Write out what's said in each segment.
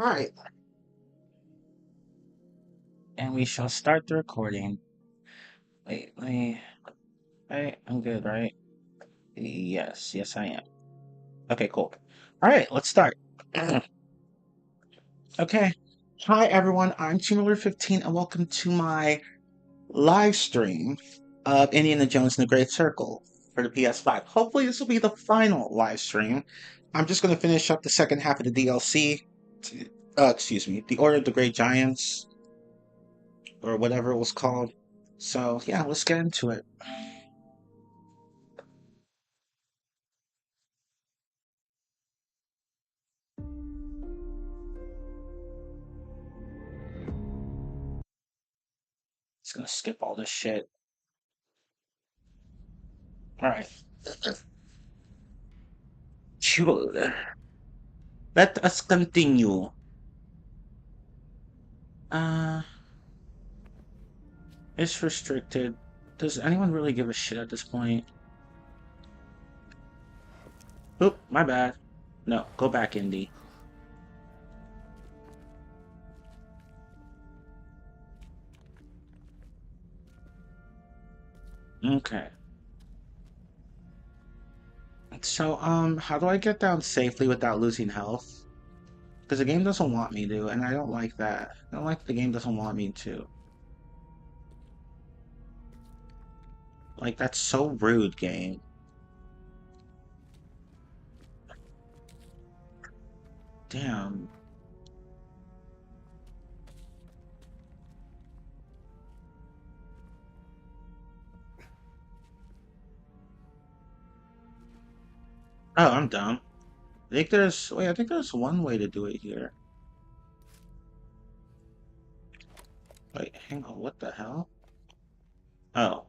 Alright, and we shall start the recording. Wait, let me. I'm good, right? Yes, I am. Okay, cool. Alright, let's start. Okay. Hi, everyone. I'm Teamer15, and welcome to my live stream of Indiana Jones and the Great Circle for the PS5. Hopefully, this will be the final live stream. I'm just going to finish up the second half of the DLC. Excuse me, The Order of the Great Giants, or whatever it was called. So, yeah, let's get into it. Just gonna skip all this shit. Alright. Sure. Let us continue. Uh, it's restricted. Does anyone really give a shit at this point? Oop, my bad. No, go back, Indy. Okay. So, how do I get down safely without losing health? Because the game doesn't want me to, and I don't like that. I don't like the game doesn't want me to. Like, that's so rude, game. Damn. Oh, I'm dumb. I think there's one way to do it here. Wait, hang on, what the hell? Oh.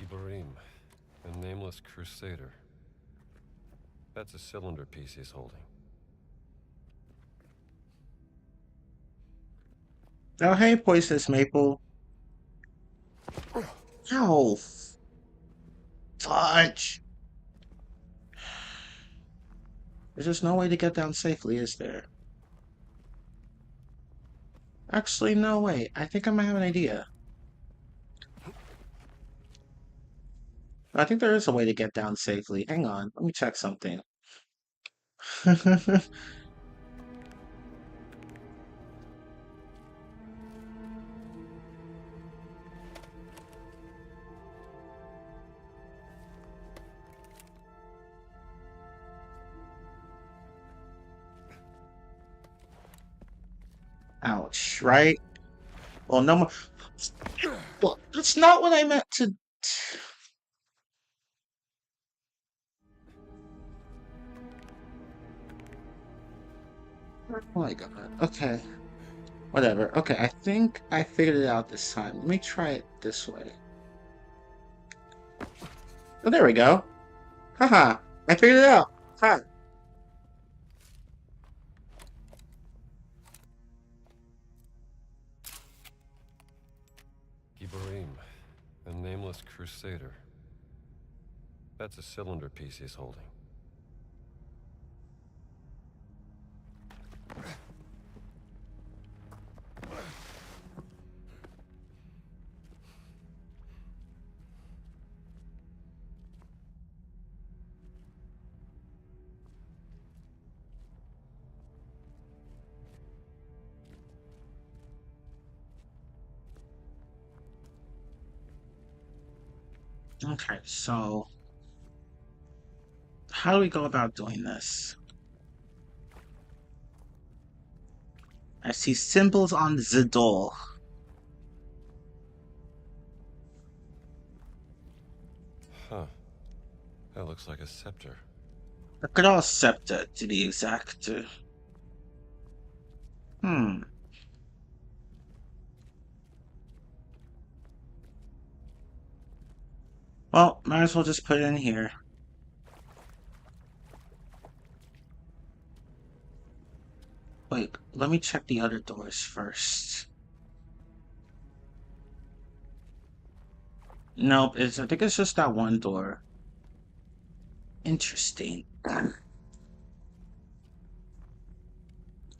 Ibrahim, a nameless crusader. That's a cylinder piece he's holding. Oh, hey, Poisonous Maple. Ow. Fudge. There's just no way to get down safely, is there? Actually, no, wait. I think I might have an idea. I think there is a way to get down safely. Hang on, let me check something. Ouch, right? Well, no more. Well, that's not what I meant to. Oh my god. Okay. Whatever. Okay, I think I figured it out this time. Let me try it this way. Oh, there we go. Haha. I figured it out. Ha. Ibrahim, a nameless crusader. That's a cylinder piece he's holding. Okay, so how do we go about doing this? I see symbols on the door. Huh. That looks like a scepter. A cross scepter, to be exact. Hmm. Well, might as well just put it in here. Wait, let me check the other doors first. Nope, I think it's just that one door. Interesting.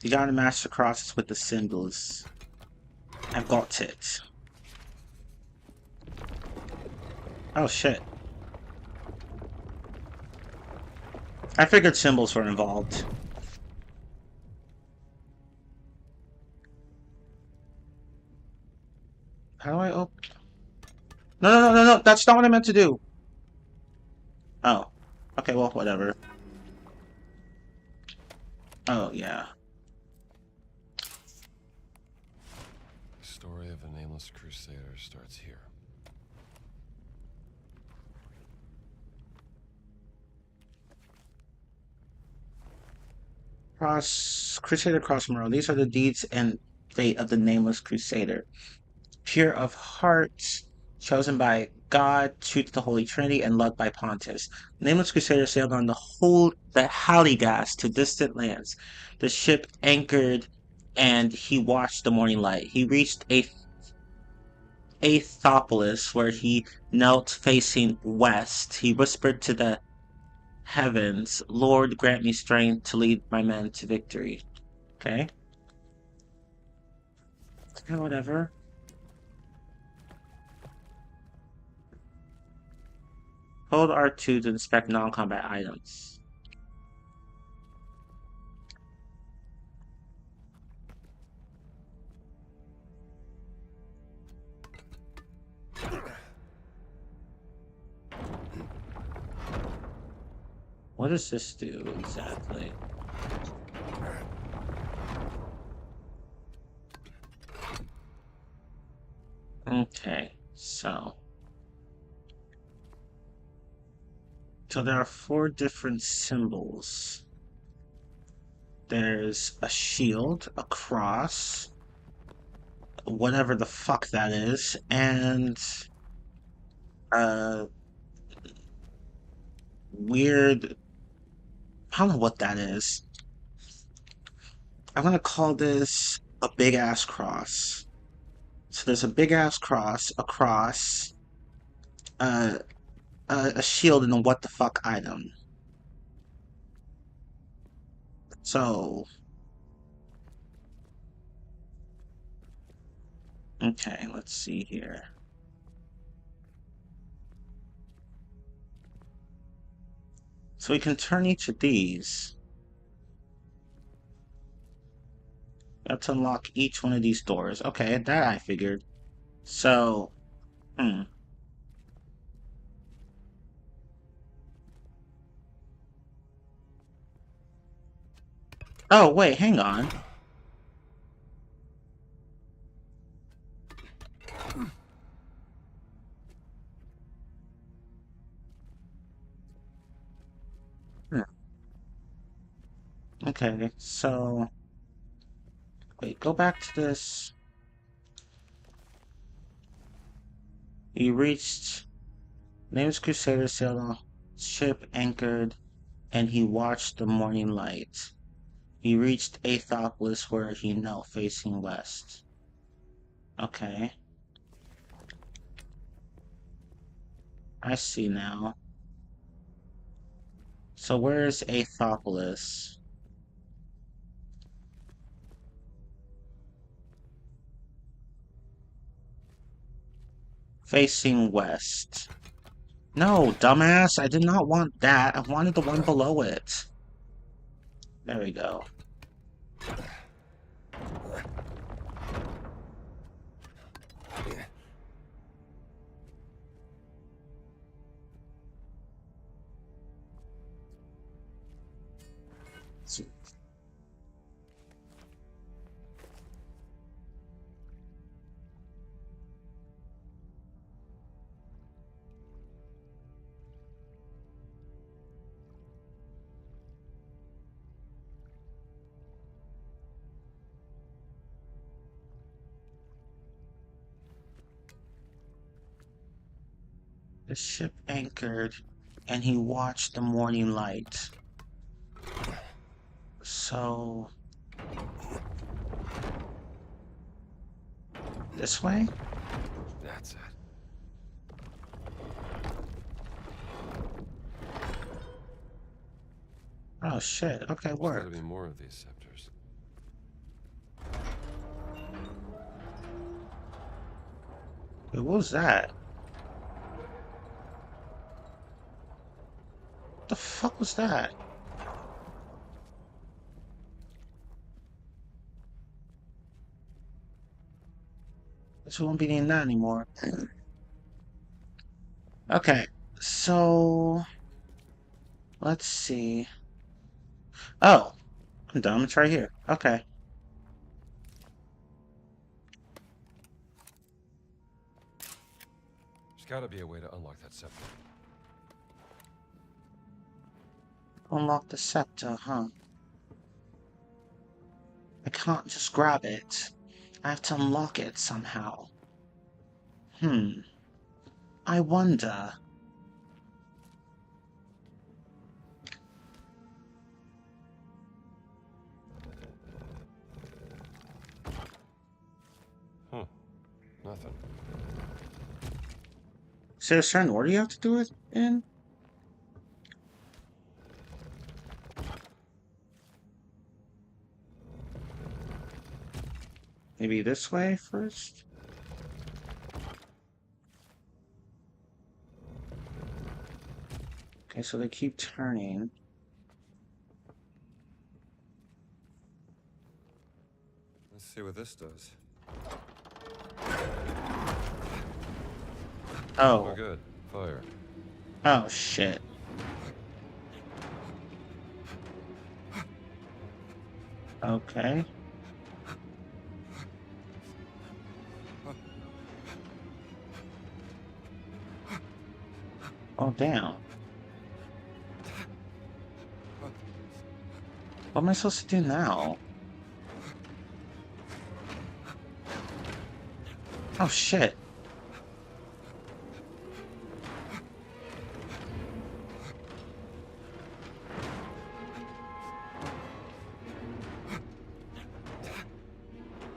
You gotta match the crosses with the symbols. I've got it. Oh shit. I figured symbols were involved. How do I open? No, no, no, no, no. That's not what I meant to do. Oh. Okay, well, whatever. Oh, yeah. The story of a nameless crusader starts here. Crusader Cross Memorial. These are the deeds and fate of the nameless crusader. Pure of heart, chosen by God, true to the Holy Trinity, and loved by Pontiffs. The nameless crusader sailed on the Halligas to distant lands. The ship anchored, and he watched the morning light. He reached Aethopolis, where he knelt facing west. He whispered to the heavens, Lord, grant me strength to lead my men to victory. Okay? Okay, whatever. Hold R2 to inspect non-combat items. What does this do exactly? Okay, so there are 4 different symbols. There's a shield, a cross, whatever the fuck that is, and a weird. I don't know what that is. I'm gonna call this a big ass cross. So there's a big ass cross, a cross, uh, a shield, and a what the fuck item. So, okay, let's see here. So we can turn each of these. We have to unlock each one of these doors. Okay, that I figured. So, hmm. Oh, wait, hang on. Hmm. Okay, so, wait, go back to this. You reached Nameless Crusader sailed on ship anchored, and he watched the morning light. He reached Aethopolis where he knelt facing west. Okay, I see now. So where is Aethopolis? Facing west. No, dumbass, I did not want that. I wanted the one below it. There we go. The ship anchored, and he watched the morning light. So... this way? That's it. Oh shit, okay, There's work. gotta be more of these scepters. Wait, what was that? What the fuck was that? Guess we won't be needing that anymore. Okay, so let's see. Oh, I'm done. It's right here. Okay. There's gotta be a way to unlock that scepter. Unlock the scepter, huh? I can't just grab it. I have to unlock it somehow. Hmm. I wonder. Nothing. Is there a certain order you have to do it in? Maybe this way first? Okay, so they keep turning. Let's see what this does. Oh, Oh. good. Fire. Oh, shit. Okay. Oh, damn. What am I supposed to do now? Oh, shit.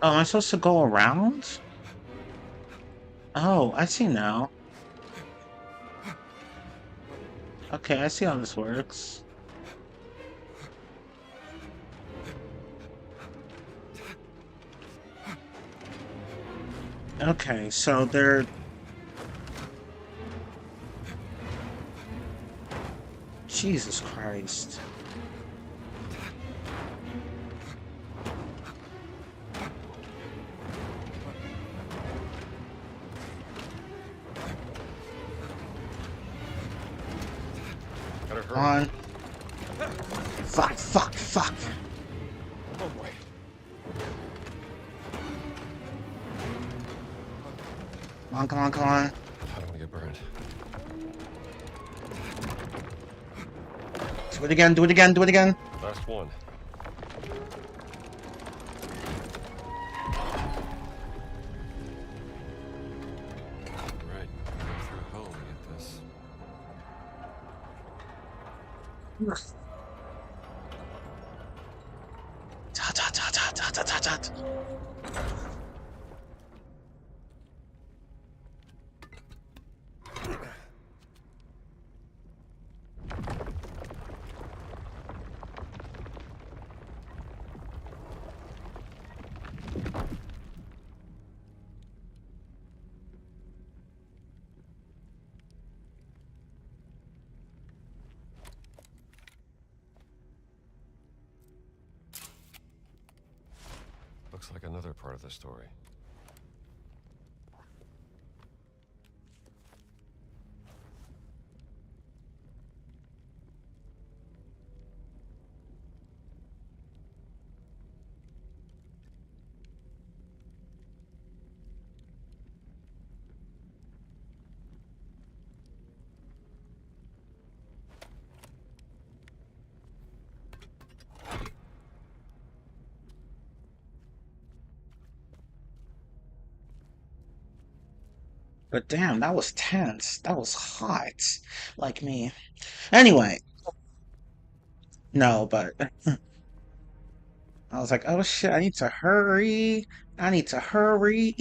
Oh, am I supposed to go around? Oh, I see now. Okay, I see how this works. Okay, so they're... Jesus Christ. Gotta hurry. On. Fuck, fuck, fuck. Oh boy. Come on, come on, come on. I don't want to get burned. Do it again, do it again, do it again. Last one. Right. Go through hell to get this. Ta ta ta ta ta ta ta ta. Looks like another part of the story. But damn, that was tense. That was hot. Like me. Anyway, no, but I was like, oh shit, I need to hurry. I need to hurry.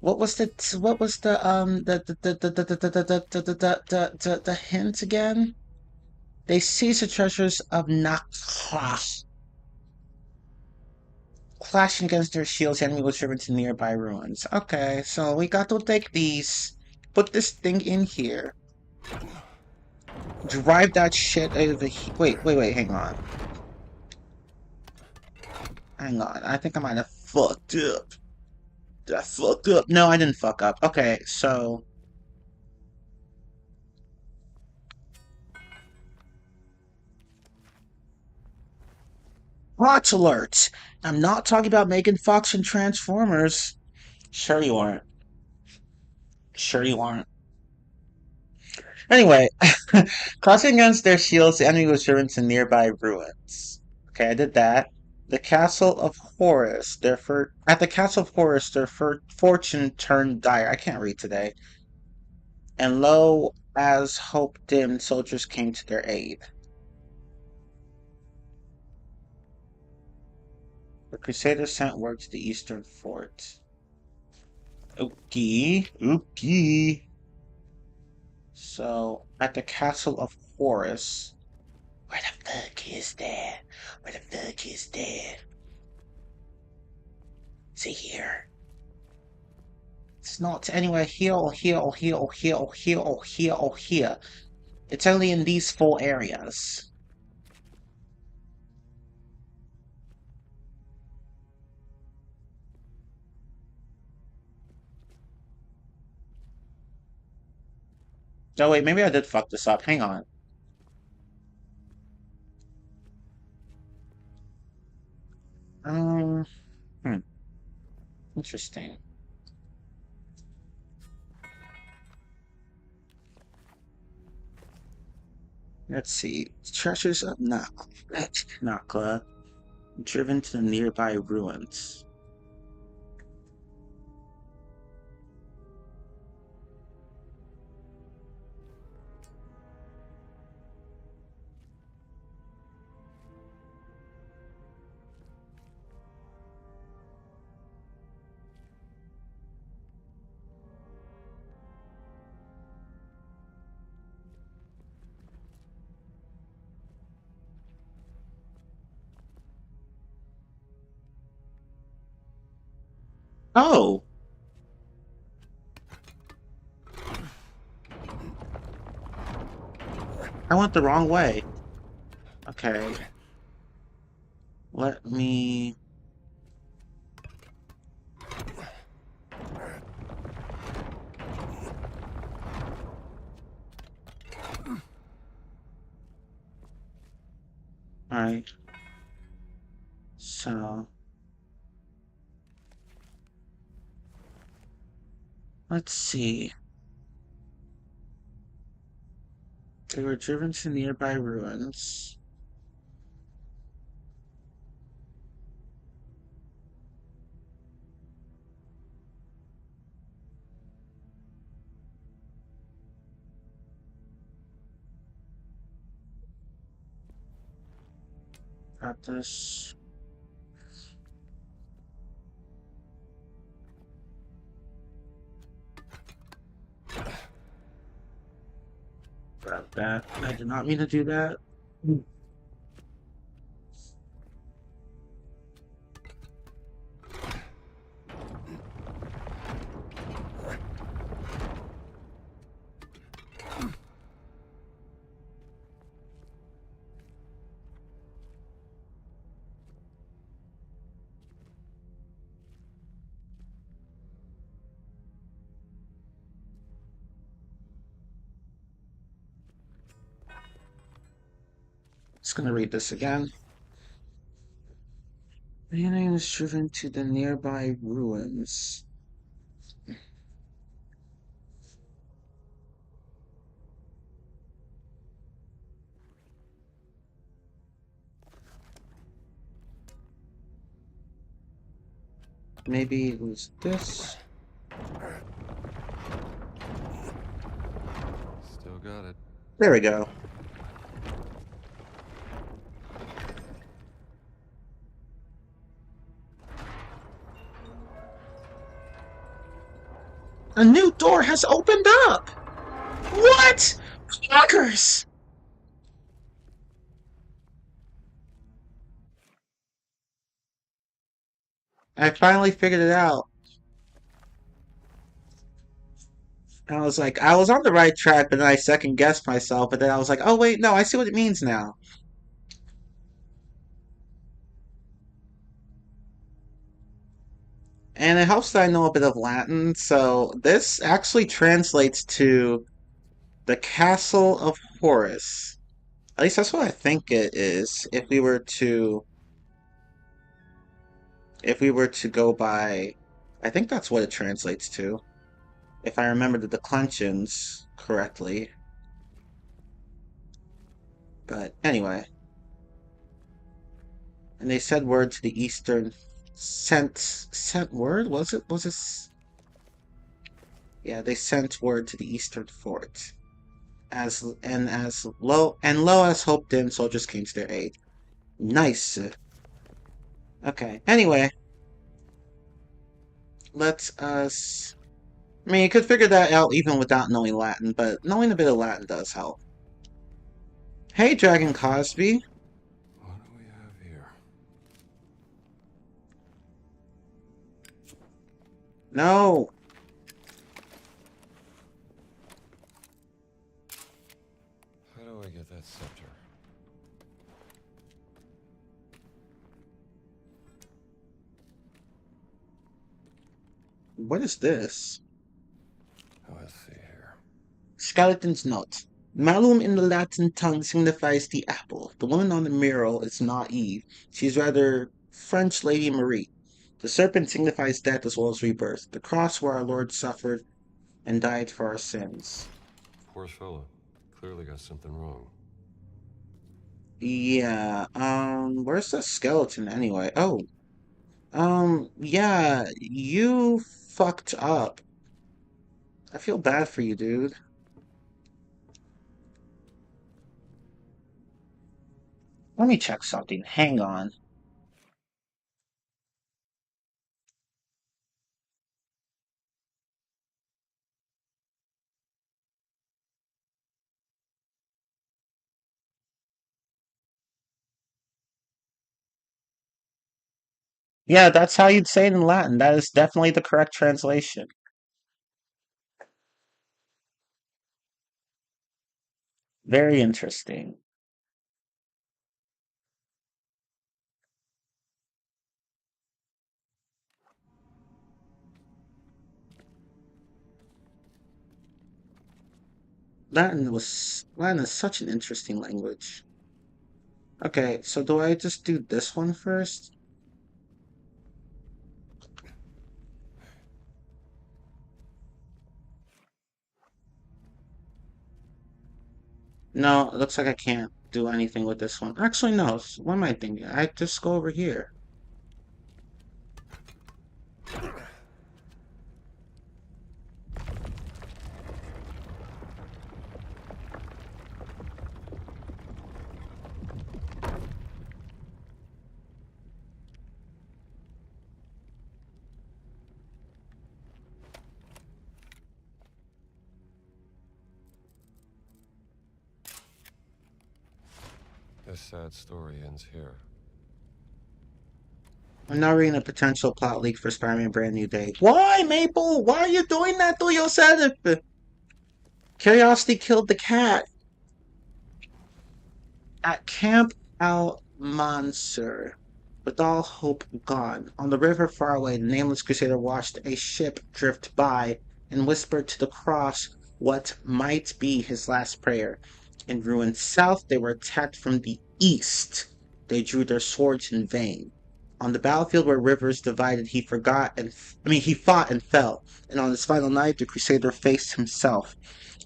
What was the hint again? They seized the treasures of Nakla. Clashing against their shields, the enemy was driven to nearby ruins. Okay, so we got to take these. Put this thing in here. Drive that shit over here. Wait, hang on. Hang on. I think I might have fucked up. Did I fuck up? No, I didn't fuck up. Okay, so... Watch alert! I'm not talking about Megan Fox and Transformers. Sure you aren't. Sure you aren't. Anyway, crossing against their shields, the enemy was driven to nearby ruins. Okay, I did that. The castle of Horus, at the castle of Horus, their fortune turned dire. I can't read today. And lo, as hope dimmed, soldiers came to their aid. The Crusaders sent word to the eastern fort. Okay. So, at the castle of Horus. Where the fuck is that? Where the fuck is that? Is it here? It's not anywhere here or here or here or here or here or here or here. It's only in these four areas. Oh wait, maybe I did fuck this up. Hang on. Um, hmm. Interesting. Let's see. Treasures of Nakla, driven to the nearby ruins. Oh! I went the wrong way. Okay. Let me... Alright. So... Let's see. They were driven to nearby ruins. Got this. Grab that. I did not mean to do that. Just gonna read this again. The enemy was driven to the nearby ruins. Maybe it was this. Still got it. There we go. A new door has opened up! What? Fuckers! I finally figured it out. I was like, I was on the right track, but then I second guessed myself. But then I was like, oh wait, no, I see what it means now. And it helps that I know a bit of Latin. So this actually translates to the Castle of Horus. At least that's what I think it is. If we were to go by, I think that's what it translates to. If I remember the declensions correctly. But anyway, and they said word to the eastern sent word, was it yeah, they sent word to the eastern fort. As low as hoped in, soldiers came to their aid. Nice. Okay. Anyway, let's us. I mean, you could figure that out even without knowing Latin, but knowing a bit of Latin does help. Hey, Dragon Cosby. What do we have here? No. How do I get that scepter? What is this? Oh, let's see here. Skeleton's note. Malum in the Latin tongue signifies the apple. The woman on the mural is not Eve. She's rather French Lady Marie. The serpent signifies death as well as rebirth. The cross where our Lord suffered and died for our sins. Poor fella. Clearly got something wrong. Yeah, where's the skeleton anyway? Oh, yeah, you fucked up. I feel bad for you, dude. Let me check something. Hang on. Yeah, that's how you'd say it in Latin. That is definitely the correct translation. Very interesting. Latin is such an interesting language. Okay, so do I just do this one first? No, it looks like I can't do anything with this one. Actually, no. What am I thinking? I just go over here. This sad story ends here. I'm now reading a potential plot leak for Spider-Man Brand New Day. Why, Maple? Why are you doing that to yourself? Curiosity killed the cat. At Camp Al Mansur, with all hope gone, on the river far away, the nameless crusader watched a ship drift by and whispered to the cross what might be his last prayer. In ruined south, they were attacked from the east. They drew their swords in vain. On the battlefield where rivers divided, he fought and fell. And on his final night, the crusader faced himself.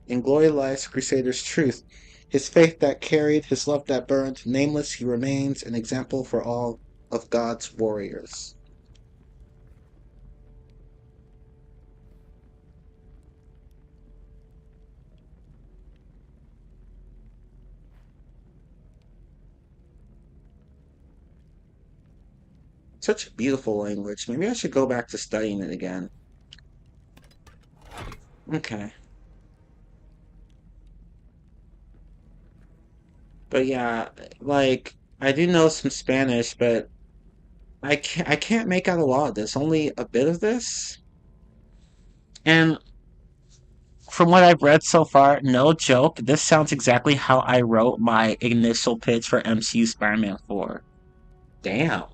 In glory lies the Crusader's truth. His faith that carried, his love that burned, nameless he remains an example for all of God's warriors. Such a beautiful language. Maybe I should go back to studying it again. Okay. But yeah, like, I do know some Spanish, but I can't make out a lot of this, only a bit of this. And from what I've read so far, no joke, this sounds exactly how I wrote my initial pitch for MCU Spider-Man 4. Damn.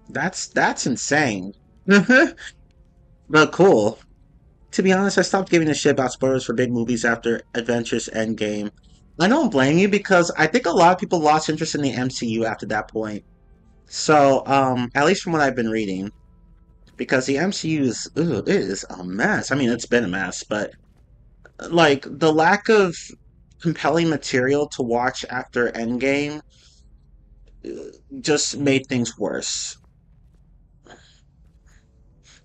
That's insane. But cool. To be honest, I stopped giving a shit about spoilers for big movies after Adventures Endgame. I don't blame you because I think a lot of people lost interest in the MCU after that point. So, at least from what I've been reading, because the MCU is it is a mess. I mean, it's been a mess, but like the lack of compelling material to watch after Endgame just made things worse.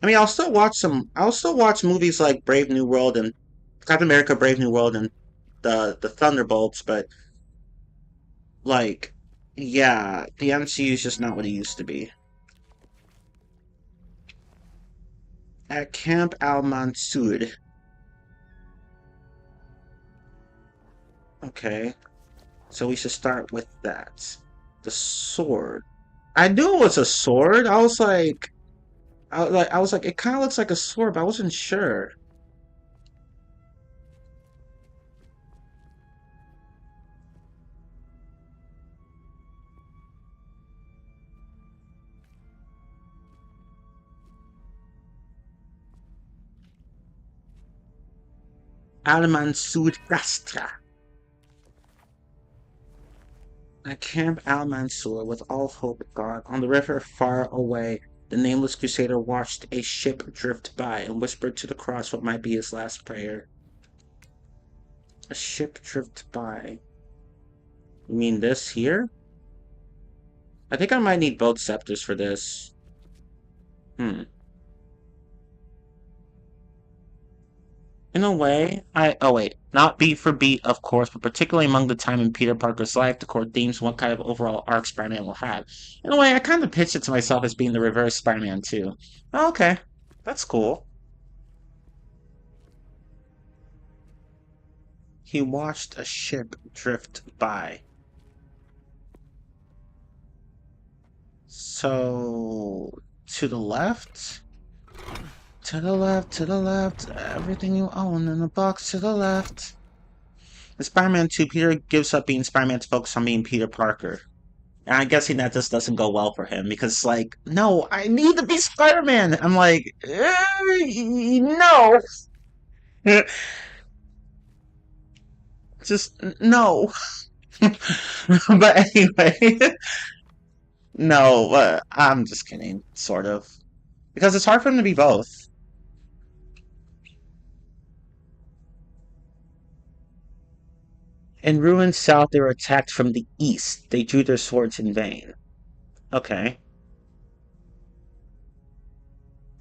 I mean, I'll still watch movies like Brave New World and Captain America: Brave New World and the Thunderbolts, but like, yeah, the MCU is just not what it used to be. At Camp Al Mansur. Okay, so we should start with that. The sword. I knew it was a sword. I was like, it kind of looks like a sword, but I wasn't sure. Al Mansur Gastra. At Camp Al Mansur, with all hope gone, on the river far away, the nameless crusader watched a ship drift by and whispered to the cross what might be his last prayer. A ship drift by. You mean this here? I think I might need both scepters for this. Hmm. In a way, oh wait, not beat for beat, of course, but particularly among the time in Peter Parker's life, the core themes, what kind of overall arc Spider-Man will have. In a way, I kind of pitched it to myself as being the reverse Spider-Man too. Oh, okay, that's cool. He watched a ship drift by. So, to the left? To the left, to the left. Everything you own in a box to the left. In Spider-Man 2, Peter gives up being Spider-Man to focus on being Peter Parker. And I'm guessing that just doesn't go well for him because, like, no, I need to be Spider-Man. I'm like, no, just no. But anyway, no, I'm just kidding, sort of, because it's hard for him to be both. In ruined South, they were attacked from the east. They drew their swords in vain. Okay.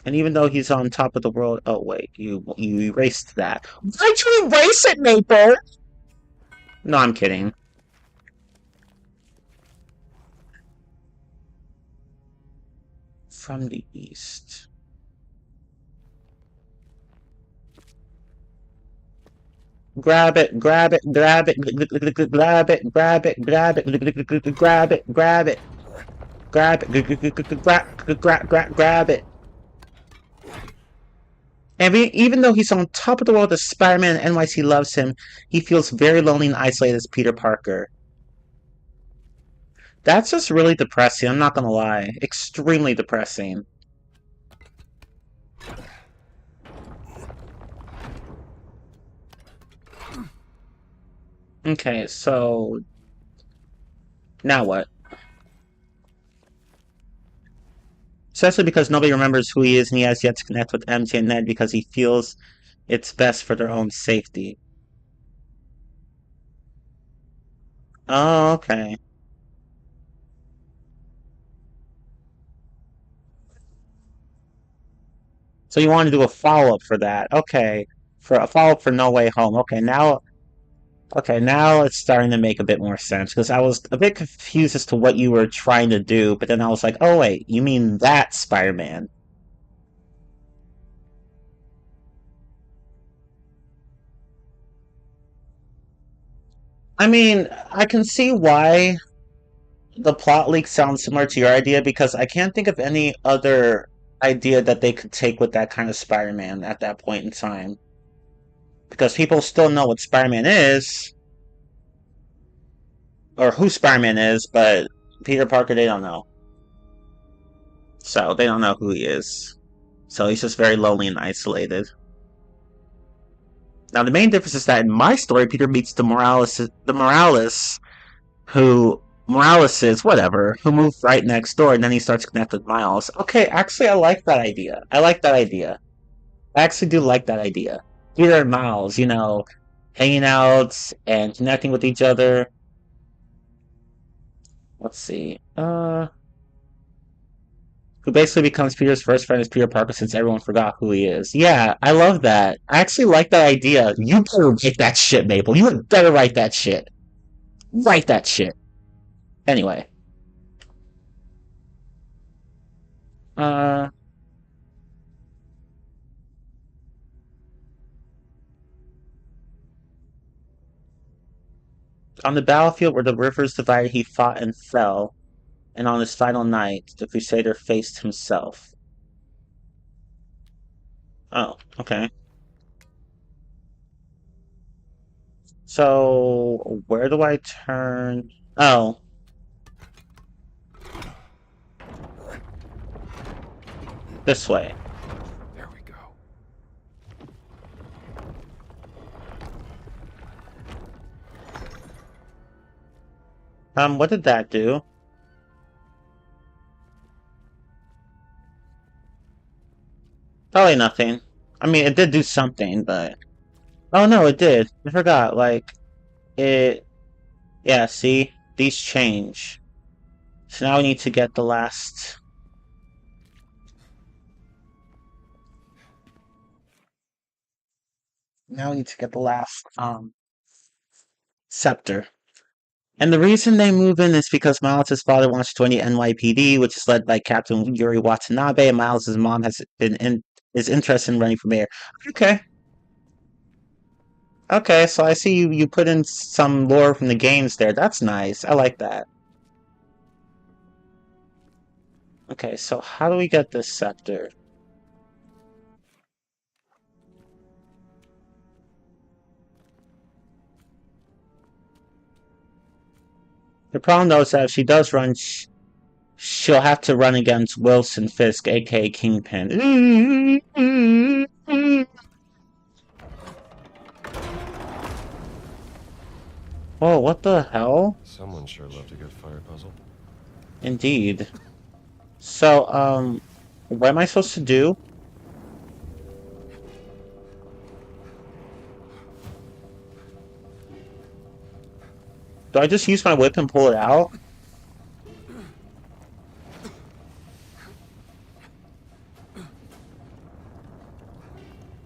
And even though he's on top of the world, oh wait, you erased that. Why'd you erase it, Maple? No, I'm kidding. From the east. Grab it, grab it, grab it, grab it, grab it, grab it, grab it, grab it, grab it, grab it. And even though he's on top of the world as Spider-Man and NYC loves him, he feels very lonely and isolated as Peter Parker. That's just really depressing, I'm not gonna lie. Extremely depressing. Okay, so now what? Especially because nobody remembers who he is and he has yet to connect with MJ and Ned because he feels it's best for their own safety. Oh, okay. So you want to do a follow-up for that. Okay. For a follow-up for No Way Home. Okay, now it's starting to make a bit more sense because I was a bit confused as to what you were trying to do, but then I was like, oh wait, you mean that Spider-Man. I mean, I can see why. the plot leak sounds similar to your idea because I can't think of any other idea that they could take with that kind of Spider-Man at that point in time. Because people still know what Spider-Man is, or who Spider-Man is, but Peter Parker, they don't know. So they don't know who he is. So he's just very lonely and isolated. Now the main difference is that in my story, Peter meets the Morales who Morales is whatever, who moved right next door, and then he starts connecting with Miles. Okay, actually, I like that idea. I like that idea. I actually do like that idea. Peter and Miles, hanging out and connecting with each other. Let's see. Who basically becomes Peter's first friend is Peter Parker since everyone forgot who he is. Yeah, I love that. I actually like that idea. You better write that shit, Maple. You better write that shit. Write that shit. Anyway. Uh, on the battlefield where the rivers divided, he fought and fell, and on his final night, the Crusader faced himself. Oh, okay. So, where do I turn? Oh, this way. There we go. What did that do? Probably nothing. I mean, it did do something, but... Oh no, it did. I forgot, like, it... Yeah, see? These change. So now we need to get the last... Now we need to get the last, scepter. And the reason they move in is because Miles' father wants to join the NYPD, which is led by Captain Yuri Watanabe, and Miles' mom is interested in running for mayor. Okay. Okay, so I see you put in some lore from the games there. That's nice. I like that. Okay, so how do we get this scepter? The problem though is that if she does run, she'll have to run against Wilson Fisk, aka Kingpin. Oh, what the hell? Someone sure loved a good fire puzzle. Indeed. So, what am I supposed to do? Do I just use my whip and pull it out?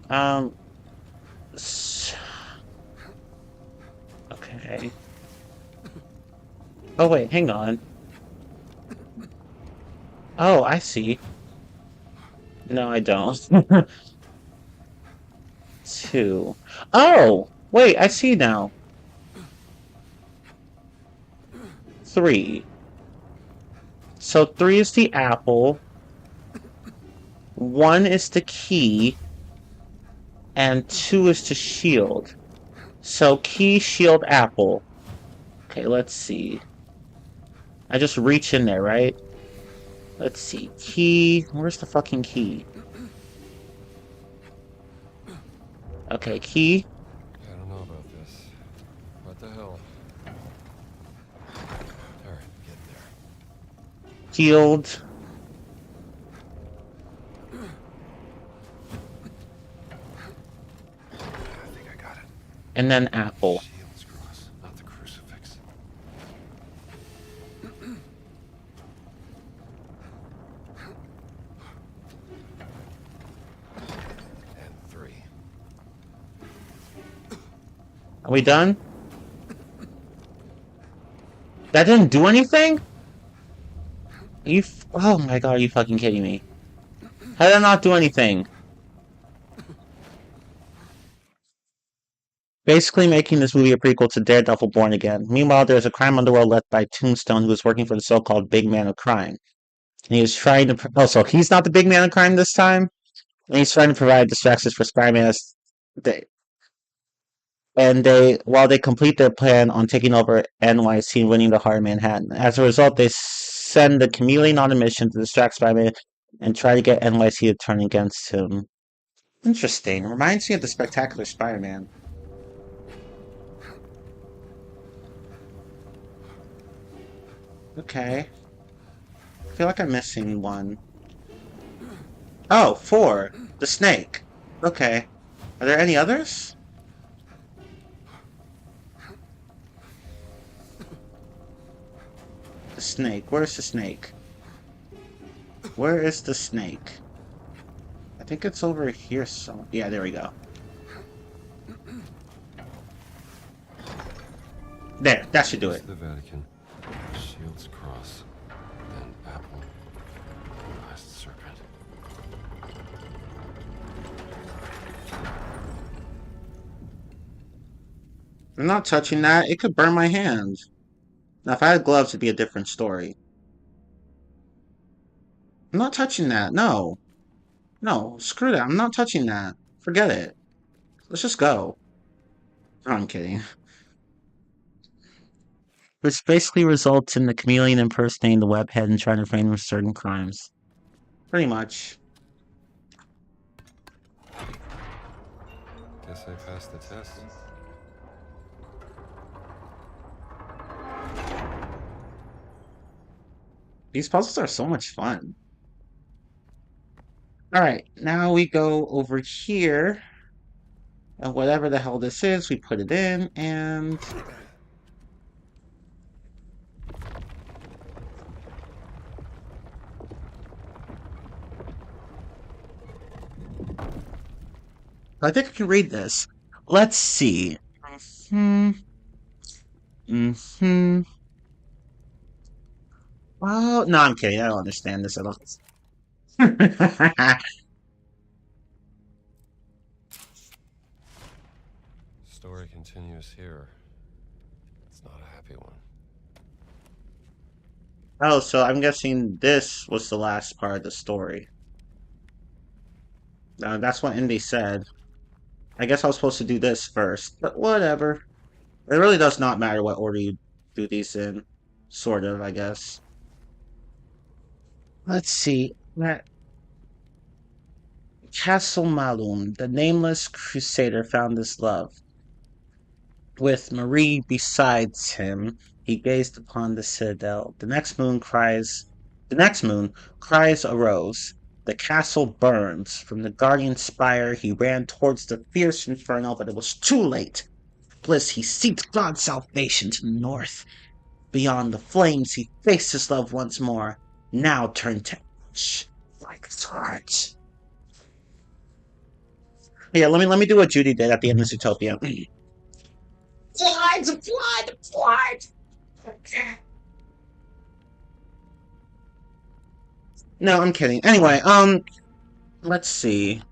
Um, okay. Oh wait, hang on. Oh, I see. No, I don't. Two. Oh! Wait, I see now. Three. So three is the apple. One is the key. And two is the shield. So key, shield, apple. Okay, let's see. I just reach in there, right? Let's see. Key. Where's the fucking key? Okay, key. I don't know about this. What the hell? Alright, get there. Shield. I think I got it. And then apple. Shield's cross, not the crucifix. And three. Are we done? That didn't do anything? Oh my god, are you fucking kidding me? How did that not do anything? basically making this movie a prequel to Daredevil Born Again. Meanwhile, there's a crime underworld led by Tombstone, who is working for the so-called big man of crime. And he is trying to... Oh, so he's not the big man of crime this time? And he's trying to provide distractions for Spider-Man as they... And while they complete their plan on taking over NYC and winning the heart of Manhattan. As a result, they send the Chameleon on a mission to distract Spider-Man and try to get NYC to turn against him. Interesting. Reminds me of the Spectacular Spider-Man. Okay. I feel like I'm missing one. Oh, four. The snake. Okay. Are there any others? The snake. Where's the snake? Where is the snake? I think it's over here somewhere. Yeah, there we go. There, that should do it. The Vatican, Shields Cross, then Apple, Last Serpent. I'm not touching that. It could burn my hands. Now, if I had gloves, it'd be a different story. I'm not touching that. No. No, screw that. I'm not touching that. Forget it. Let's just go. Oh, I'm kidding. Which basically results in the chameleon impersonating the webhead and trying to frame him for certain crimes. Pretty much. Guess I passed the test. These puzzles are so much fun. Alright, now we go over here. And whatever the hell this is, we put it in, and... I think I can read this. Let's see. Hmm. Hmm. Well, no, I'm kidding. I don't understand this at all. Story continues here. It's not a happy one. Oh, so I'm guessing this was the last part of the story. That's what Indy said. I guess I was supposed to do this first, but whatever. It really does not matter what order you do these in. Sort of, I guess. Let's see. Castle Malum, the nameless crusader, found his love. With Marie besides him, he gazed upon the citadel. The next moon, cries arose. The castle burns. From the guardian spire he ran towards the fierce inferno, but it was too late. Bliss, he seeked God's salvation to the north. Beyond the flames, he faced his love once more, now turned to ash, like his heart. Yeah, let me do what Judy did at the end of Zootopia. Blood, blood, blood. No, I'm kidding. Anyway, let's see.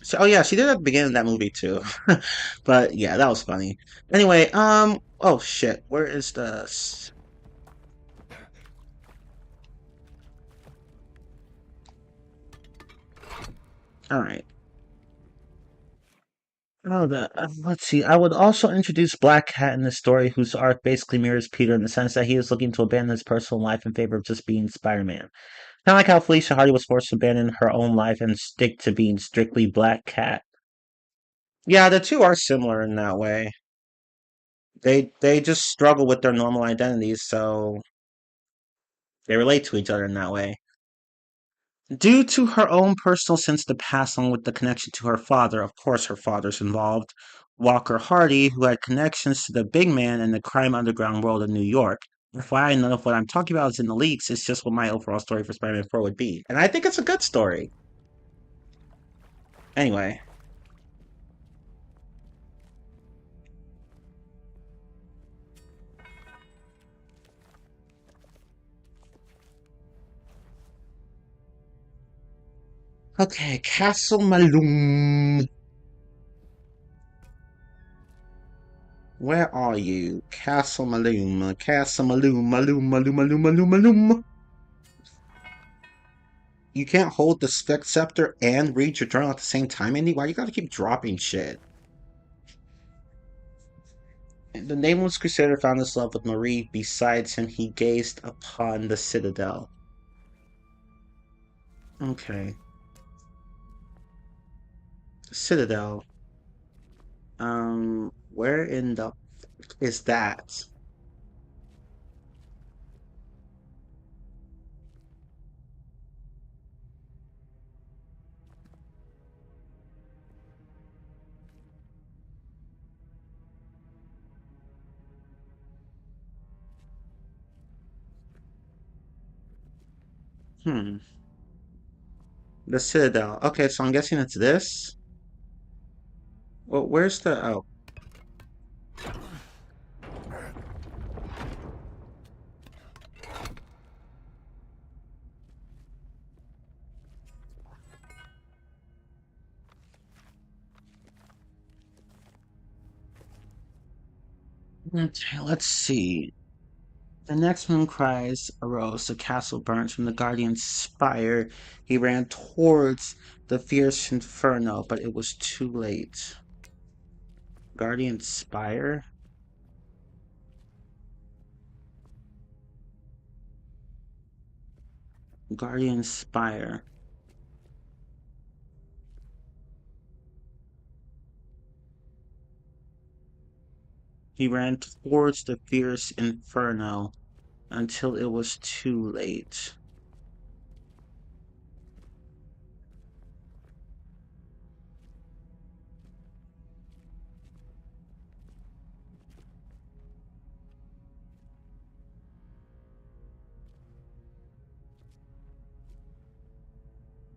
So, oh yeah, she did at the beginning of that movie too. But yeah, that was funny. Anyway, oh shit, where is this? All right. Oh, let's see. I would also introduce Black Cat in the story, whose arc basically mirrors Peter in the sense that he is looking to abandon his personal life in favor of just being Spider-Man. Kind of like how Felicia Hardy was forced to abandon her own life and stick to being strictly Black Cat. Yeah, the two are similar in that way. They just struggle with their normal identities, so they relate to each other in that way. Due to her own personal sense to pass along with the connection to her father, of course her father's involved, Walker Hardy, who had connections to the big man in the crime underground world of New York. FYI, none of what I'm talking about is in the leaks, it's just what my overall story for Spider-Man 4 would be. And I think it's a good story. Anyway. Okay, Castle Malum. Where are you? Castle Malum. Castle Malum. Malum. Malum. Malum. Malum. Malum. You can't hold the Spec Scepter and read your journal at the same time, Andy? Why you gotta keep dropping shit? The nameless crusader found his love with Marie. Besides him, he gazed upon the citadel. Okay. Citadel. Where in the is that? Hmm. The Citadel. Okay, so I'm guessing it's this. Well, where's the oh? Okay, let's see. The next moon cries arose, the castle burns from the guardian's spire. He ran towards the fierce inferno, but it was too late. Guardian's spire? Guardian's spire. He ran towards the fierce inferno until it was too late.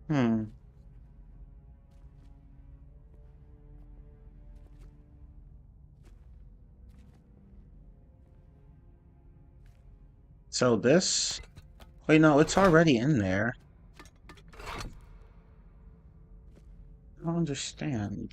Hmm. So this? Wait, no, it's already in there. I don't understand.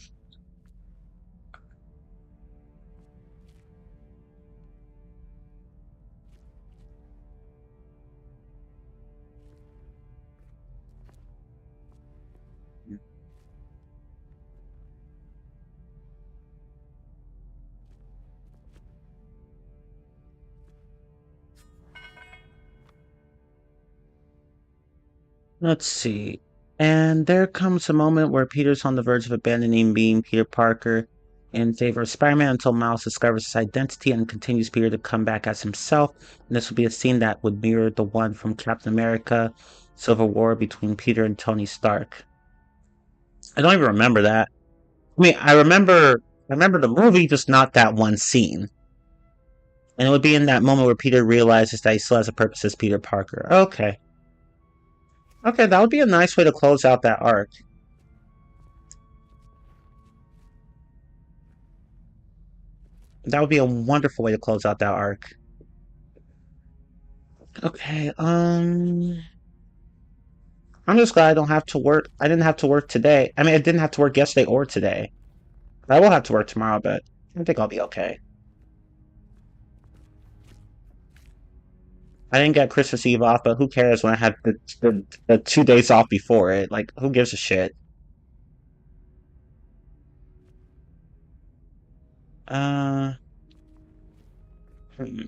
Let's see. And there comes a moment where Peter's on the verge of abandoning being Peter Parker in favor of Spider-Man until Miles discovers his identity and continues Peter to come back as himself. And this would be a scene that would mirror the one from Captain America Civil War between Peter and Tony Stark. I don't even remember that. I mean, I remember the movie, just not that one scene. And it would be in that moment where Peter realizes that he still has a purpose as Peter Parker. Okay. Okay, that would be a nice way to close out that arc. That would be a wonderful way to close out that arc. Okay, I'm just glad I don't have to work. I didn't have to work today. I mean, I didn't have to work yesterday or today. I will have to work tomorrow, but I think I'll be okay. I didn't get Christmas Eve off, but who cares when I had the 2 days off before it? Like, who gives a shit? Uh, hmm,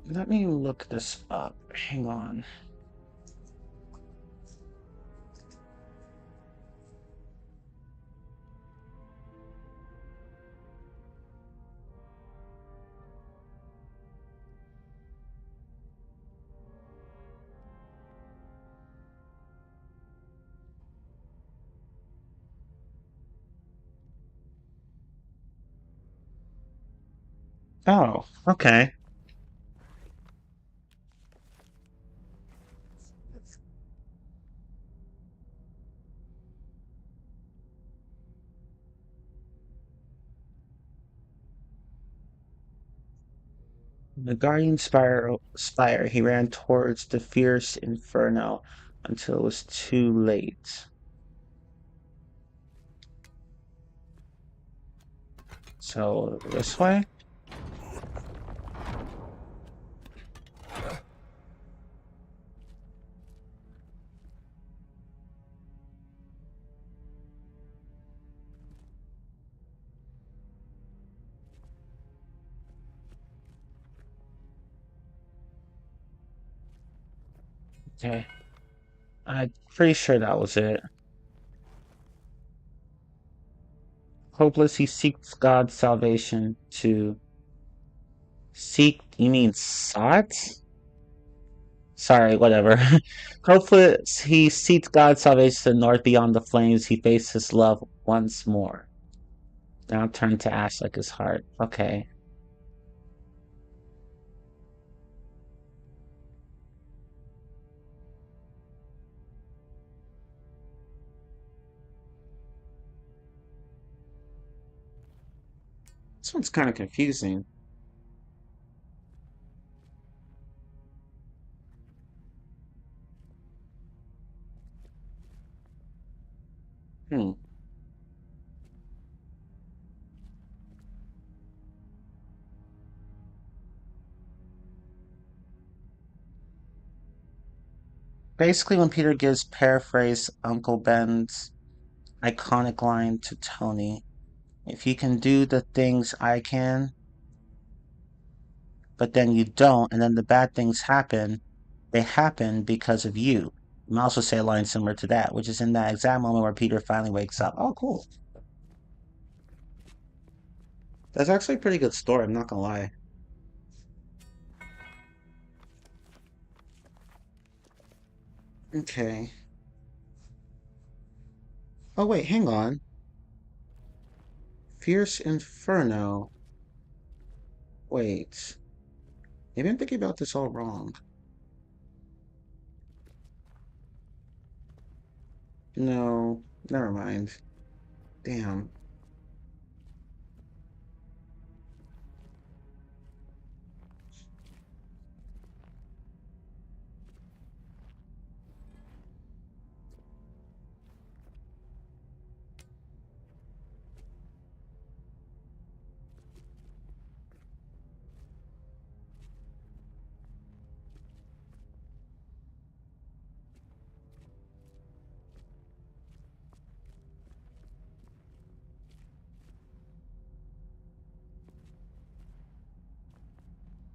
let me look this up. Hang on. Oh, okay. The guardian spire, he ran towards the fierce inferno until it was too late. So, this way? Okay. I'm pretty sure that was it. Hopeless, he seeks God's salvation to seek. You mean sought? Sorry, whatever. Hopeless, he seeks God's salvation to the north beyond the flames. He faces his love once more. Now turn to ash like his heart. Okay. This one's kind of confusing. Hmm. Basically, when Peter gives paraphrase Uncle Ben's iconic line to Tony, if you can do the things I can, but then you don't, and then the bad things happen, they happen because of you. You might also say a line similar to that, which is in that exact moment where Peter finally wakes up. Oh, cool. That's actually a pretty good story, I'm not gonna lie. Okay. Oh, wait, hang on. Fierce Inferno. Wait. Maybe I'm thinking about this all wrong. No, never mind. Damn.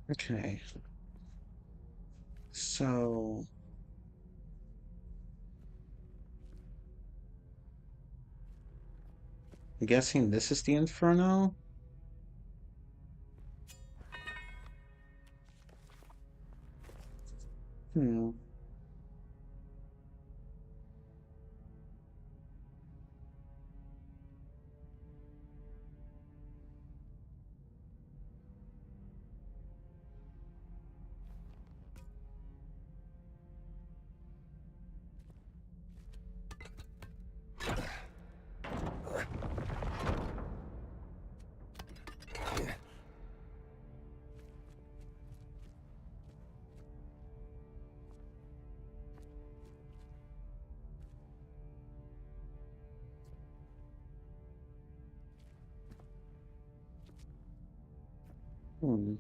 Okay. So, I'm guessing this is the Inferno? Hmm. Hmm.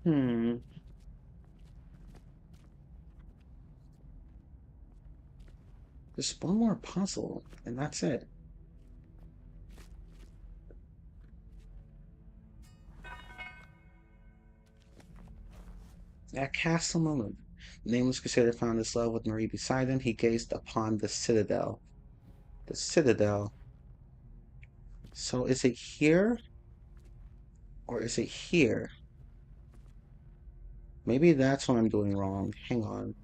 Hmm. Just one more puzzle, and that's it. At Castle Moon, the nameless crusader found his love with Marie beside him. He gazed upon the citadel. The citadel. So is it here or is it here? Maybe that's what I'm doing wrong. Hang on.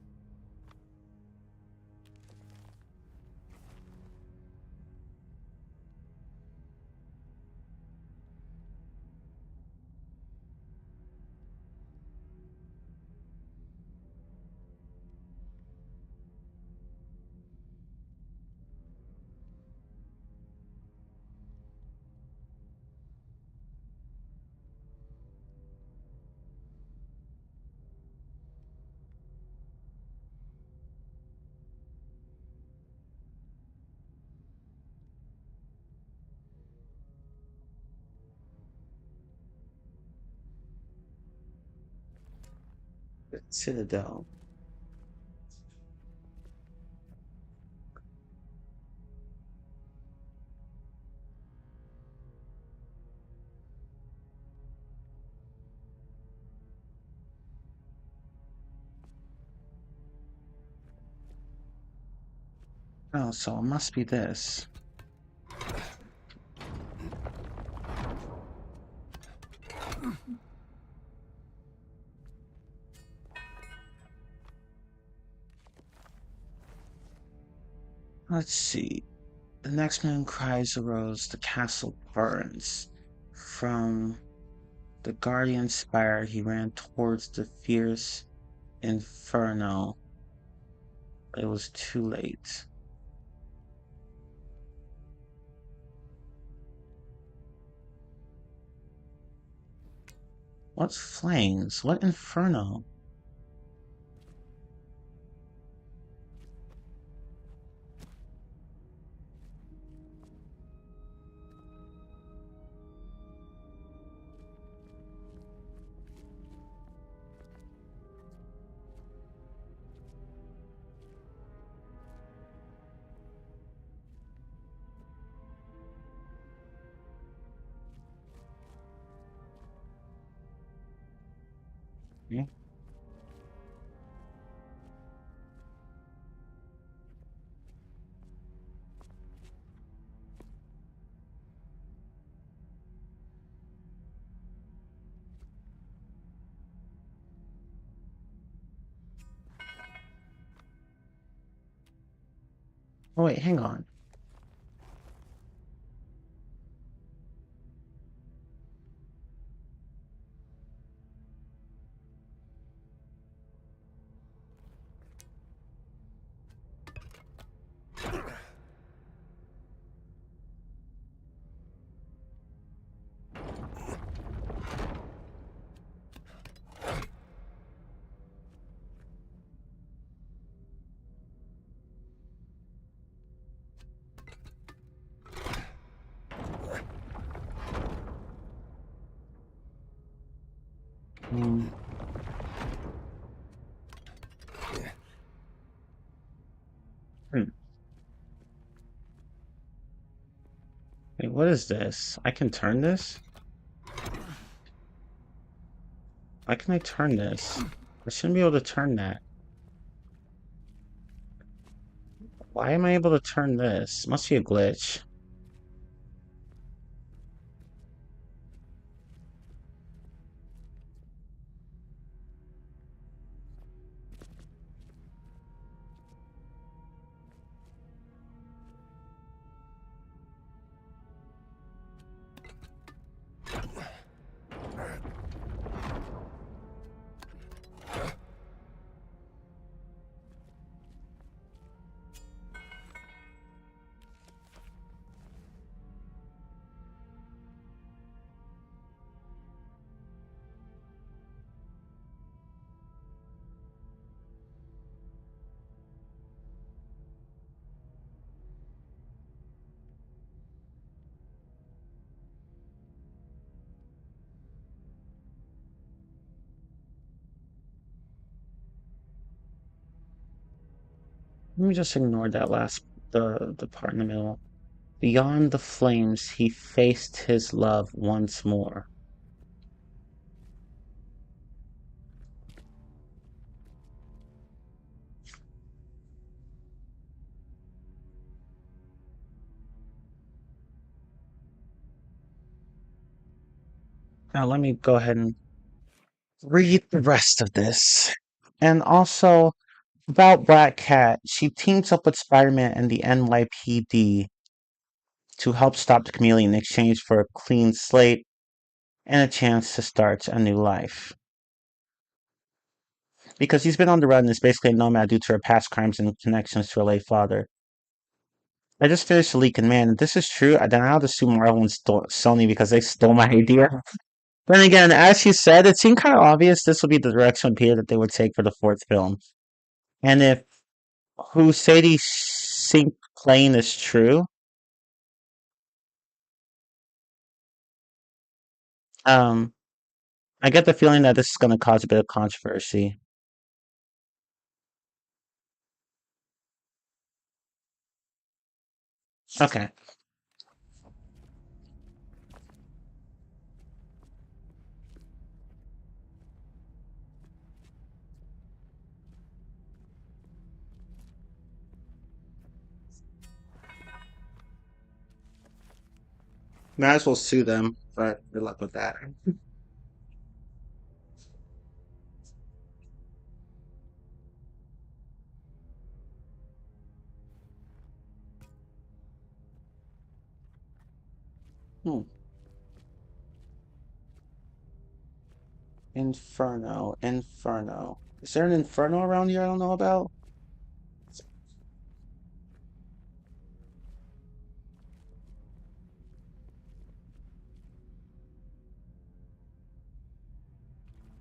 Citadel. Oh, so it must be this. Let's see. The next man cries arose, the castle burns. From the guardian spire he ran towards the fierce inferno. It was too late. What flames? What inferno? Hmm? Oh wait, hang on. Hmm. Hmm. Wait, what is this? I can turn this? Why can I turn this? I shouldn't be able to turn that. Why am I able to turn this? Must be a glitch. Let me just ignore that last the part in the middle. Beyond the flames, he faced his love once more. Now let me go ahead and read the rest of this. And also about Black Cat, she teams up with Spider-Man and the NYPD to help stop the chameleon in exchange for a clean slate and a chance to start a new life. Because he's been on the run and is basically a nomad due to her past crimes and connections to her late father. I just finished the leak, and man, if this is true, then I'll assume Marvel and Sony because they stole my idea. Then again, as you said, it seemed kind of obvious this would be the direction it appeared that they would take for the fourth film. And if who Sadie Sink claim is true, um, I get the feeling that this is going to cause a bit of controversy. Okay. Might as well sue them, but good luck with that. Hmm. Inferno, Inferno. Is there an Inferno around here I don't know about?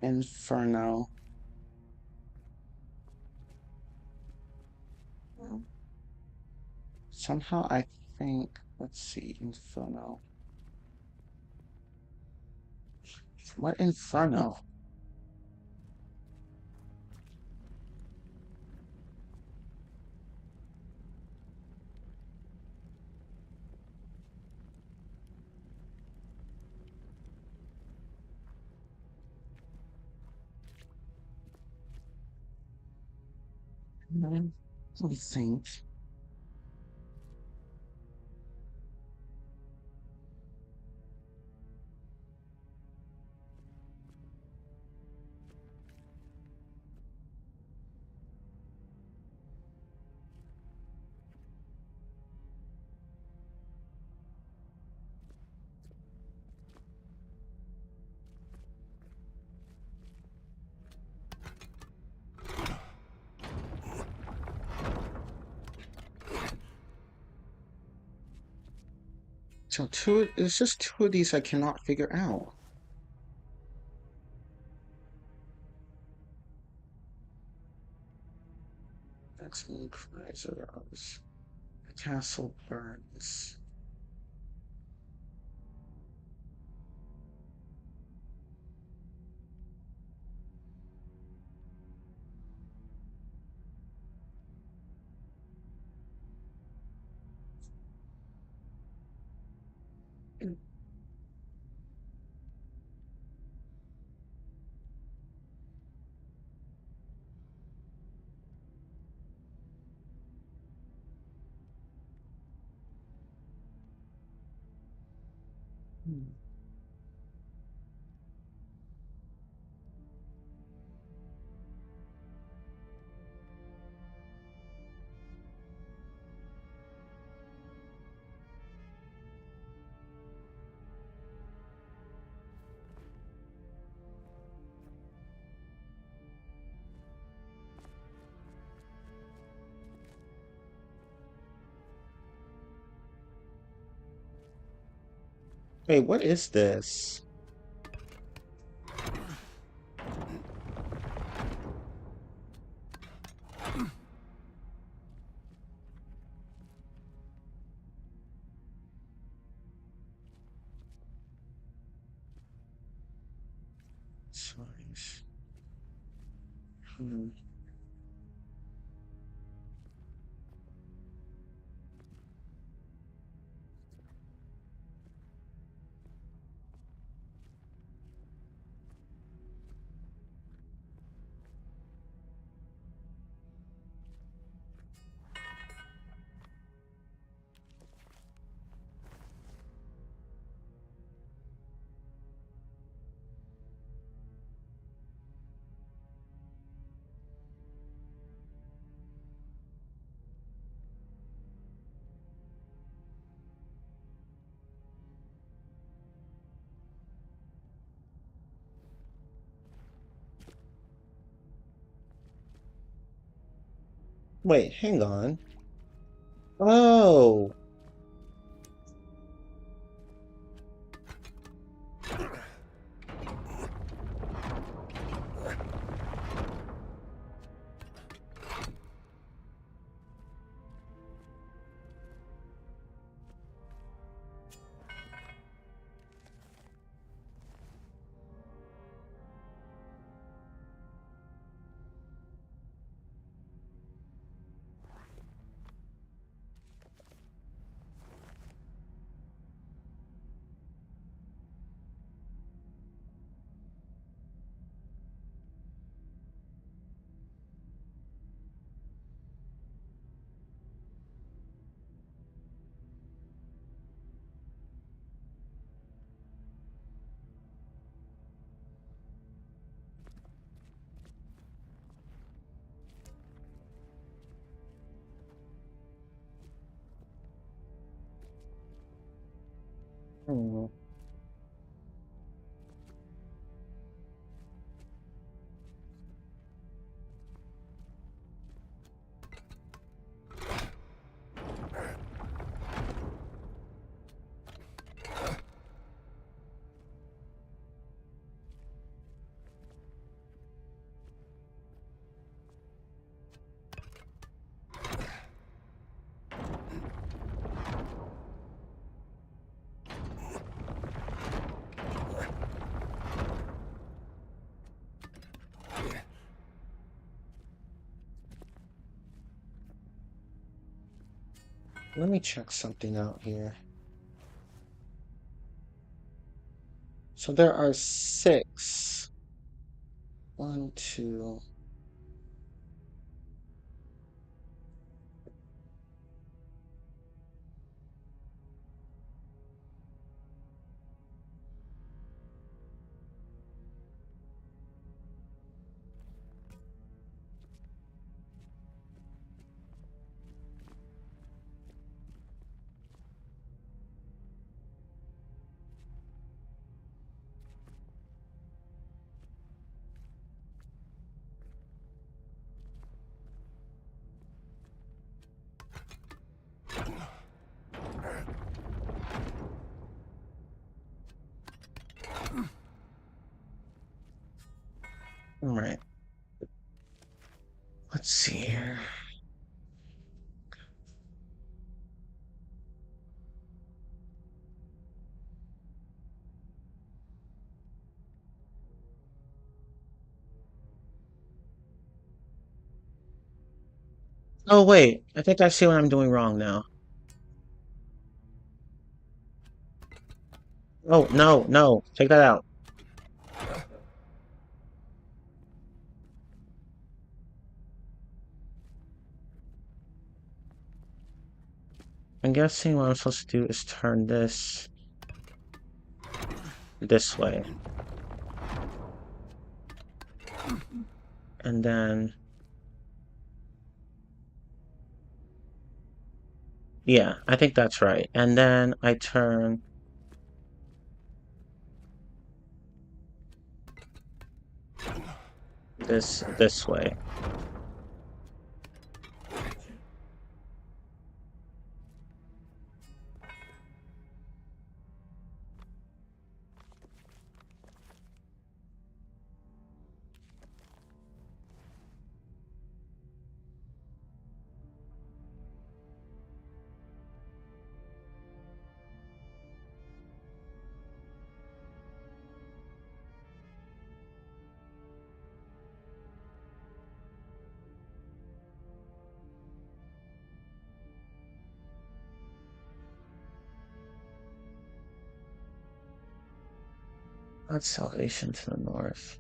Inferno. Somehow I think, let's see, Inferno. What Inferno? Let me think. So it's just two of these I cannot figure out. That's in Kaiser's. The castle burns. Hmm. Wait, what is this? Signs. Hmm. Wait, hang on. Oh, Hmm. Let me check something out here. So there are six. One, two. All right. Let's see here. Oh, wait. I think I see what I'm doing wrong now. Oh, no, no. Take that out. I'm guessing what I'm supposed to do is turn this way. And then, yeah, I think that's right. And then I turn this way. That's Salvation to the north.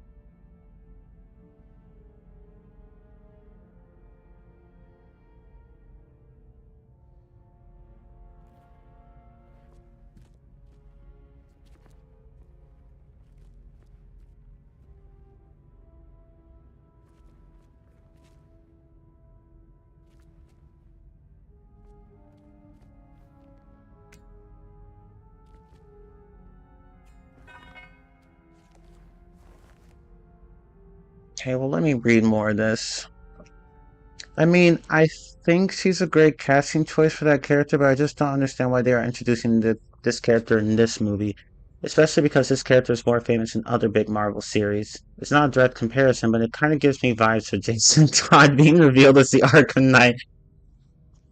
Okay, well, let me read more of this. I mean, I think she's a great casting choice for that character, but I just don't understand why they are introducing this character in this movie. Especially because this character is more famous in other big Marvel series. It's not a direct comparison, but it kind of gives me vibes for Jason Todd being revealed as the Arkham Knight.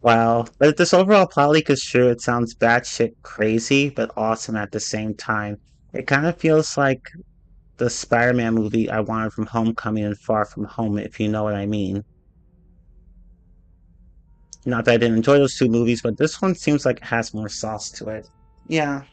Wow. But if this overall plot leak is true, it sounds batshit crazy, but awesome at the same time. It kind of feels like the Spider-Man movie I wanted from Homecoming and Far From Home, if you know what I mean. Not that I didn't enjoy those two movies, but this one seems like it has more sauce to it. Yeah.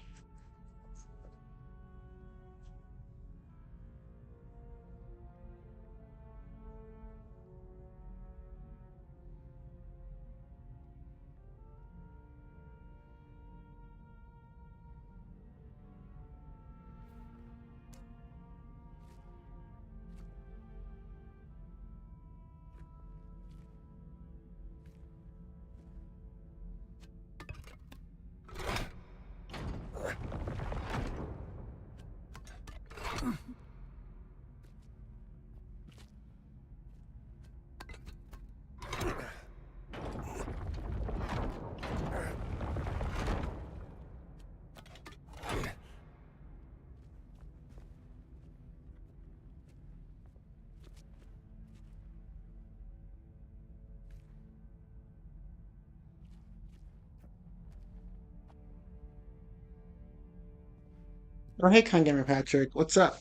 Oh, hey, Gamer Patrick. What's up?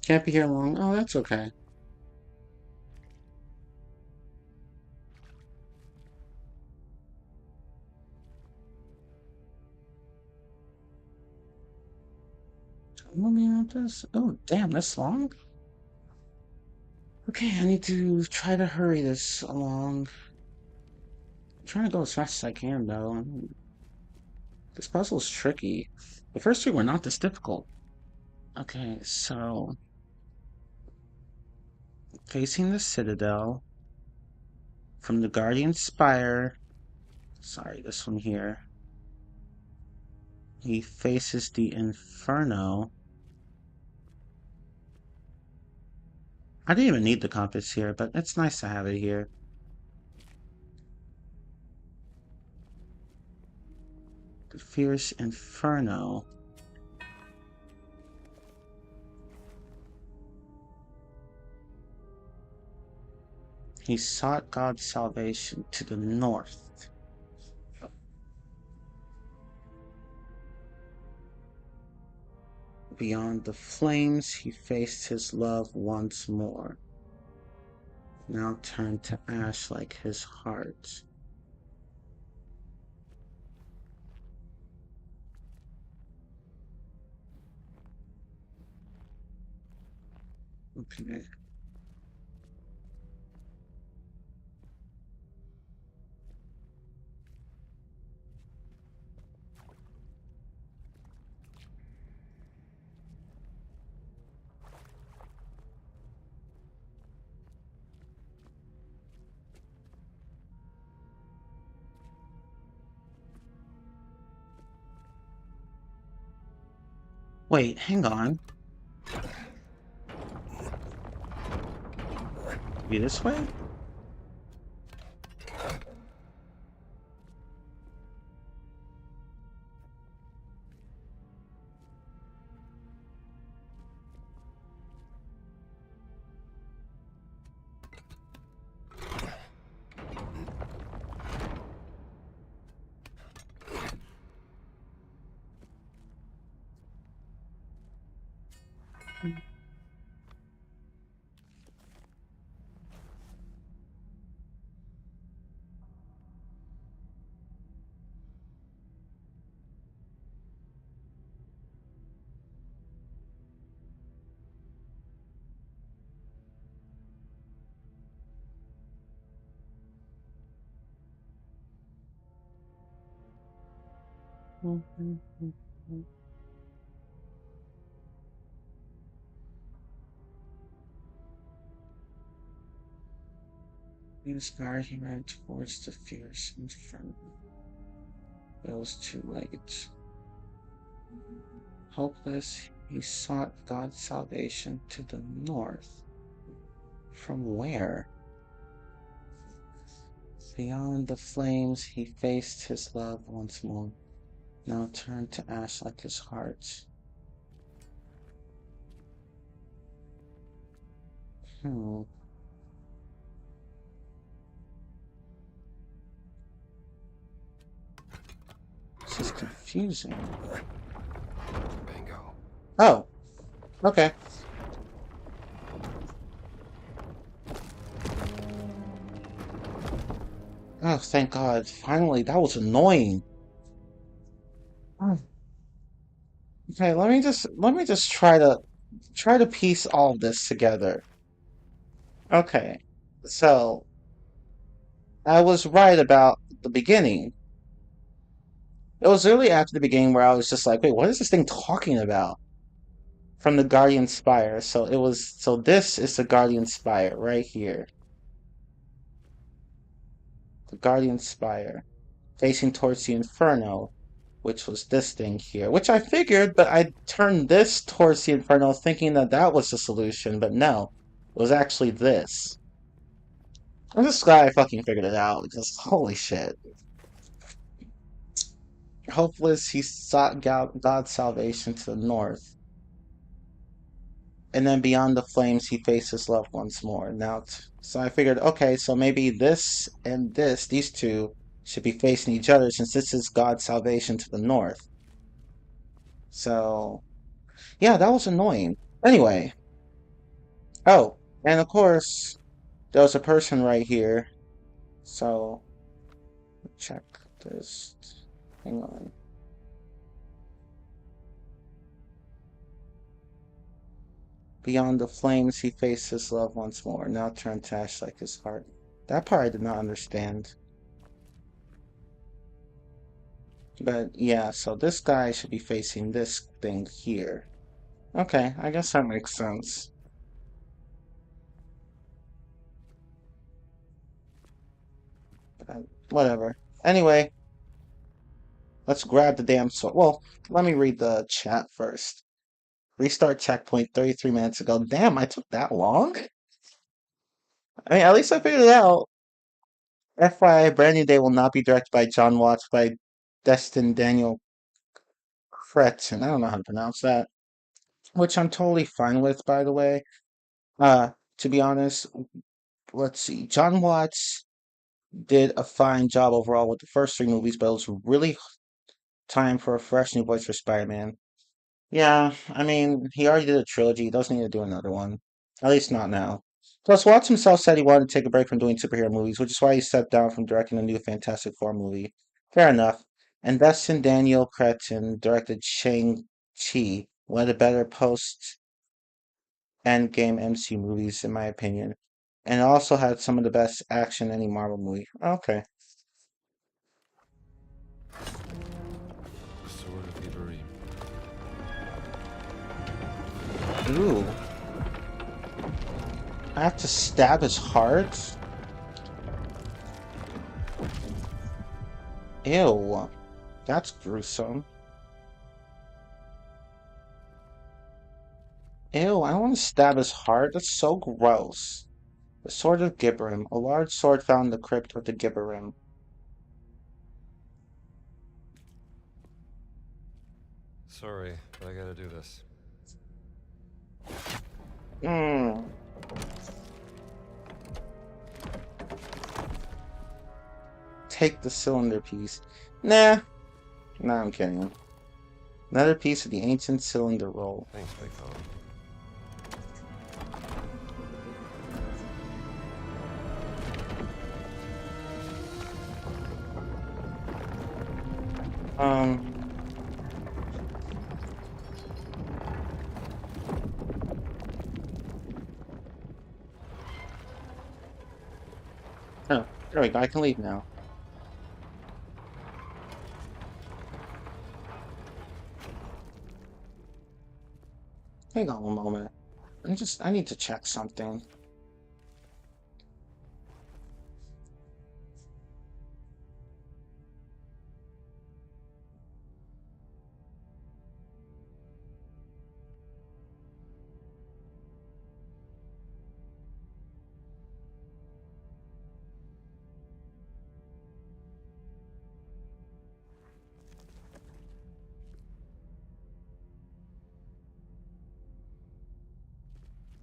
Can't be here long. Oh, that's okay. Let me out this. Oh, damn, this long? Okay, I need to try to hurry this along. I'm trying to go as fast as I can, though. This puzzle's tricky. The first two were not this difficult. Okay, so facing the Citadel from the Guardian Spire. Sorry, this one here. He faces the Inferno. I didn't even need the compass here, but it's nice to have it here. The Fierce Inferno. He sought God's salvation to the north. Beyond the flames, he faced his love once more. Now turned to ash like his heart. Okay. Wait, hang on. Be this way? Inspired, he ran towards the fierce inferno. It was too late. Hopeless, he sought God's salvation to the north. From where? Beyond the flames, he faced his love once more. Now turned to ash like his heart. Hmm. This is confusing. Bingo. Oh, okay. Oh, thank God. Finally, that was annoying. Oh, okay, let me just try to piece all of this together. Okay. So, I was right about the beginning. It was really after the beginning where I was just like, wait, what is this thing talking about? From the Guardian Spire. So this is the Guardian Spire right here. The Guardian Spire. Facing towards the Inferno. which was this thing here, which I figured, but I turned this towards the Inferno thinking that that was the solution, but no, it was actually this. I'm just glad I fucking figured it out, because holy shit. Hopeless, he sought God's salvation to the north. And then beyond the flames, he faced his loved once more. So I figured, okay, so maybe this and this, these two, should be facing each other since this is God's salvation to the north. So, yeah, that was annoying. Anyway, oh, and of course, there was a person right here. So, check this. Hang on. Beyond the flames, he faced his love once more, now turned to ash like his heart. That part I did not understand. But yeah, so this guy should be facing this thing here. Okay, I guess that makes sense. Whatever. Anyway, let's grab the damn sword. Well, let me read the chat first. Restart checkpoint 33 minutes ago. Damn, I took that long? I mean, at least I figured it out. FYI, Brand New Day will not be directed by John Watts, by Destin Daniel Kretzen. I don't know how to pronounce that. Which I'm totally fine with, by the way. To be honest, let's see. John Watts did a fine job overall with the first three movies, but it was really time for a fresh new voice for Spider-Man. Yeah, I mean, he already did a trilogy. He doesn't need to do another one. At least not now. Plus, Watts himself said he wanted to take a break from doing superhero movies, which is why he stepped down from directing the new Fantastic Four movie. Fair enough. And Destin Daniel Cretton directed Shang-Chi, one of the better post-Endgame MCU movies, in my opinion. And it also had some of the best action in any Marvel movie. Okay. The Sword of Ibrahim. Ooh. I have to stab his heart? Ew. That's gruesome. Ew, I don't want to stab his heart. That's so gross. The Sword of Gibberim. A large sword found in the crypt of the Gibberim. Sorry, but I gotta do this. Hmm. Take the cylinder piece. Nah. Nah, I'm kidding. Another piece of the ancient cylinder roll. Thanks, big fella. Um. Oh, there we go. I can leave now. Hang on one moment. I need to check something.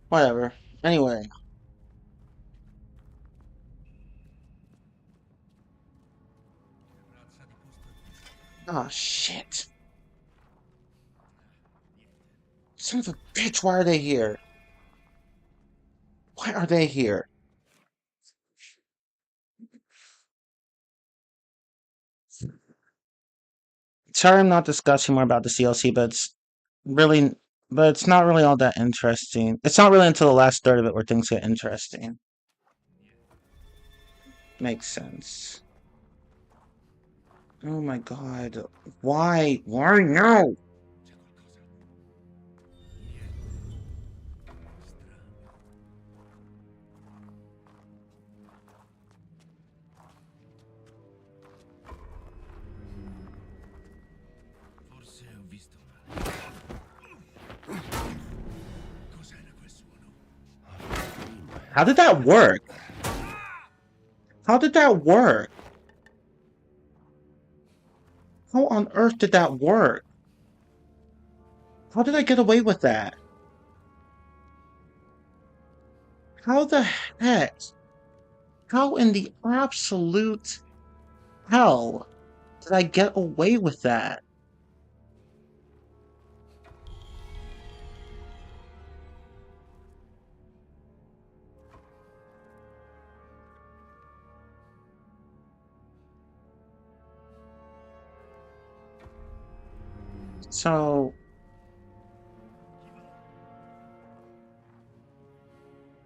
Whatever. Anyway. Oh, shit. Son of a bitch, why are they here? Why are they here? Sorry I'm not discussing more about the CLC, really, but it's not really all that interesting. It's not really until the last third of it where things get interesting. Makes sense. Oh my god. Why? Why now? How did that work? How did that work? How on earth did that work? How did I get away with that? How the heck? How in the absolute hell did I get away with that? So,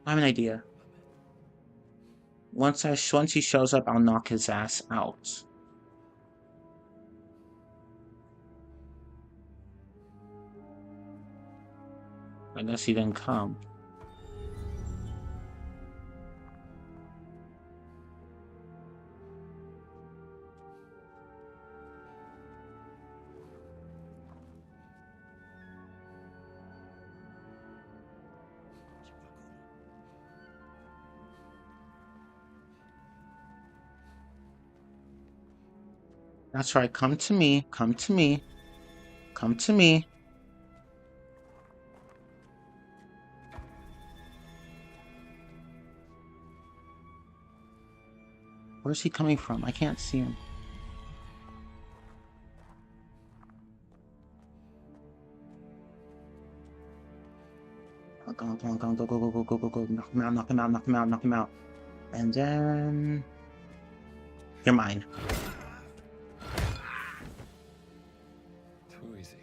I have an idea. Once he shows up, I'll knock his ass out. I guess he didn't come. That's right. Come to me. Come to me. Come to me. Where's he coming from? I can't see him. Come on, come on, come on, go, go, go, go, go, go, go. Knock him out, knock him out, knock him out, knock him out. And then... You're mine. Too easy.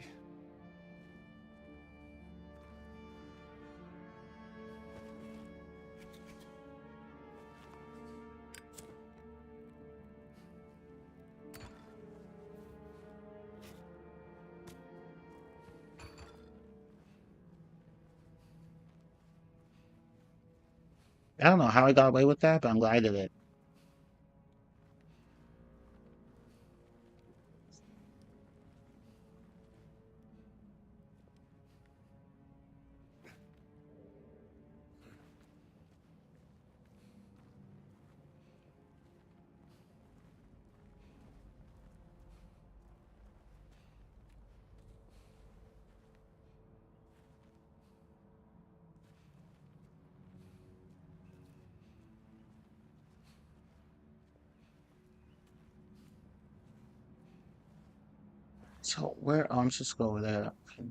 I don't know how I got away with that, but I'm glad I did it. So, where... Oh, I'm just go over there. Okay.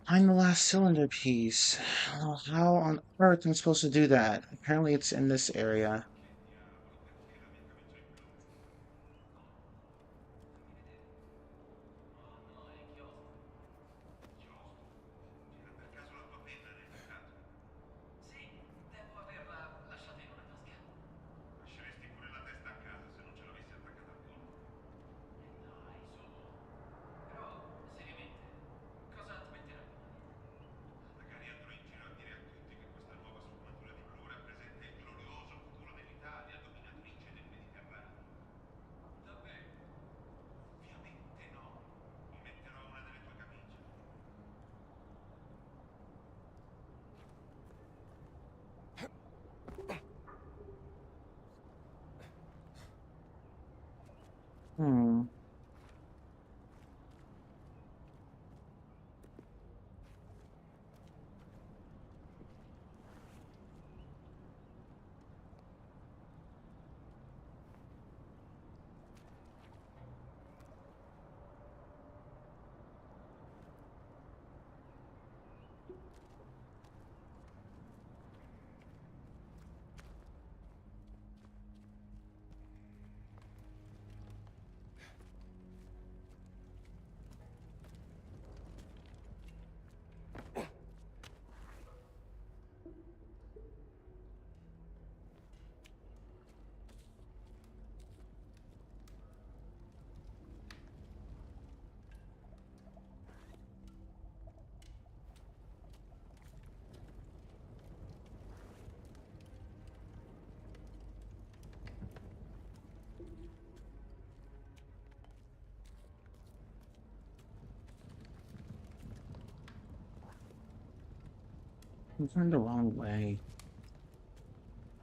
Find the last cylinder piece. Oh, how on earth am I supposed to do that? Apparently it's in this area. I'm going the wrong way.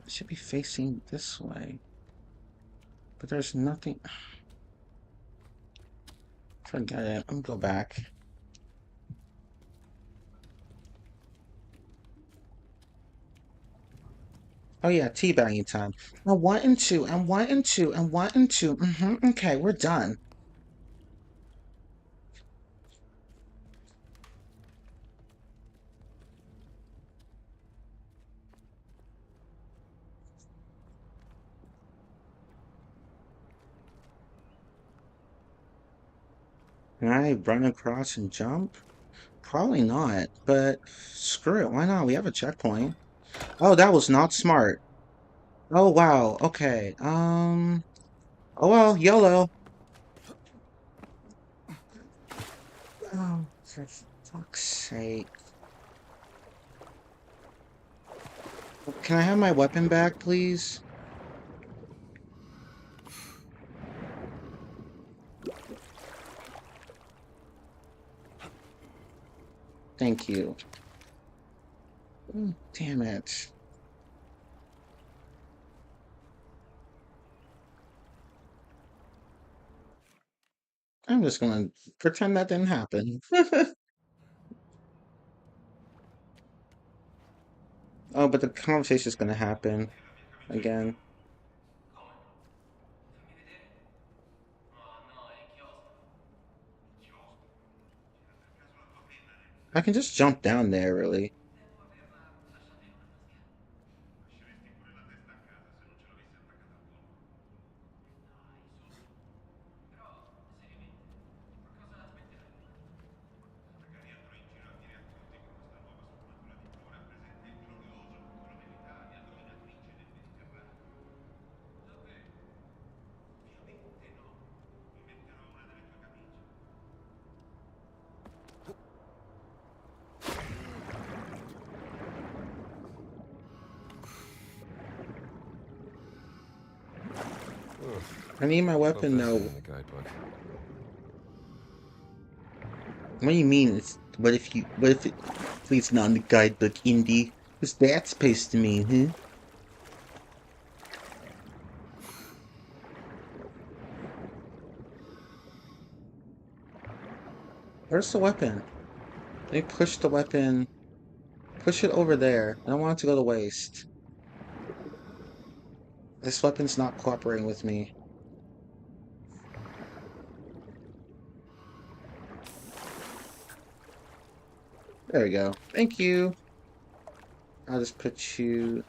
I should be facing this way. But there's nothing. Forget it. I'm gonna go back. Oh yeah, teabagging time. I want and two, and one and two, and one and two. Okay, we're done. Can I run across and jump? Probably not, but screw it. Why not? We have a checkpoint. Oh, that was not smart. Oh wow. Okay. Oh well, YOLO. Oh, for fuck's sake. Can I have my weapon back, please? Thank you. Damn it. I'm just gonna pretend that didn't happen. Oh, but the conversation's gonna happen again. I can just jump down there, really. Ugh, I need my hope weapon this though. ain't in the guidebook. What do you mean? What if it's not in the guidebook, Indy? What's that supposed to mean, huh? Where's the weapon? They push the weapon. Push it over there. I don't want it to go to waste. This weapon's not cooperating with me. There we go. Thank you. I'll just put you.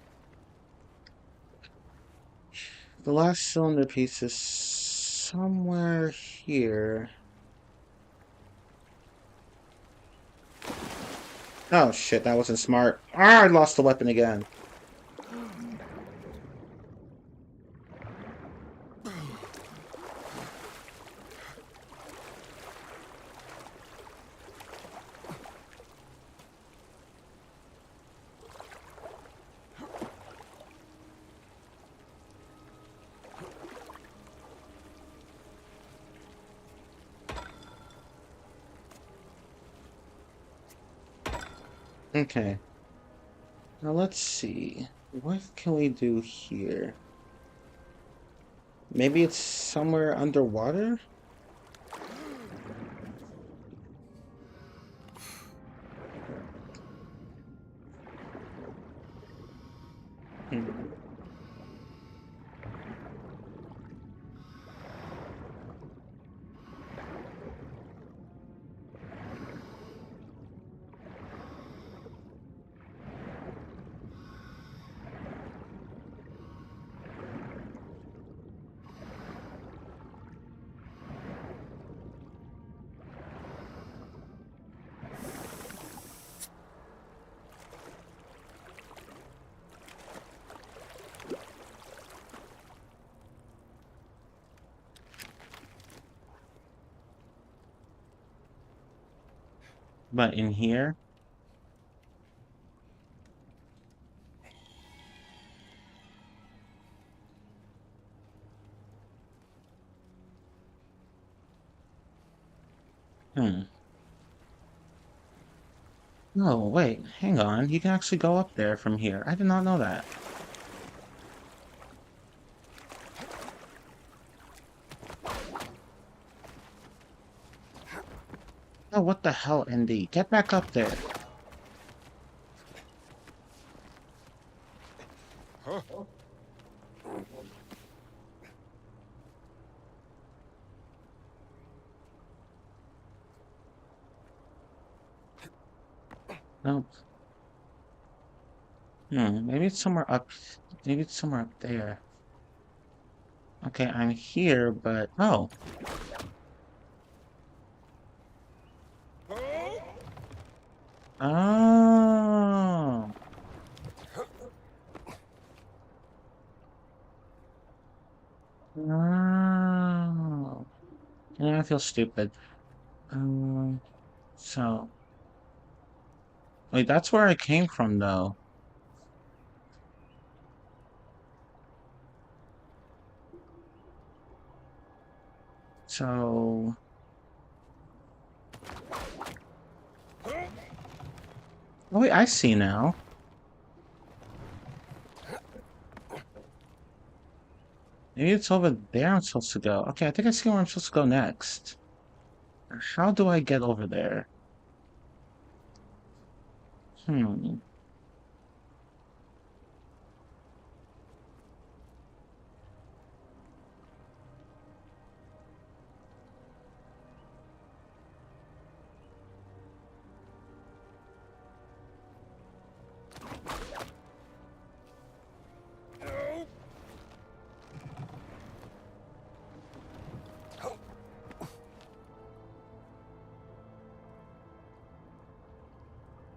The last cylinder piece is somewhere here. Oh shit, that wasn't smart. Ah, I lost the weapon again. Okay. Now let's see. What can we do here? Maybe it's somewhere underwater? Hmm. But in here? Hmm. Oh, wait, hang on. You can actually go up there from here. I did not know that. Oh, what the hell, Indy? Get back up there. Nope. Maybe it's somewhere up. Maybe it's somewhere up there. Okay, I'm here, but oh. Oh. Oh. Yeah, I feel stupid. Um, so wait, that's where I came from though. So oh wait, I see now. Maybe it's over there I'm supposed to go. Okay, I think I see where I'm supposed to go next. How do I get over there? Hmm.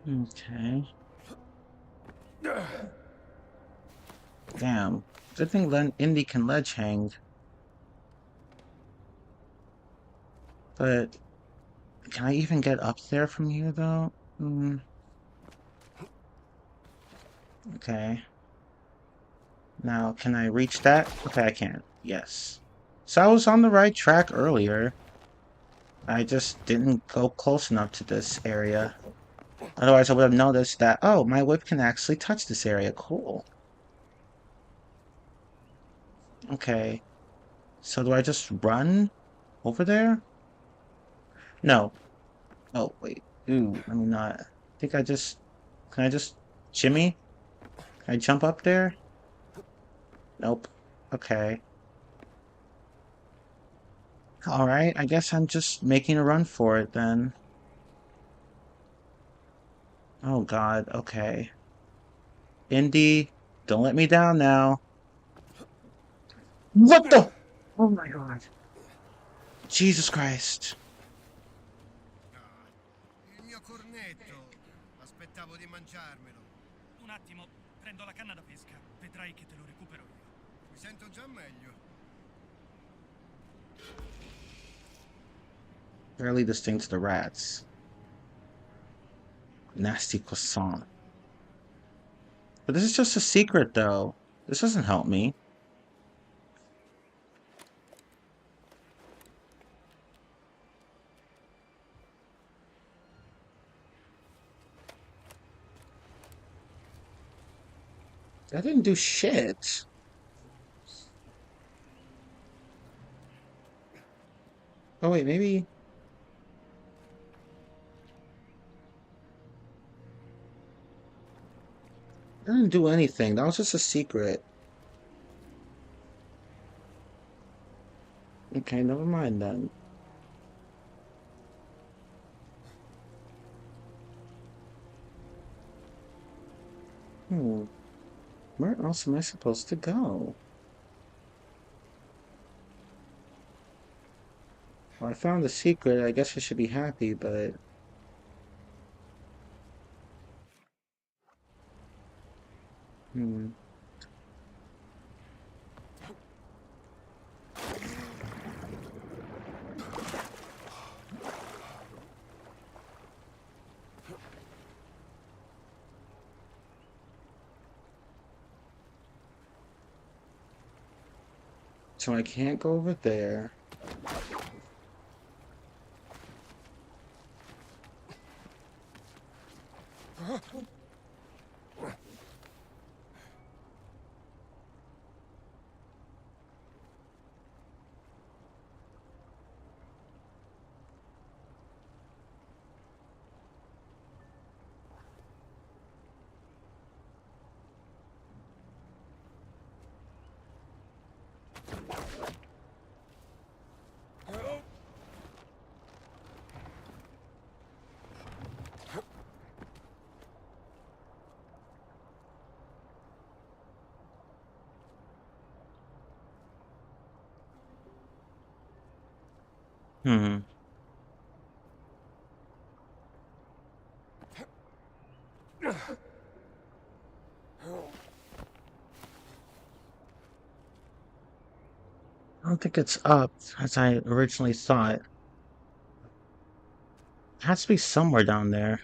Okay. Damn. Good thing Indy can ledge hang, but can I even get up there from here though? Hmm. Okay. Now, can I reach that? Okay, I can. Yes. So I was on the right track earlier. I just didn't go close enough to this area. Otherwise, I would have noticed that, oh, my whip can actually touch this area. Cool. Okay. So do I just run over there? No. Oh, wait. Ooh, let me not. I think I just... Can I just shimmy? Can I jump up there? Nope. Okay. Alright, I guess I'm just making a run for it then. Oh god, okay. Indy, don't let me down now. What the? Oh my god. Jesus Christ. Il mio cornetto. Aspettavo di mangiarmelo. Un attimo, prendo la canna da pesca. Vedrai che te lo recupero io. Mi sento già meglio. Barely distinct to the rats. Nasty croissant. But this is just a secret, though. This doesn't help me. That didn't do shit. Oh, wait, maybe... That didn't do anything. That was just a secret. Okay, never mind then. Hmm. Where else am I supposed to go? Well, I found the secret. I guess I should be happy, but... Hmm. So I can't go over there. Hmm. I don't think it's up as I originally thought. It has to be somewhere down there.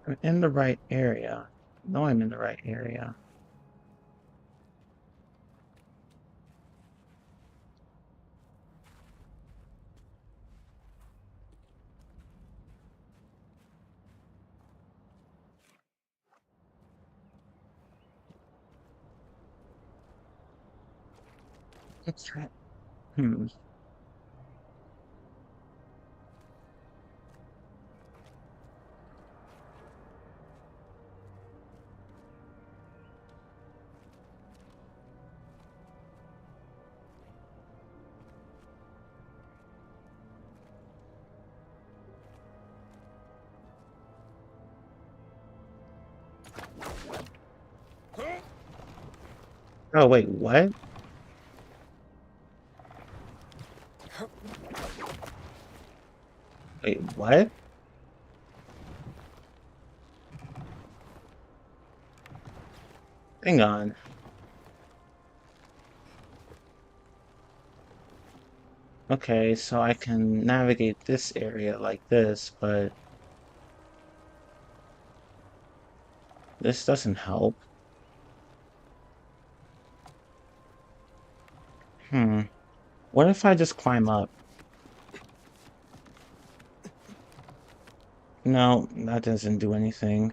I'm in the right area. No, I'm in the right area. It's right. Hmm. Oh, wait, what? Wait, what? Hang on. Okay, so I can navigate this area like this, but this doesn't help. Hmm. What if I just climb up? No, that doesn't do anything.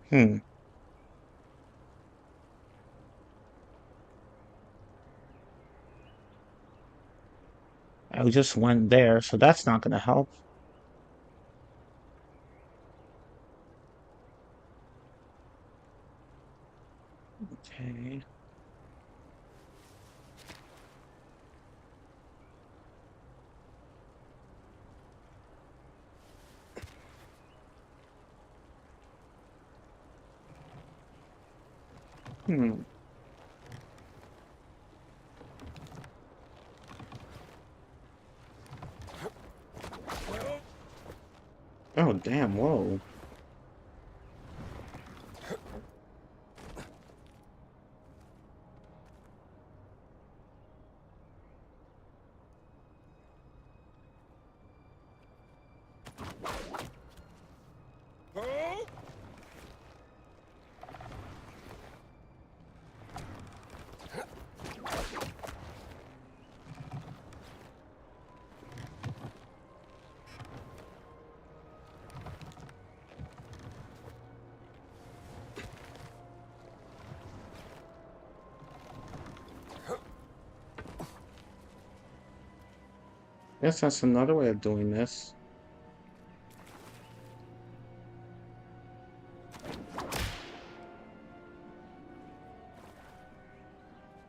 Hmm. I just went there, so that's not gonna help. Okay. Hmm. Oh, damn, whoa. Guess that's another way of doing this.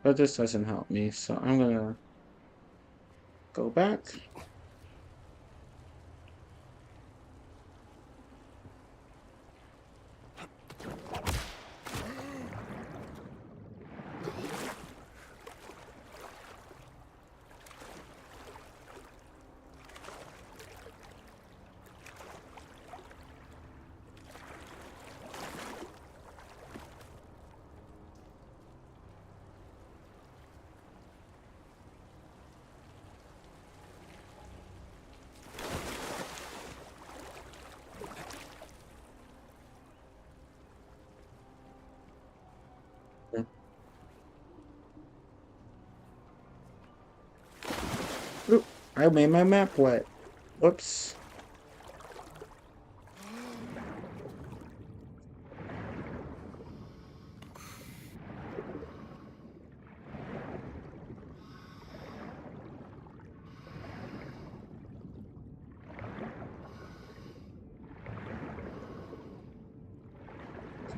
But this doesn't help me, so I'm gonna go back. I made my map wet. Whoops.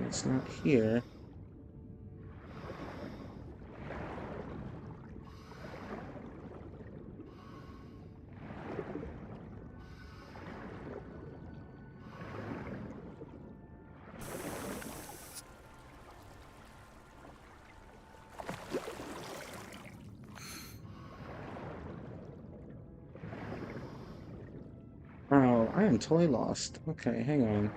It's not here. Oh, I am totally lost. Okay, hang on.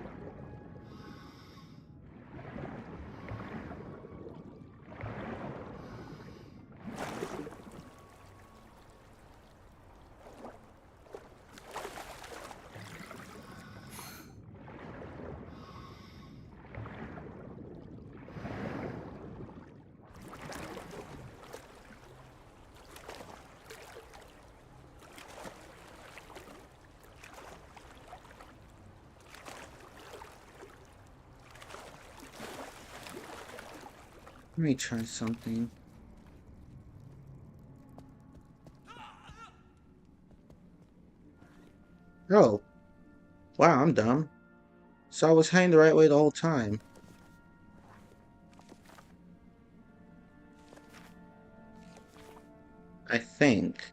Let me try something. Oh, wow, I'm dumb. So I was heading the right way the whole time. I think.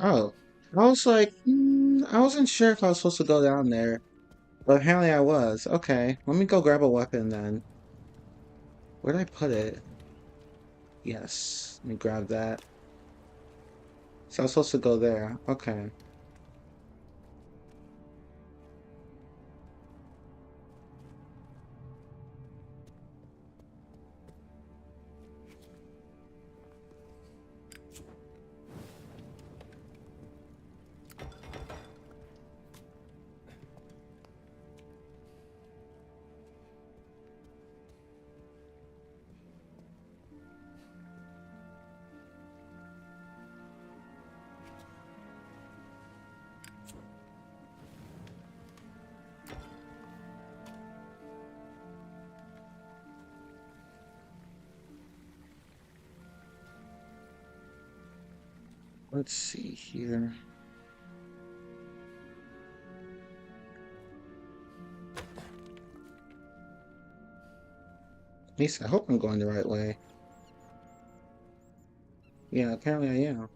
Oh, I was like, I wasn't sure if I was supposed to go down there, but apparently I was. Okay, let me go grab a weapon then. Where'd I put it? Yes, let me grab that. So I was supposed to go there. Okay. Let's see here. At least I hope I'm going the right way. Yeah, apparently I am.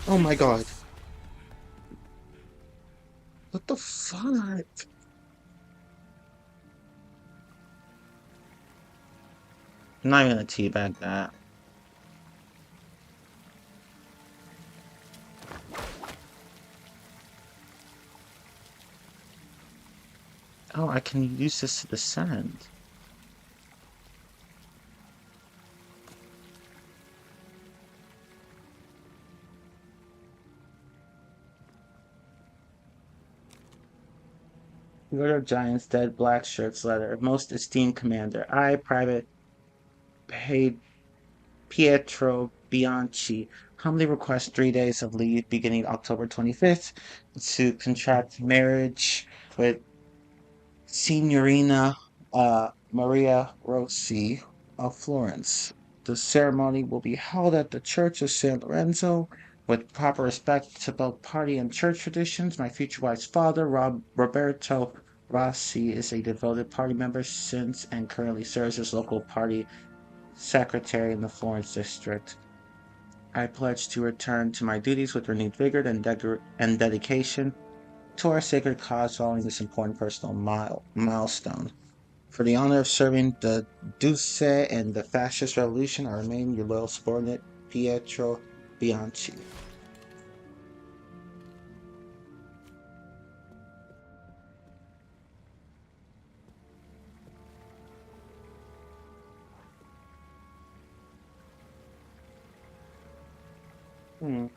Oh my god. What the fuck? I'm not even gonna teabag that. Oh, I can use this to descend. Lord of Giants, Dead Black Shirts letter. Most esteemed commander. I, Private paid Pietro Bianchi, humbly request 3 days of leave beginning October 25th to contract marriage with Signorina Maria Rossi of Florence. The ceremony will be held at the Church of San Lorenzo with proper respect to both party and church traditions. My future wife's father, Roberto Rossi, is a devoted party member since and currently serves as local party secretary in the Florence district. I pledge to return to my duties with renewed vigor and dedication to our sacred cause following this important personal milestone. For the honor of serving the Duce and the fascist revolution, I remain your loyal subordinate, Pietro Bianchi. Hmm.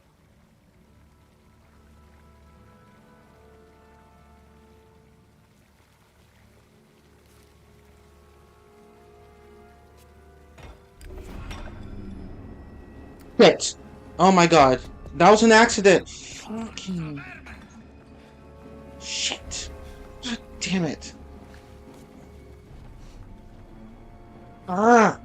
Shit. Oh my god. That was an accident. Fucking shit. God damn it. Ah.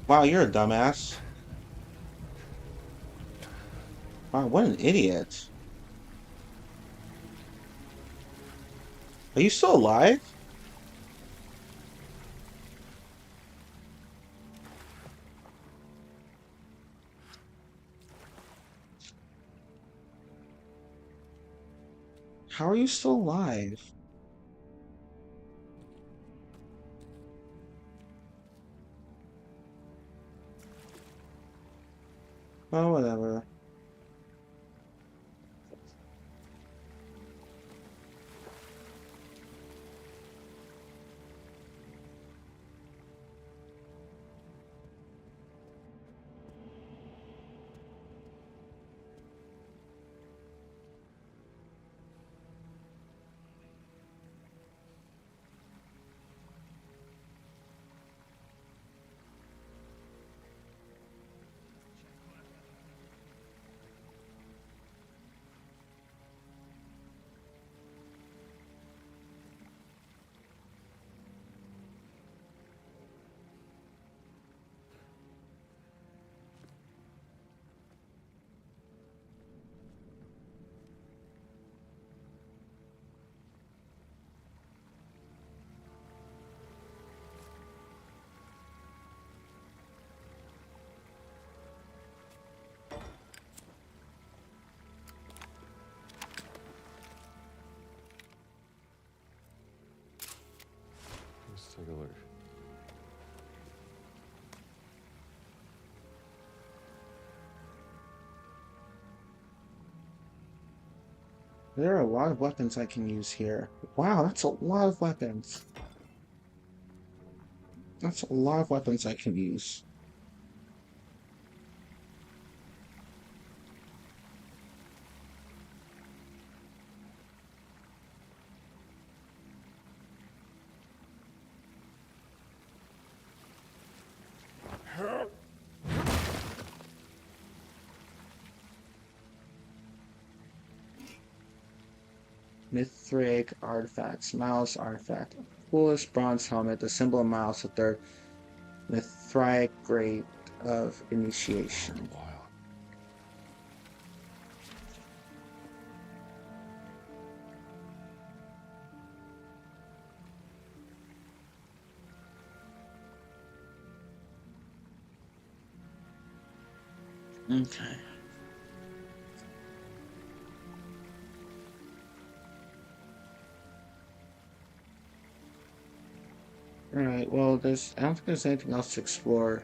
Wow, you're a dumbass. Wow, what an idiot. Are you still alive? How are you still alive? Oh, whatever. Let's take a look. There are a lot of weapons I can use here. Wow, that's a lot of weapons. That's a lot of weapons I can use. Mithraic artifacts. Miles artifact. Foolish bronze helmet. The symbol of Miles the third. Mithraic grade of initiation. Wow. Okay. Alright, well, I don't think there's anything else to explore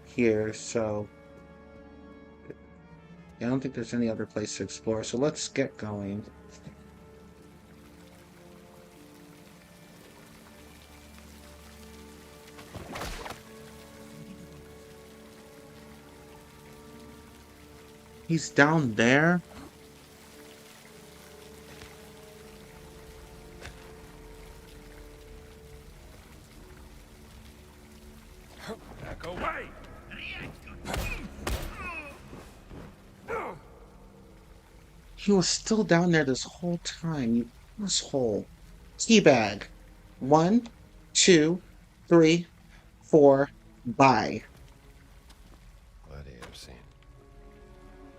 here, so I don't think there's any other place to explore, so let's get going. He's down there? Back away! He was still down there this whole time, you asshole. Teabag. 1, 2, 3, 4, bye. Bloody obscene.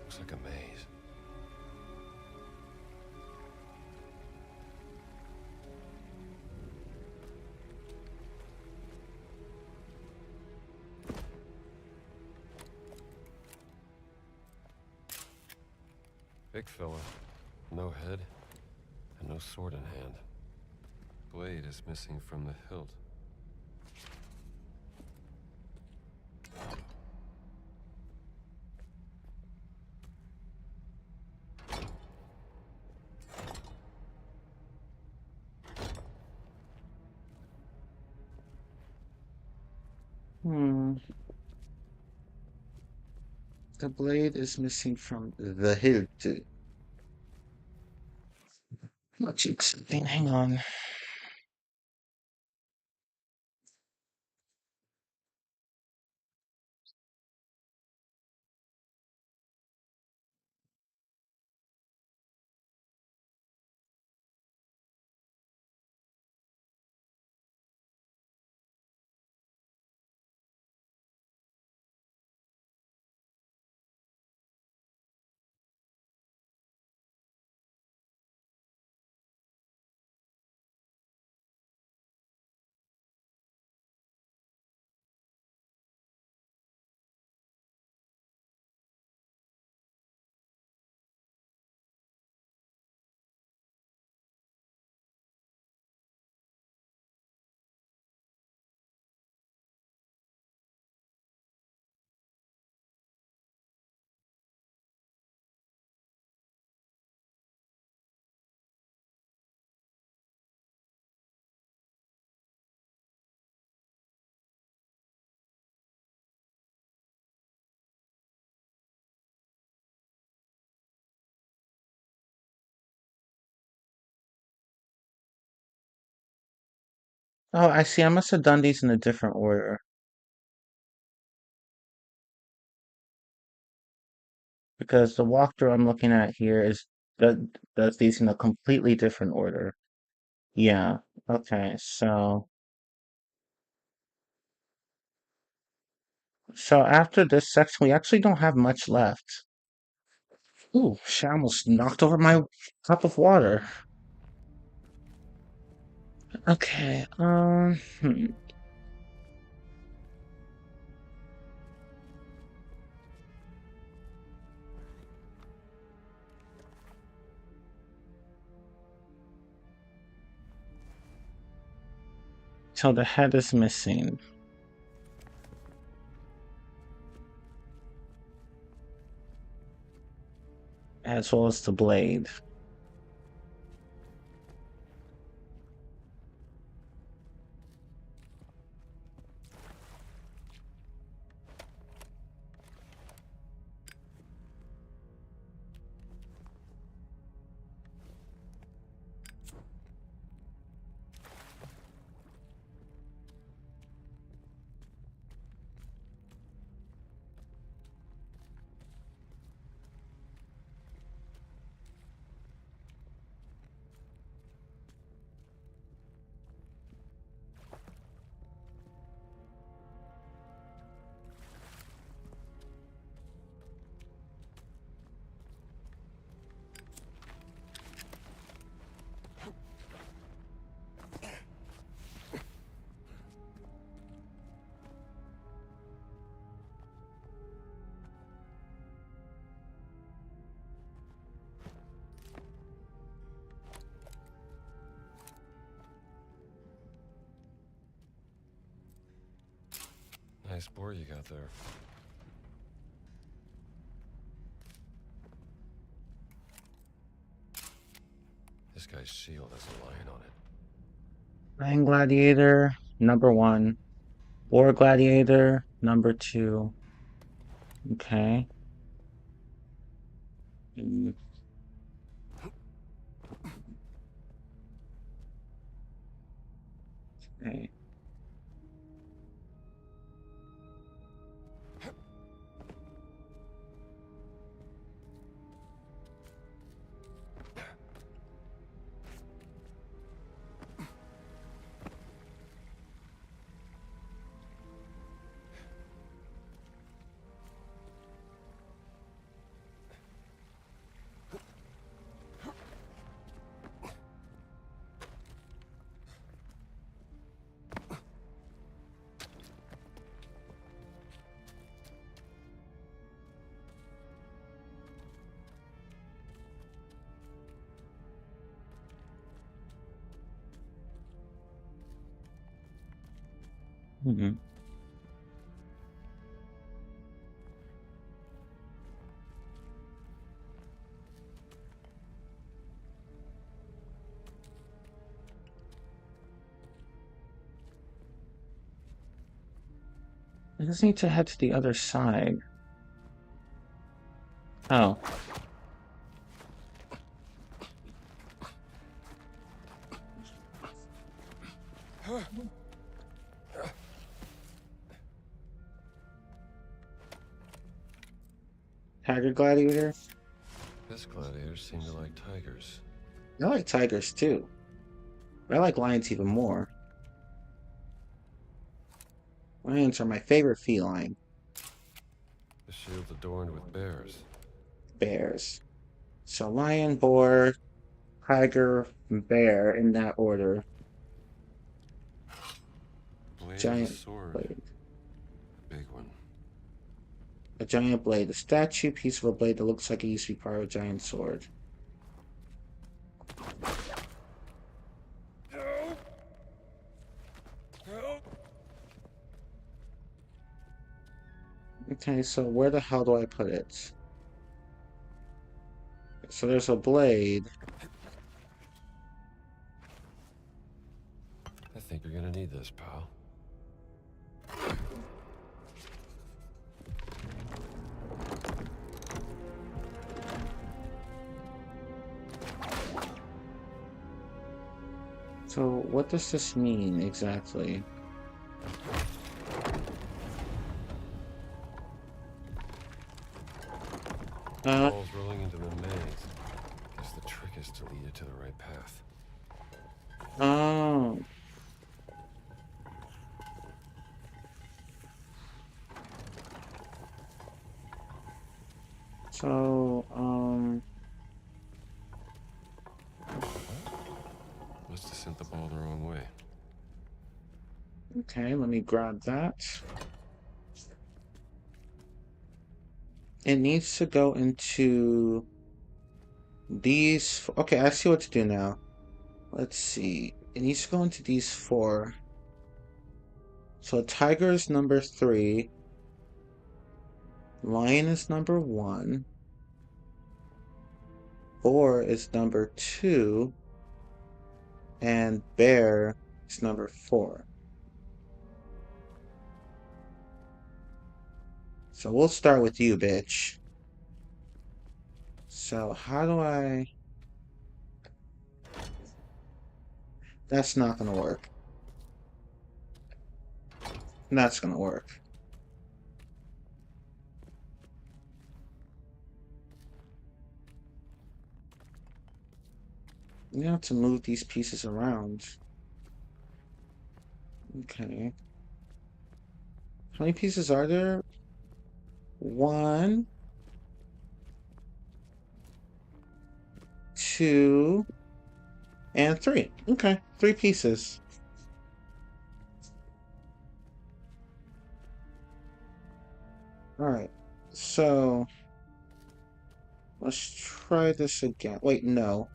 Looks like a maze. Big fella. No head, and no sword in hand. Blade is missing from the hilt. Hmm. The blade is missing from the hilt. Much exciting. Hang on. Oh, I see. I must have done these in a different order because the walkthrough I'm looking at here does these in a completely different order. Yeah. Okay. So after this section, we actually don't have much left. Ooh, shit, I almost knocked over my cup of water. Okay. So the head is missing, as well as the blade. Nice boar you got there. This guy's shield has a lion on it. Lion Gladiator, number one. War Gladiator, number two. Okay. Mm, okay. Mm-hmm. I just need to head to the other side. Oh. Tiger gladiator? This gladiators seem to like tigers. I like tigers too. But I like lions even more. Lions are my favorite feline. The shield's adorned with bears. Bears. So lion, boar, tiger, and bear in that order. Blade of a Giant sword. blade. A big one. A giant blade. A statue piece of a blade that looks like it used to be part of a giant sword. Okay, so where the hell do I put it? So there's a blade. I think you're gonna need this, pal. So what does this mean exactly? Balls rolling into the maze. Guess the trick is to lead it to the right path. Oh. So, Must have sent the ball the wrong way. okay, let me grab that. It needs to go into these. Okay, I see what to do now. Let's see. It needs to go into these four. So tiger is number 3. Lion is number 1. Boar is number 2. And bear is number 4. So we'll start with you, bitch. So how do I... That's not gonna work. That's gonna work. You have to move these pieces around. Okay. How many pieces are there? 1, 2, and 3. Okay, 3 pieces. Alright, so let's try this again. Wait, no.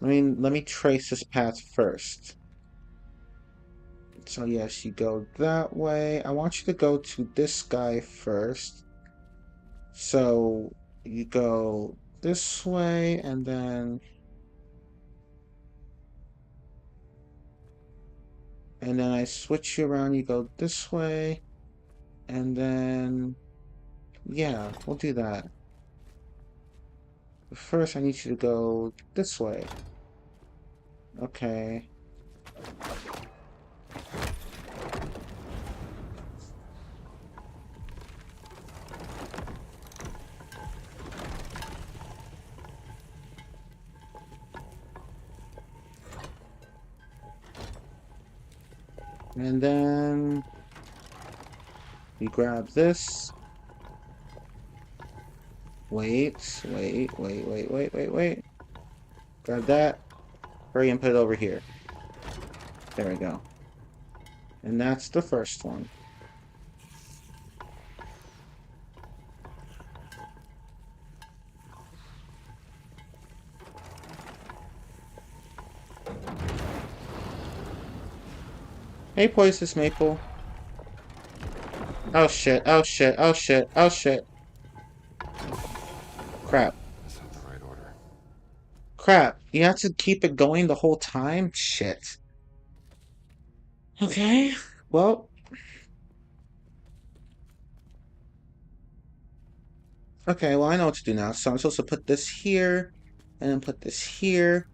Let me trace this path first. So yes, you go that way. I want you to go to this guy first. So you go this way and then I switch you around, you go this way, and then yeah, we'll do that. But first I need you to go this way. Okay. And then you grab this. Wait. Grab that. Hurry and put it over here. There we go. And that's the first one. Hey, Poisonous Maple. Oh shit, oh shit, oh shit, oh shit. Crap. That's not the right order. Crap. You have to keep it going the whole time? Shit. Okay. Well, okay, well I know what to do now. So I'm supposed to put this here, and then put this here,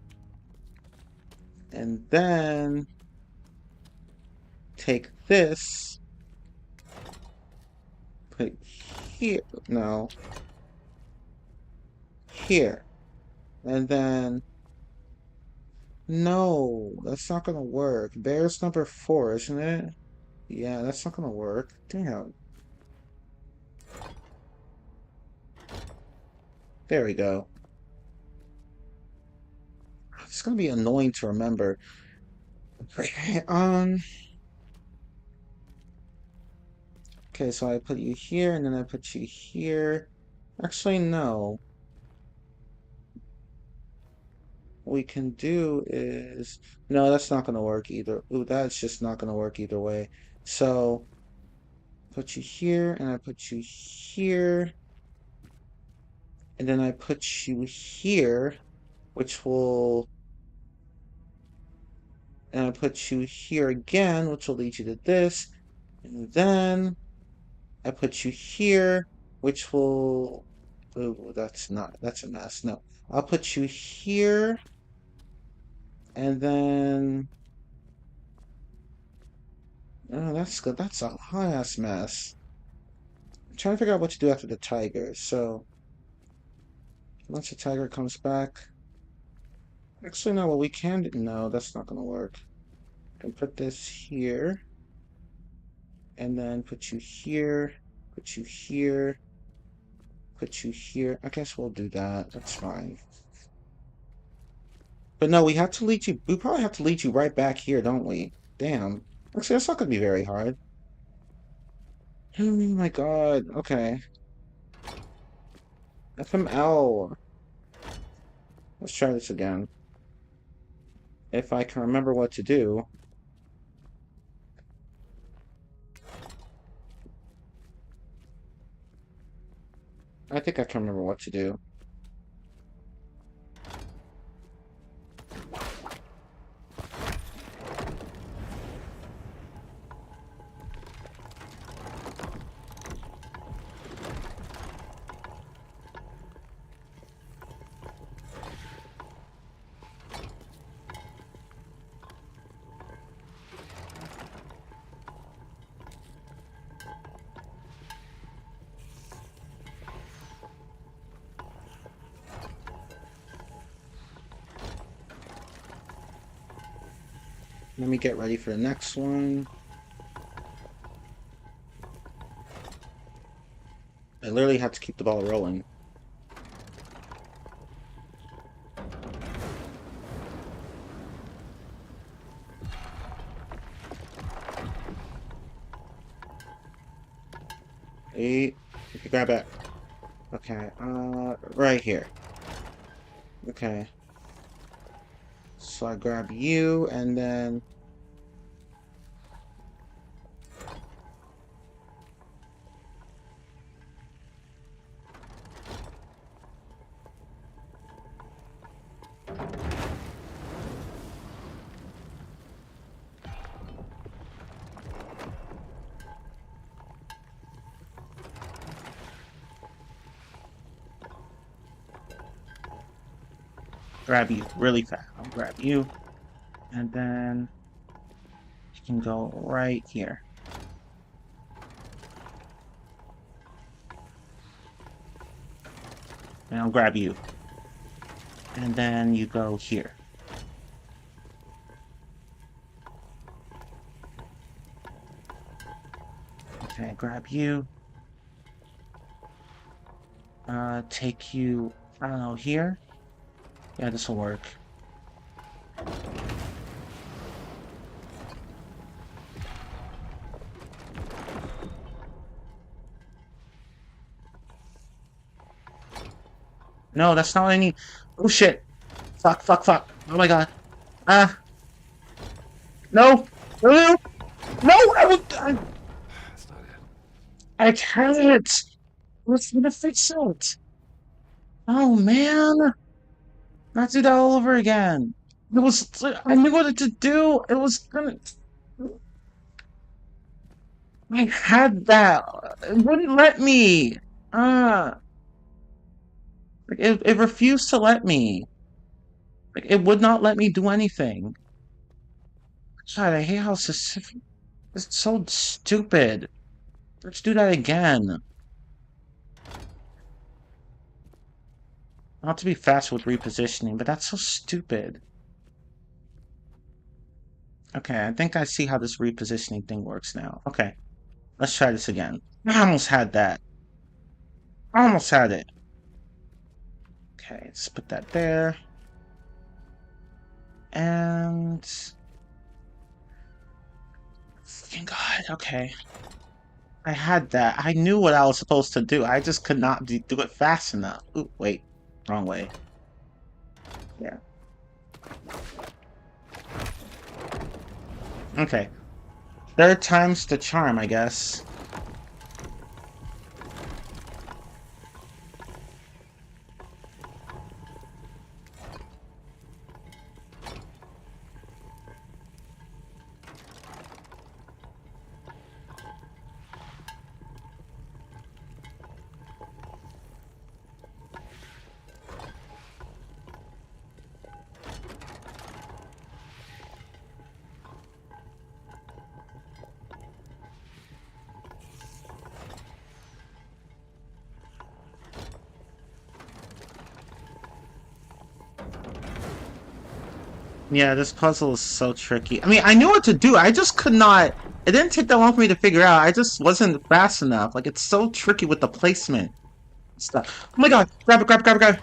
and then take this, put it here. No. Here. And then no, that's not gonna work. Bear's number 4, isn't it? Yeah, that's not gonna work. Damn. There we go. It's gonna be annoying to remember. Okay, okay, so I put you here, and then I put you here. Actually, no. What we can do is... No, that's not gonna work either. Ooh, that's just not gonna work either way. So, put you here, and I put you here. And then I put you here, which will... And I put you here again, which will lead you to this. And then I put you here, which will... Ooh, that's a mess. No. I'll put you here, and then... Oh, that's good. That's a high-ass mess. I'm trying to figure out what to do after the tiger. So, once the tiger comes back... Actually, no, what we can do... No, that's not going to work. I can put this here, and then put you here, put you here, put you here. I guess we'll do that. That's fine. But no, we have to lead you... We probably have to lead you right back here, don't we? Damn. Actually, that's not going to be very hard. Oh my god. Okay. FML. Let's try this again. If I can remember what to do. I think I can remember what to do. Let me get ready for the next one. I literally have to keep the ball rolling. Eight. You can grab it. Okay, right here. Okay. So I grab you, and then... grab you really fast. I'll grab you, and then you can go right here. And I'll grab you, and then you go here. Okay, grab you. Take you, I don't know, here? Yeah, this will work. No, that's not what I need. Oh shit. Fuck, fuck, fuck. Oh my god. Ah. No. No, no. No, I will... That's not it. I can't! What's gonna fix it? Oh man! Not do that all over again. It was, I knew what to do. It was gonna, I had that. It wouldn't let me. Uh, it refused to let me. Like, it would not let me do anything. God, I hate how specific. It's so stupid. Let's do that again. Not to be fast with repositioning, but that's so stupid. Okay, I think I see how this repositioning thing works now. Okay, let's try this again. I almost had that. I almost had it. Okay, let's put that there. And... Fucking God, okay. I had that. I knew what I was supposed to do. I just could not do it fast enough. Ooh, wait. Wrong way. Yeah. Okay. Third time's the charm, I guess. Yeah, this puzzle is so tricky. I mean, I knew what to do. I just could not. It didn't take that long for me to figure out. I just wasn't fast enough. Like, it's so tricky with the placement stuff. Oh my God! Grab it, grab it, grab it, grab it.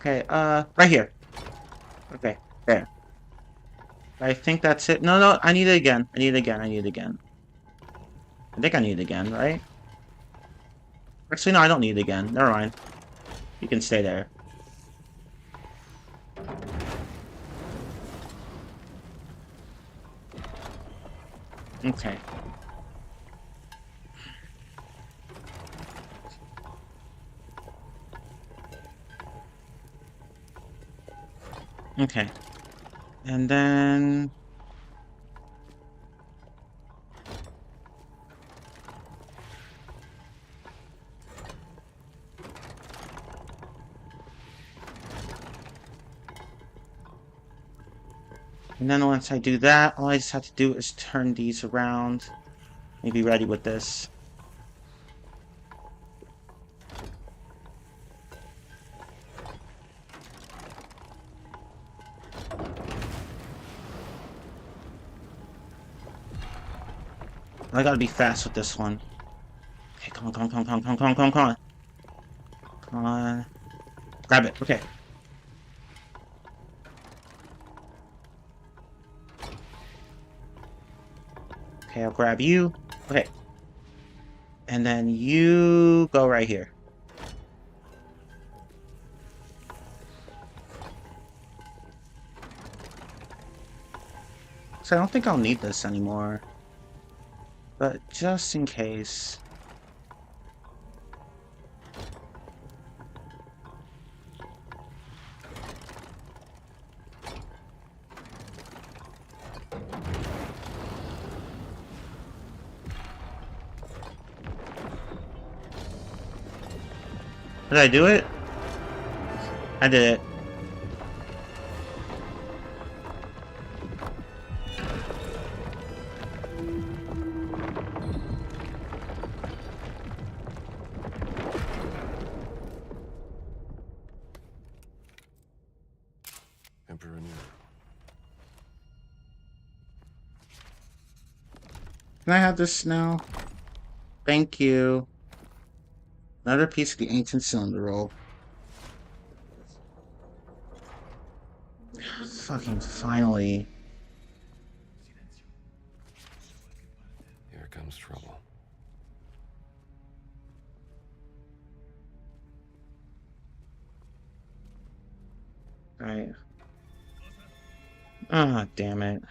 Okay, right here. Okay, there. I think that's it. No, no, I need it again. I need it again. I need it again. I think I need it again, right? Actually, no, I don't need it again. Never mind. You can stay there. Okay. Okay. And then... And then once I do that, all I just have to do is turn these around. And be ready with this. I gotta be fast with this one. Okay, come on, come on, come on, come on, come on, come on, come on. Come on. Grab it, okay. Okay, I'll grab you. Okay. And then you go right here. So I don't think I'll need this anymore. But just in case. Did I do it? I did it. Emperor Nero. Can I have this now? Thank you. Another piece of the ancient cylinder roll. Fucking finally. Here comes trouble. Right. Ah, damn it.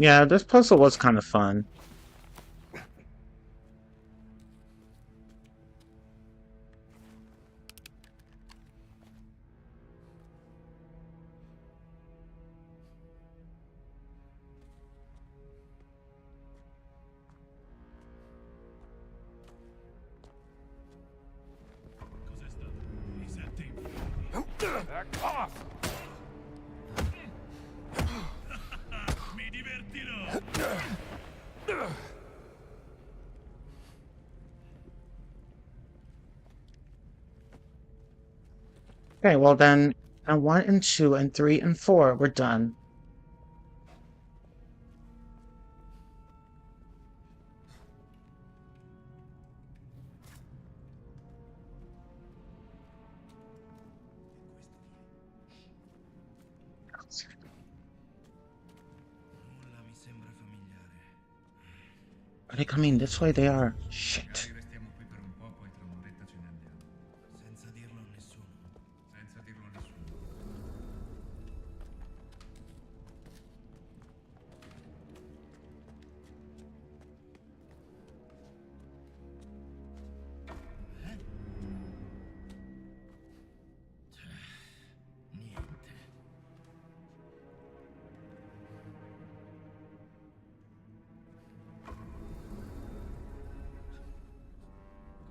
Yeah, this puzzle was kind of fun. Cos'è stato? I sette inferi. Back off! Mi divertirò! Okay, well then, and 1 and 2 and 3 and 4, we're done. Nulla mi sembra familiare. Are they coming this way? They are. Magari Shit. restiamo qui per un po', poi tra un'oretta ce ne andiamo. Senza dirlo a nessuno. Senza dirlo a nessuno. Niente.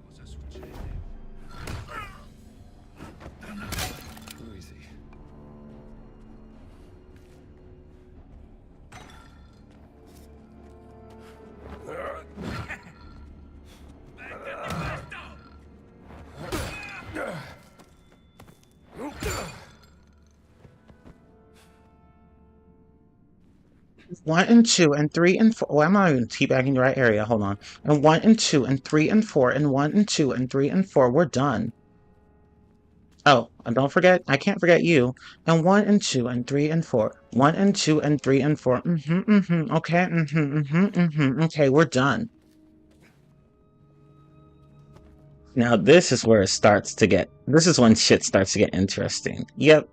Cosa succede? Too easy. One and 2 and 3 and 4. Oh, I'm not even teabagging the right area. Hold on. And 1 and 2 and 3 and 4 and 1 and 2 and 3 and 4. We're done. Oh, and don't forget, I can't forget you. And 1 and 2 and 3 and 4. 1 and 2 and 3 and 4. Okay, okay, we're done. Now this is where it starts to get. This is when shit starts to get interesting. Yep.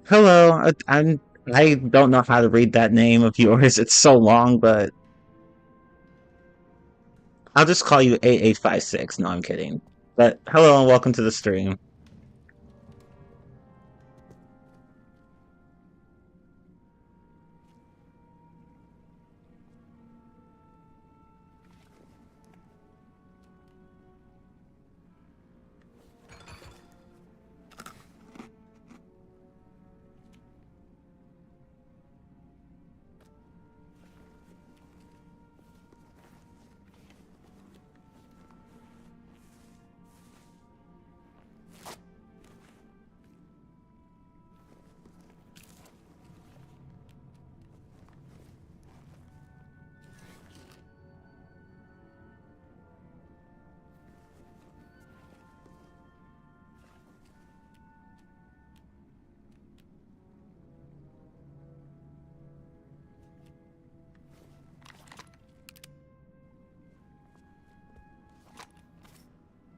Hello. I don't know how to read that name of yours. It's so long, but I'll just call you 8856. No, I'm kidding. But hello and welcome to the stream.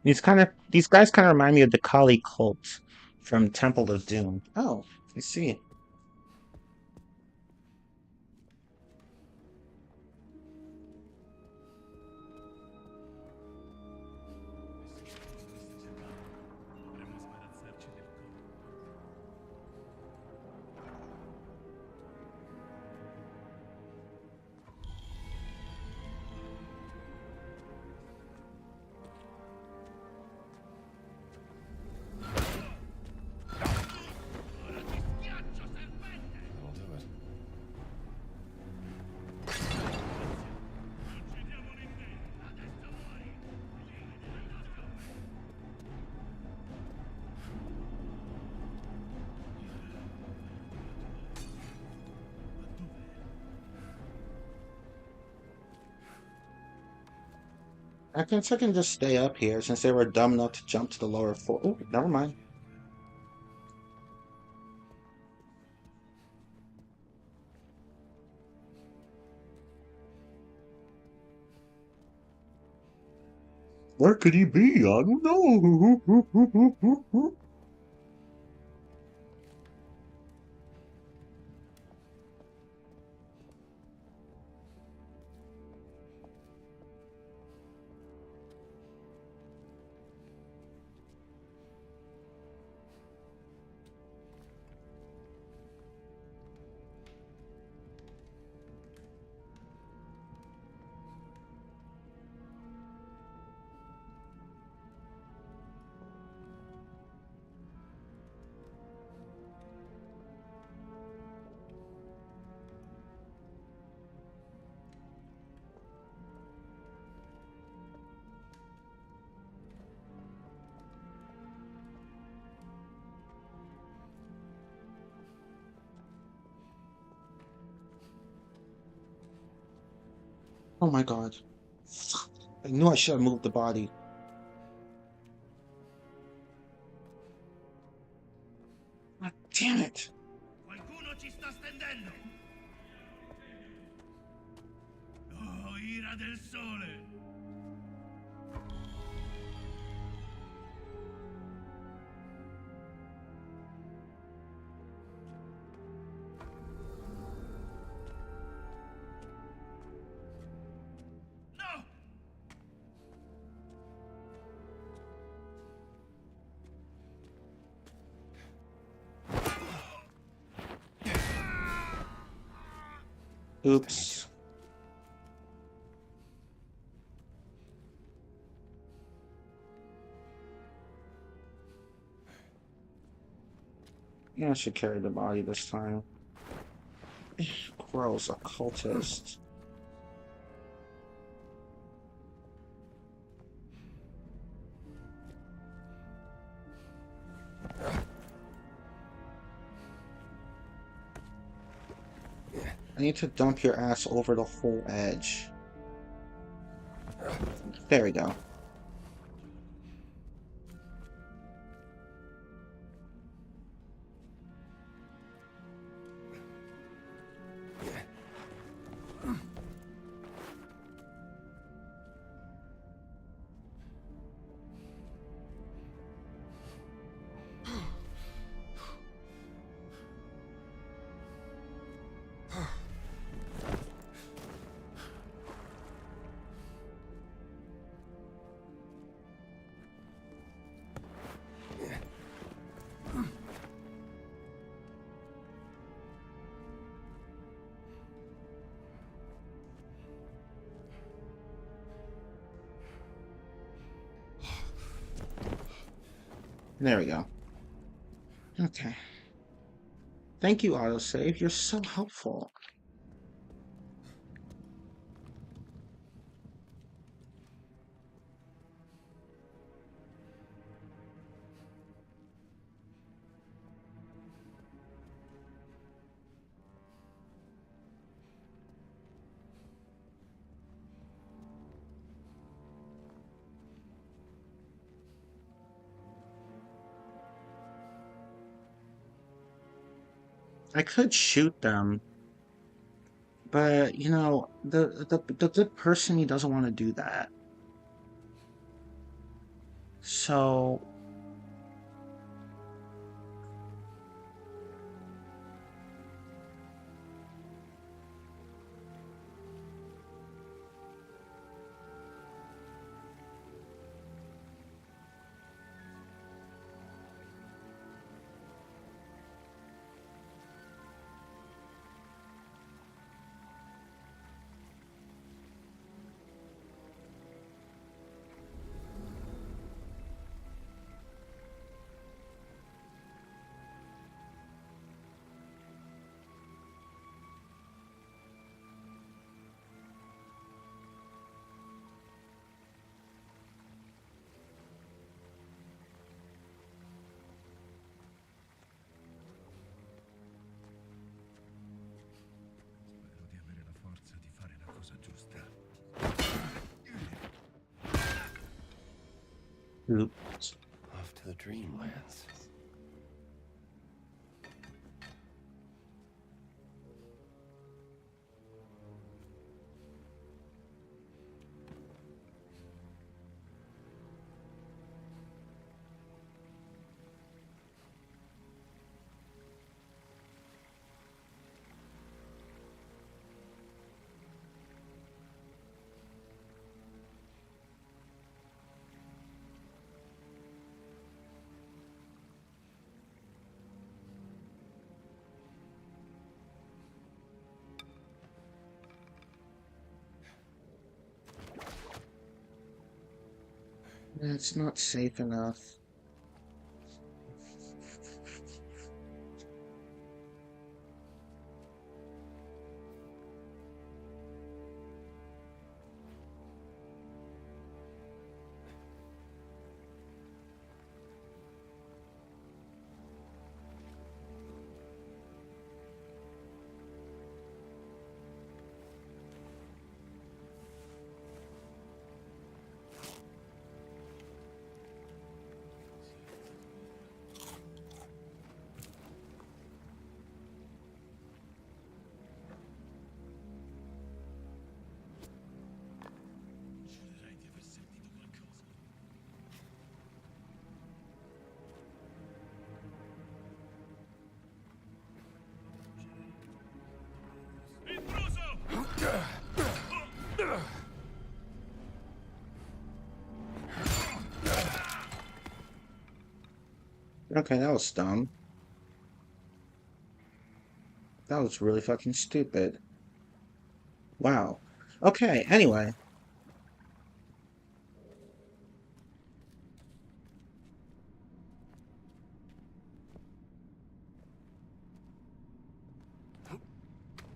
These guys kind of remind me of the Kali cult from Temple of Doom. Oh, I see. Dovremmo sbarazzarci del corpo. Ora ti schiaccio, serpente! That'll do it. Uccidiamolo in te! Adesso muori! I guess I can just stay up here since they were dumb enough to jump to the lower floor. Oh, never mind. Where could he be? I don't know. Oh my god. I knew I should have moved the body. God damn it. Qualcuno ci sta stendendo! Oh, ira del sole! No! Oops. Yeah, I should carry the body this time. Gross, occultist. I need to dump your ass over the whole edge. There we go. There we go. Okay. Thank you, autosave. You're so helpful. I could shoot them, but you know, the good person, he doesn't want to do that. So Spero di avere la forza di fare la cosa giusta. oops. Off to the dreamlands. It's not safe enough. Okay, that was dumb. That was really fucking stupid. Wow. Okay, anyway.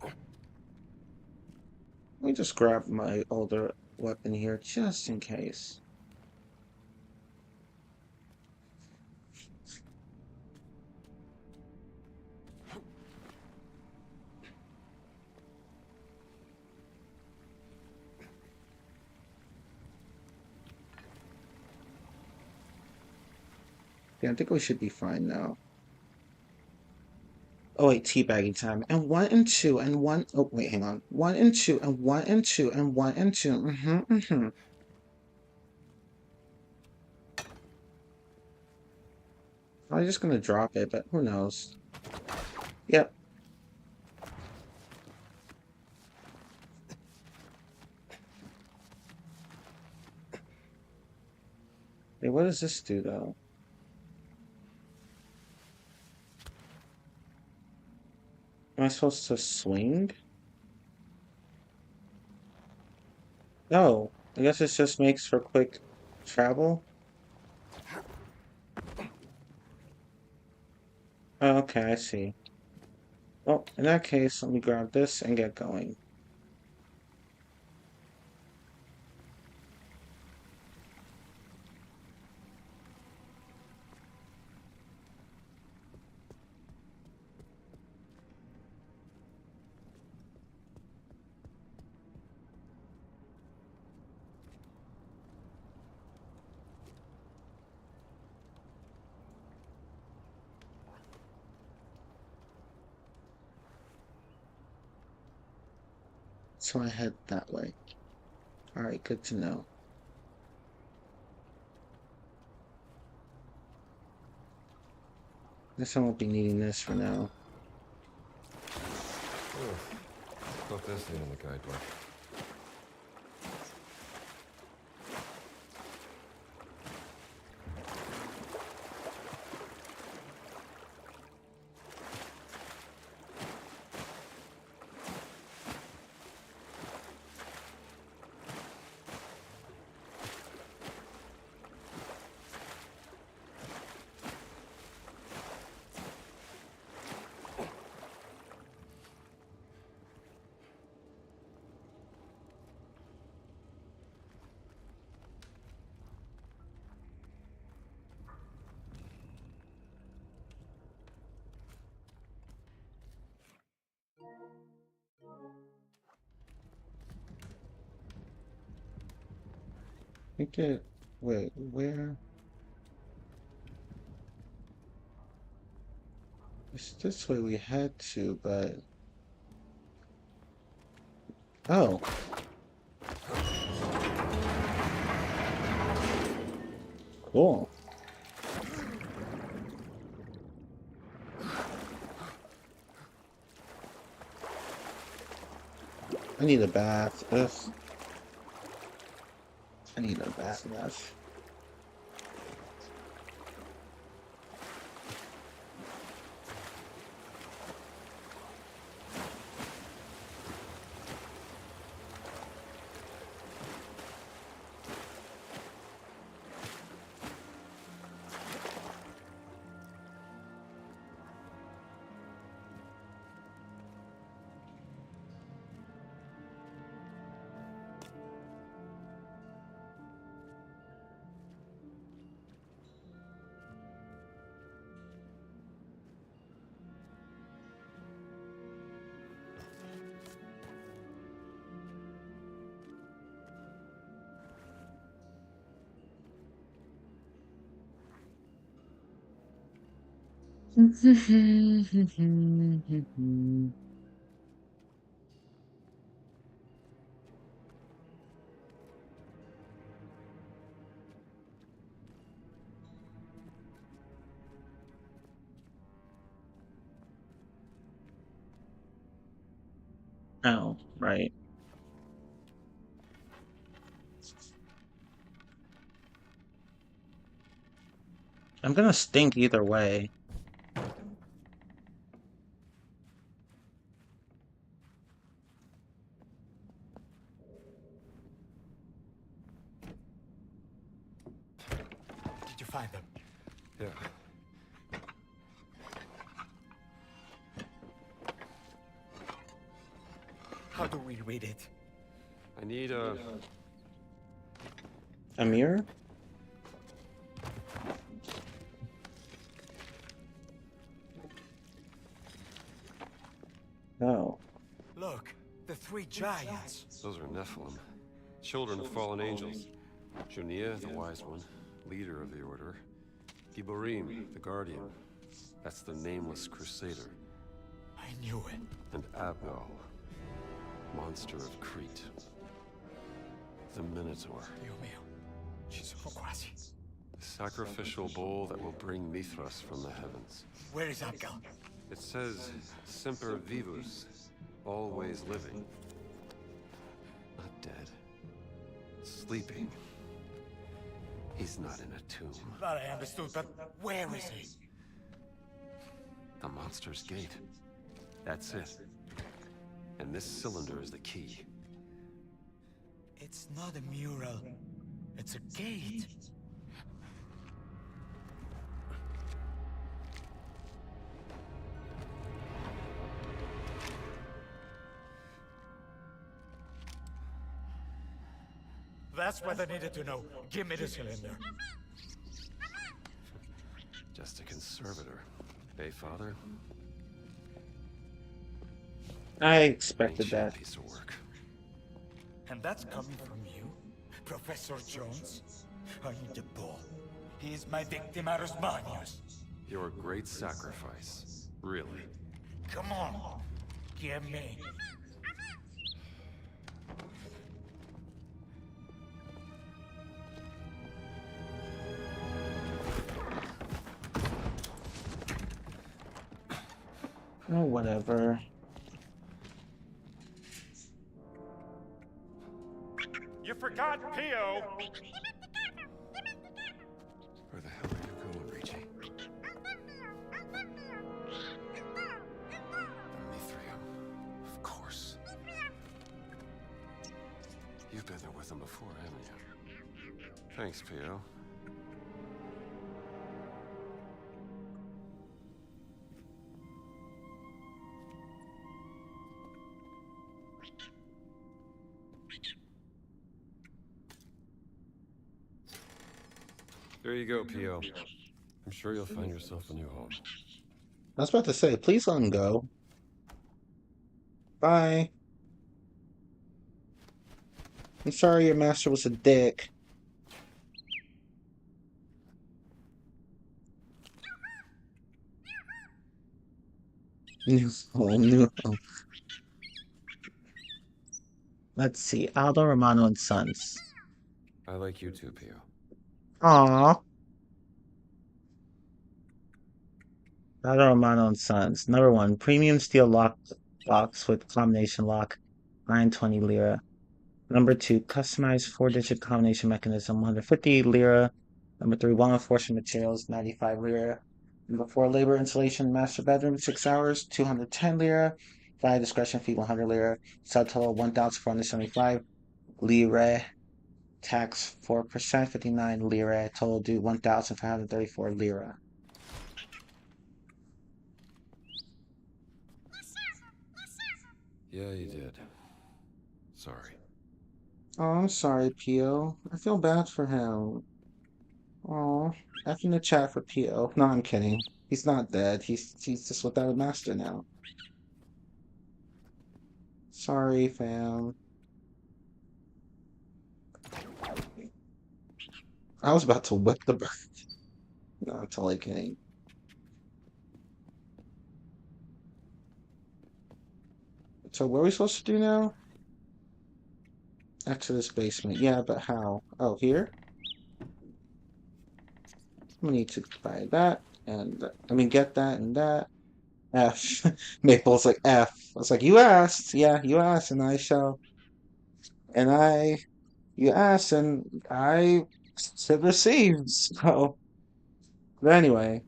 Let me just grab my older weapon here just in case. Yeah, I think we should be fine now. Oh wait, teabagging time. And one and two and one. Oh wait, hang on. One and two and one and two and one and two. Mm-hmm, mm-hmm. I'm just gonna drop it, but who knows? Yep. Wait, what does this do though? Am I supposed to swing? Oh, I guess it just makes for quick travel. Oh, okay, I see. Well, in that case, let me grab this and get going. So I head that way. All right, good to know. Guess I won't be needing this for now. Oh, put this thing in the guidebook. think it. Wait, where? It's this way we had to, but. Oh, cool. I need a bath. Ugh, I need a bath. Enough. Oh, right. I'm gonna stink either way. Did you find them? Yeah. How do we read it? I need A mirror? No. Look, the three giants. Those are Nephilim, children of fallen angels. Junia, the wise one, leader of the order. Giborim, the guardian. That's the nameless crusader. I knew it. And Abgal, monster of Crete. The Minotaur, Dio mio. Ci sono quasi. the sacrificial bull that will bring Mithras from the heavens. Where is Abgal? It says, Semper Vivus, always living. Not dead. Sleeping. He's not in a tomb. That I understood, but where is he? The monster's gate. That's it. And this cylinder is the key. It's not a mural. It's a gate. That's what I needed to know. Give me the cylinder. Just a conservator. Eh, Father? I expected Ancient that. piece of work. And that's coming from you? Professor Jones? I need the bull. He is my victimarus manius. Your great sacrifice. Really. Come on. Give me. Oh, whatever. You forgot Pio! Where the hell are you going, Ricci? The Mithrium. Of course. You've been there with them before, haven't you? Thanks, Pio. There you go, Pio. I'm sure you'll find yourself a new home. I was about to say, please let him go. Bye. I'm sorry your master was a dick. New home, new home. Let's see, Aldo Romano and Sons. I like you too, Pio. Aww. Aldo Romano and Sons. Number 1, premium steel lock box with combination lock, 920 lira. Number 2, customized 4-digit combination mechanism, 150 lira. Number 3, wall enforcement materials, 95 lira. Number 4, labor installation, master bedroom, 6 hours, 210 lira. 5, discretion fee, 100 lira. Subtotal, 1,475 lira. Tax 4%, 59 lira. Total due 1,534 lira. Yeah, you did. Sorry. Oh, I'm sorry, Pio. I feel bad for him. Oh, F in the chat for Pio. No, I'm kidding. He's not dead. He's just without a master now. Sorry, fam. I was about to whip the bird. No, I'm totally kidding. So what are we supposed to do now? Exodus basement. Yeah, but how? Oh, here? We need to buy that and I mean get that and that. F. Maple's like F. I was like, you asked. Yeah, you asked, and I shall. And you asked, and I should receive. So But anyway,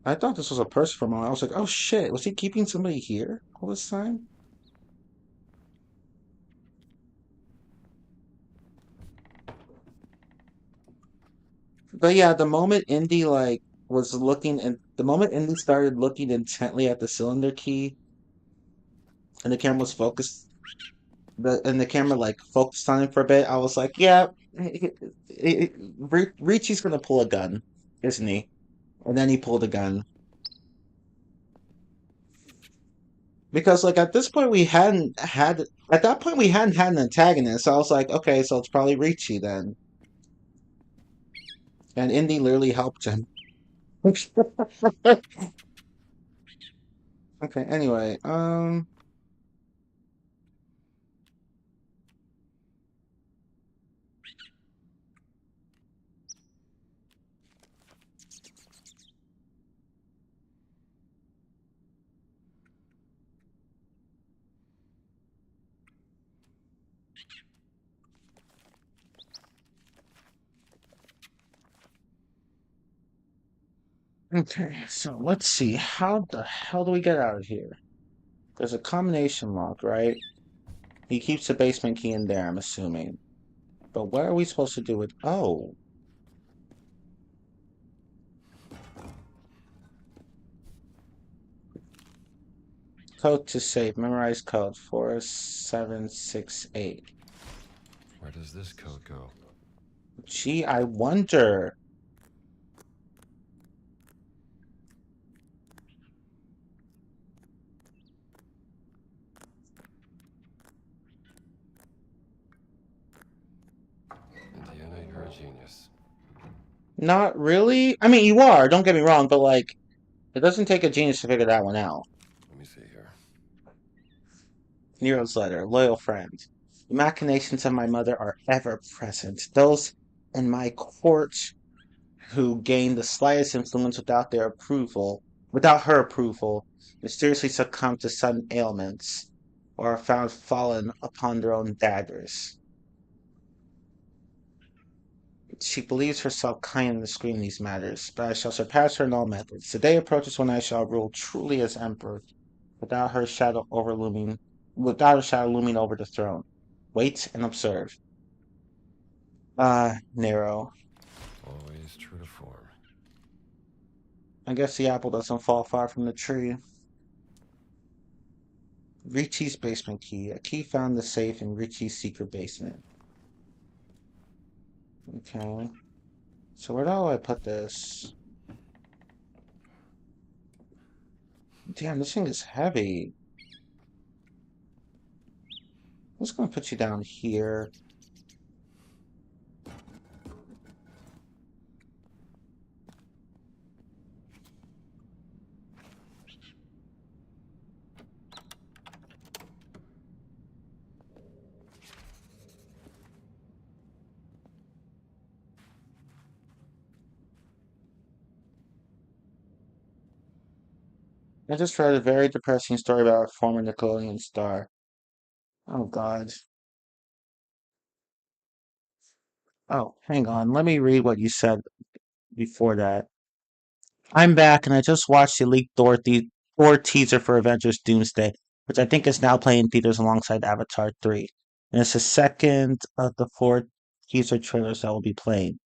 I thought this was a person for a moment. I was like, oh shit, was he keeping somebody here all this time? But yeah, the moment Indy like was looking and the moment Indy started looking intently at the cylinder key and the camera was focused and the camera like focused on him for a bit, I was like, yeah, Ricci's gonna pull a gun, isn't he? And then he pulled a gun. Because like at this point we hadn't had at that point we hadn't had an antagonist. So I was like, okay, so it's probably Ricci then. And Indy literally helped him. Okay, anyway, okay, so let's see. How the hell do we get out of here? There's a combination lock, right? He keeps the basement key in there, I'm assuming. But what are we supposed to do with... Oh. Code to save. Memorize code. 4768. Where does this code go? Gee, I wonder. Indiana, you're a genius. Not really. I mean, you are, don't get me wrong, but like, it doesn't take a genius to figure that one out. Let me see here. Nero's letter, loyal friend. The machinations of my mother are ever present. Those in my court who gain the slightest influence without her approval, mysteriously succumb to sudden ailments, or are found fallen upon their own daggers. She believes herself kind to screen these matters, but I shall surpass her in all methods. The day approaches when I shall rule truly as emperor, without her shadow overlooming, without a shadow looming over the throne. Wait and observe. Ah, Nero. Always true to form. I guess the apple doesn't fall far from the tree. Ricci's basement key. A key found in the safe in Ricci's secret basement. Okay. So where do I put this? Damn, this thing is heavy. I'm just gonna put you down here. I just read a very depressing story about a former Nickelodeon star. Oh God. Oh, hang on. Let me read what you said before that. I'm back, and I just watched the leaked Thor teaser for Avengers Doomsday, which I think is now playing in theaters alongside Avatar 3. And it's the second of the four teaser trailers that will be playing.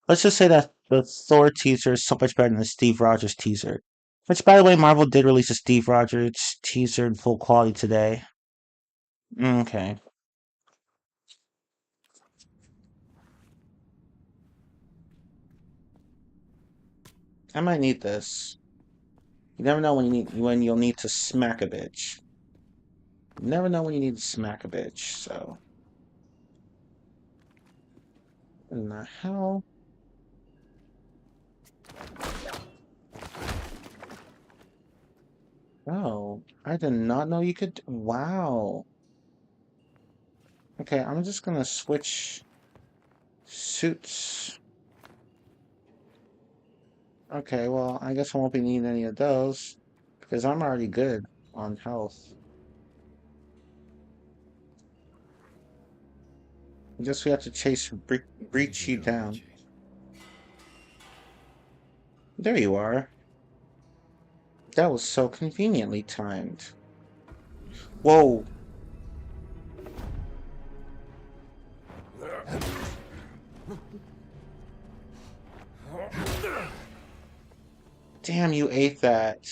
Let's just say that the Thor teaser is so much better than the Steve Rogers teaser. Which, by the way, Marvel did release a Steve Rogers teaser in full quality today. Okay. I might need this. You never know when you'll need to smack a bitch. You never know when you need to smack a bitch, so. In the hell? Oh, I did not know you could. Wow. Okay, I'm just gonna switch suits. Okay, well, I guess I won't be needing any of those because I'm already good on health. I guess we have to chase What did breach you you do, down. Richie? There you are. That was so conveniently timed. Whoa. Damn, you ate that.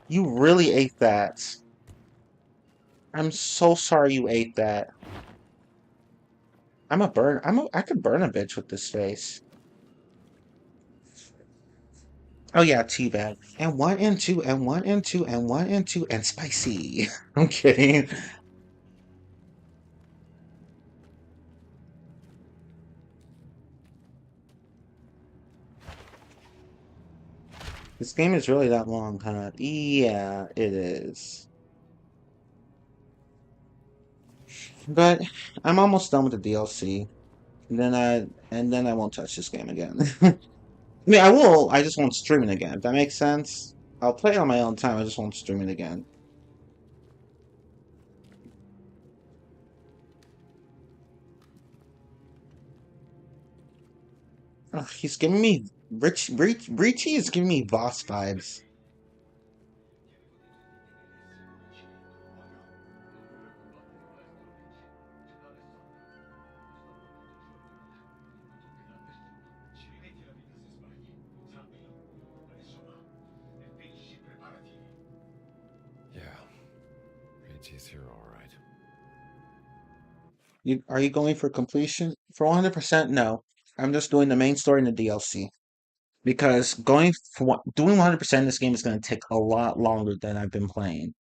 You really ate that. I'm so sorry you ate that. I could burn a bitch with this face. Oh yeah, teabag. And one and two and one and two and one and two and spicy. I'm kidding. This game is really that long, huh? Yeah, it is. But I'm almost done with the DLC. And then I won't touch this game again. I mean, I will. I just won't stream it again. If that makes sense. I'll play it on my own time. I just won't stream it again. Ugh, he's giving me Richie is giving me boss vibes. Yeah, Reggie's here all right. Are you going for completion? For 100%, no. I'm just doing the main story and the DLC. Because doing 100% in this game is going to take a lot longer than I've been playing.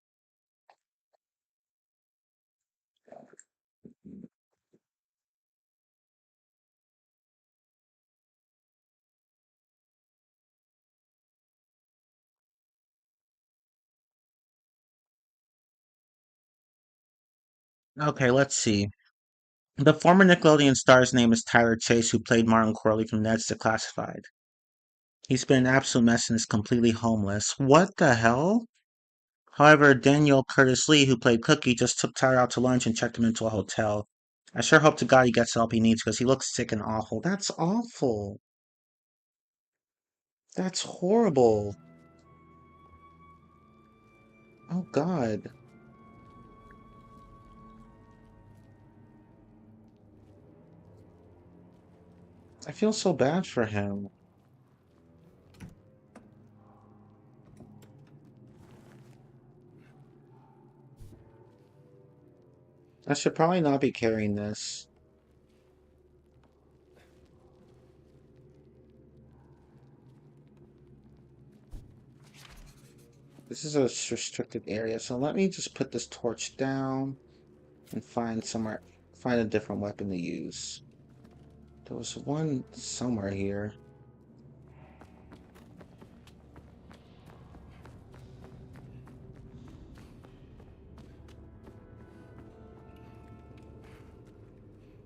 Okay, let's see. The former Nickelodeon star's name is Tyler Chase, who played Martin Corley from Ned's Declassified. He's been an absolute mess and is completely homeless. What the hell? However, Daniel Curtis Lee, who played Cookie, just took Tyler out to lunch and checked him into a hotel. I sure hope to God he gets the help he needs because he looks sick and awful. That's awful. That's horrible. Oh God. I feel so bad for him. I should probably not be carrying this. This is a restricted area, so let me just put this torch down and find a different weapon to use. There was one somewhere here.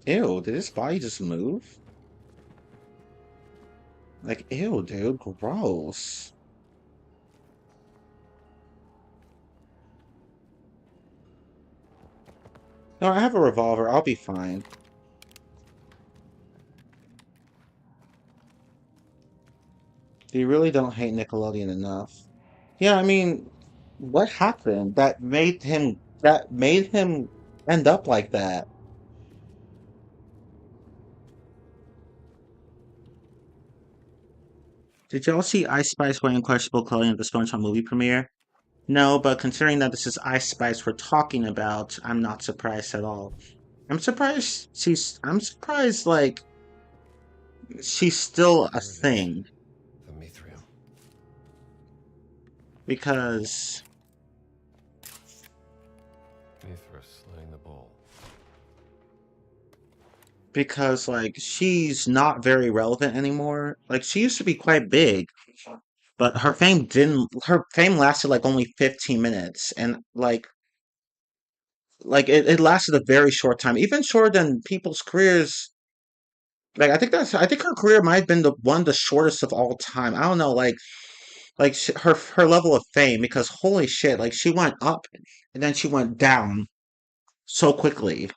Ew, did his body just move? Like, ew, dude, gross. No, I have a revolver. I'll be fine. You really don't hate Nickelodeon enough. Yeah, I mean, what happened that made him end up like that? Did y'all see Ice Spice wearing questionable clothing at the SpongeBob movie premiere? No, but considering that this is Ice Spice we're talking about, I'm not surprised at all. I'm surprised like she's still a There it is. thing The Mithrium. because Mithra slaying the bull. like she's not very relevant anymore. Like she used to be quite big, but her fame lasted like only 15 minutes and it lasted a very short time, even shorter than people's careers. Like I think her career might have been the shortest of all time. I don't know, her level of fame because holy shit, like she went up and then she went down so quickly.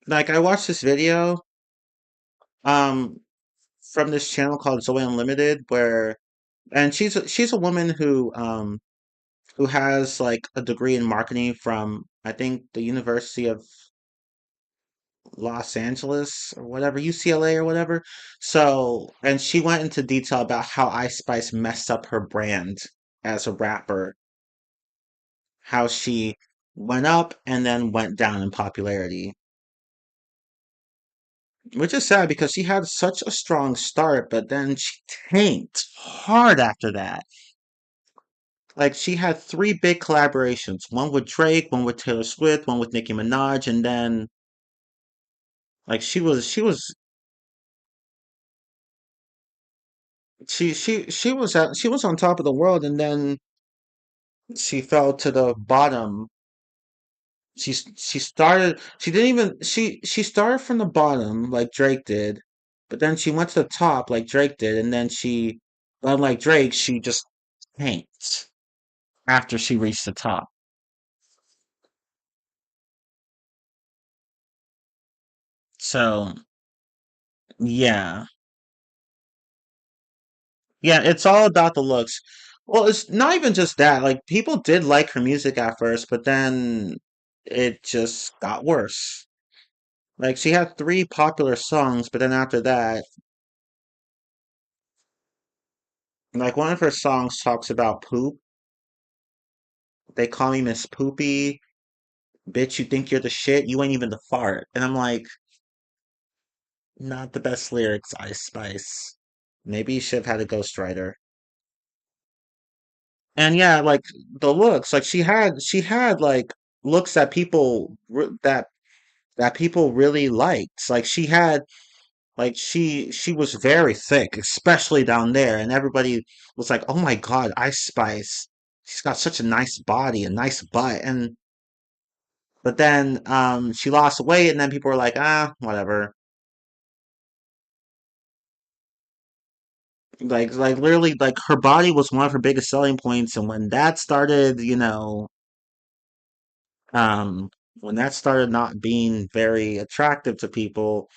Like I watched this video um from this channel called Zoe Unlimited where and she's a woman who has like a degree in marketing from I think the University of Los Angeles or whatever, UCLA or whatever. So, and she went into detail about how Ice Spice messed up her brand as a rapper, how she went up and then went down in popularity, which is sad because she had such a strong start, but then she tanked hard after that. Like she had three big collaborations, one with Drake, one with Taylor Swift, one with Nicki Minaj, and then like she was on top of the world and then she fell to the bottom. She didn't even she started from the bottom like Drake did, but then she went to the top like Drake did, and then she unlike Drake, she just tanked after she reached the top. So yeah. Yeah, it's all about the looks. Well, it's not even just that. Like people did like her music at first, but then it just got worse. Like she had three popular songs, but then after that, like one of her songs talks about poop. They call me Miss Poopy. Bitch, you think you're the shit? You ain't even the fart. And I'm like, not the best lyrics, Ice Spice. Maybe you should have had a ghostwriter. And yeah, like the looks, like she had like looks that that people really liked. Like she had like she was very thick, especially down there, and everybody was like, "Oh my God, Ice Spice. She's got such a nice body, a nice butt." And but then she lost weight, and then people were like, "Ah, whatever." Like literally, like her body was one of her biggest selling points, and when that started not being very attractive to people,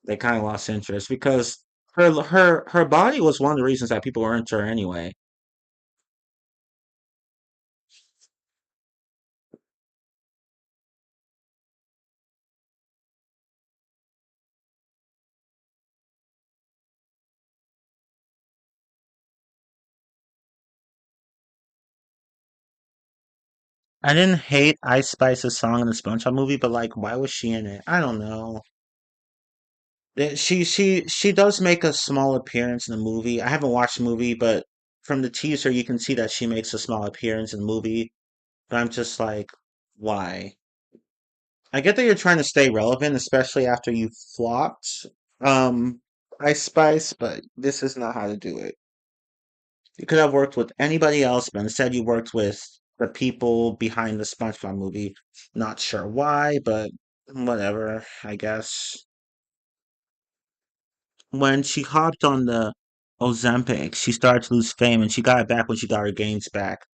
they kind of lost interest because her body was one of the reasons that people were into her anyway. I didn't hate Ice Spice's song in the SpongeBob movie, but like, why was she in it? I don't know. She does make a small appearance in the movie. I haven't watched the movie, but from the teaser, you can see that she makes a small appearance in the movie. But I'm just like, why? I get that you're trying to stay relevant, especially after you flopped, um, Ice Spice, but this is not how to do it. You could have worked with anybody else, but instead you worked with the people behind the SpongeBob movie. Not sure why, but whatever, I guess. When she hopped on the Ozempic, she started to lose fame and she got it back when she got her gains back.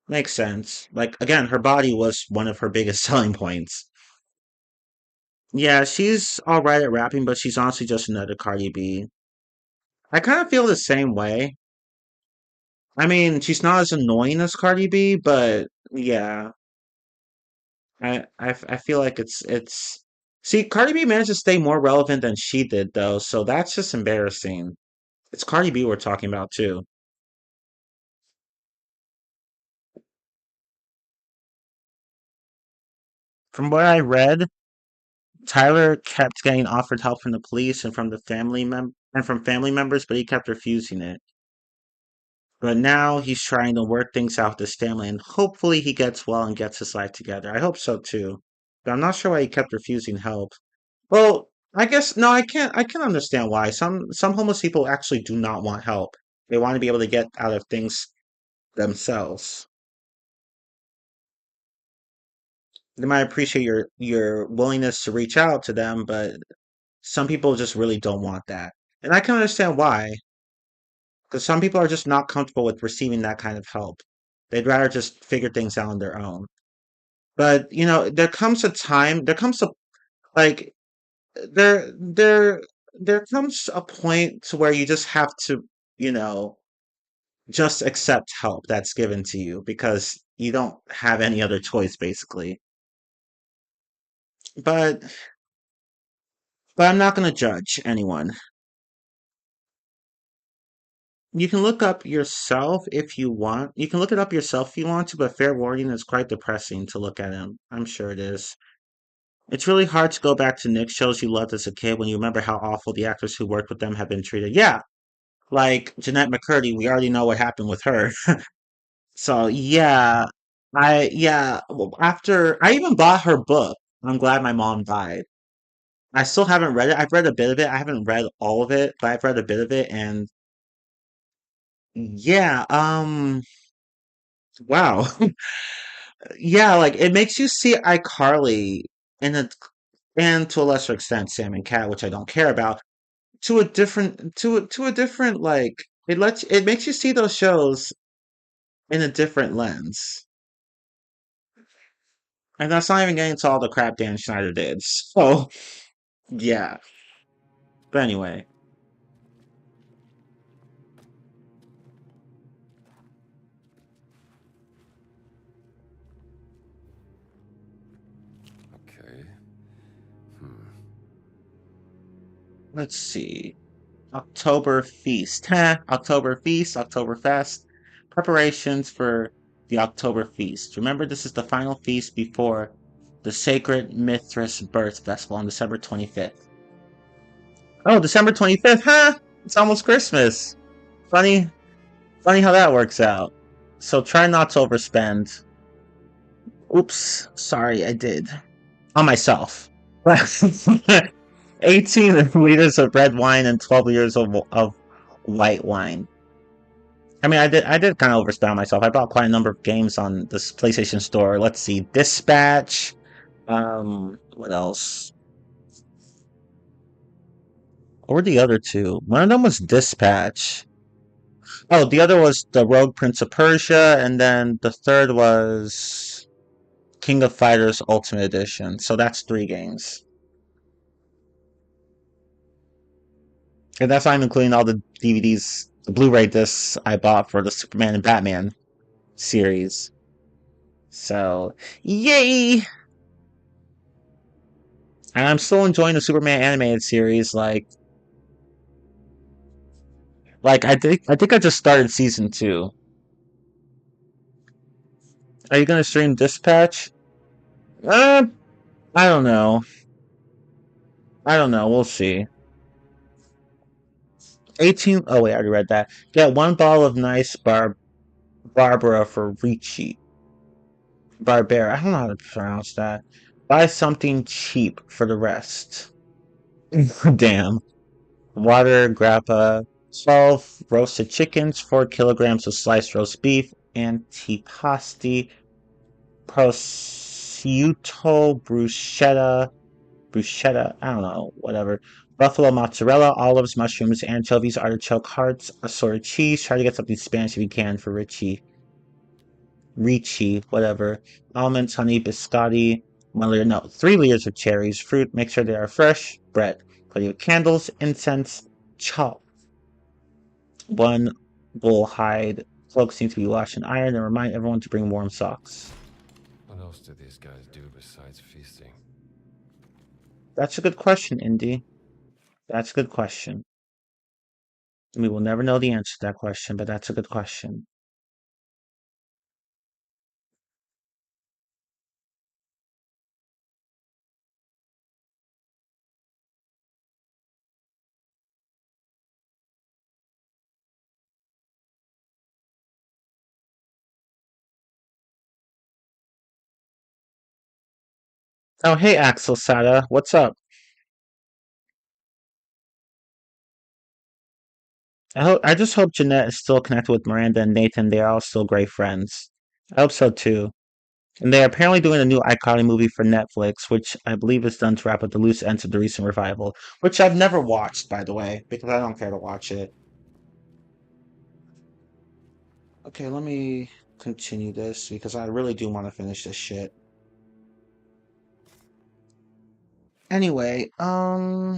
Makes sense. Like, again, her body was one of her biggest selling points. Yeah, she's alright at rapping, but she's honestly just another Cardi B. I kind of feel the same way. I mean, she's not as annoying as Cardi B, but yeah, I feel like it's. See, Cardi B managed to stay more relevant than she did, though, so that's just embarrassing. It's Cardi B we're talking about too. From what I read, Tyler kept getting offered help from the police and from from family members, but he kept refusing it. But now he's trying to work things out with his family, and hopefully he gets well and gets his life together. I hope so too. But I'm not sure why he kept refusing help. Well, I guess no, I can understand why. Some homeless people actually do not want help. They want to be able to get out of things themselves. They might appreciate your willingness to reach out to them, but some people just really don't want that. And I can understand why, because some people are just not comfortable with receiving that kind of help. They'd rather just figure things out on their own. But, there comes a time, Like there there there comes a point to where you just have to, you know, just accept help that's given to you because you don't have any other choice basically. But I'm not going to judge anyone. You can look up yourself if you want. You can look it up yourself if you want to, but fair warning, it's quite depressing to look at him. I'm sure it is. It's really hard to go back to Nick shows you loved as a kid when you remember how awful the actors who worked with them have been treated. Yeah, like Jeanette McCurdy, we already know what happened with her. So yeah, after I even bought her book. I'm glad my mom died. I still haven't read it. I've read a bit of it. I haven't read all of it, but I've read a bit of it and yeah, wow. Yeah, like it makes you see iCarly in a and to a lesser extent Sam and Cat, which I don't care about, to a different like it makes you see those shows in a different lens. And that's not even getting to all the crap Dan Schneider did. So yeah. But anyway, Okay. Hmm. let's see. October Feast. Heh, October Feast, Oktoberfest. Preparations for the October Feast. Remember, this is the final feast before the Sacred Mithras Birth Festival on December 25th. Oh, December 25th, huh? It's almost Christmas. Funny, funny how that works out. So try not to overspend. Oops, sorry, I did. On myself. 18 liters of red wine and 12 liters of white wine. I mean, I did kind of overspend on myself. I bought quite a number of games on this PlayStation Store. Let's see, Dispatch. What else? What were the other two? One of them was Dispatch. Oh, the other was the Rogue Prince of Persia, and then the third was King of Fighters Ultimate Edition. So that's 3 games, and that's not even including all the DVDs, the Blu-ray discs I bought for the Superman and Batman series. So, yay! And I'm still enjoying the Superman animated series. Like I think I just started season 2. Are you gonna stream Dispatch? Uh, I don't know. I don't know. We'll see. 18. Oh wait, I already read that. Get 1 bottle of nice Barbara for Ricci. Barbera. I don't know how to pronounce that. Buy something cheap for the rest. Damn. Water, grappa, 12 roasted chickens, 4 kilograms of sliced roast beef, antipasti, prosciutto, bruschetta, I don't know, whatever. Buffalo mozzarella, olives, mushrooms, anchovies, artichoke hearts, assorted cheese. Try to get something Spanish if you can for Ricci, whatever. Almonds, honey, biscotti, 1 liter, no, 3 liters of cherries, fruit. Make sure they are fresh. Bread. Plenty of candles, incense, chalk. 1 bull hide cloak seems to be washed in iron, and remind everyone to bring warm socks. What else do these guys do besides feasting? That's a good question, Indy. That's a good question. We will never know the answer to that question, but that's a good question. Oh, hey, Axel Sada. What's up? I just hope Jeanette is still connected with Miranda and Nathan. They are all still great friends. I hope so too. And they are apparently doing a new iCarly movie for Netflix, which I believe is done to wrap up the loose ends of the recent revival, which I've never watched, by the way, because I don't care to watch it. Okay, let me continue this because I really do want to finish this shit. Anyway, I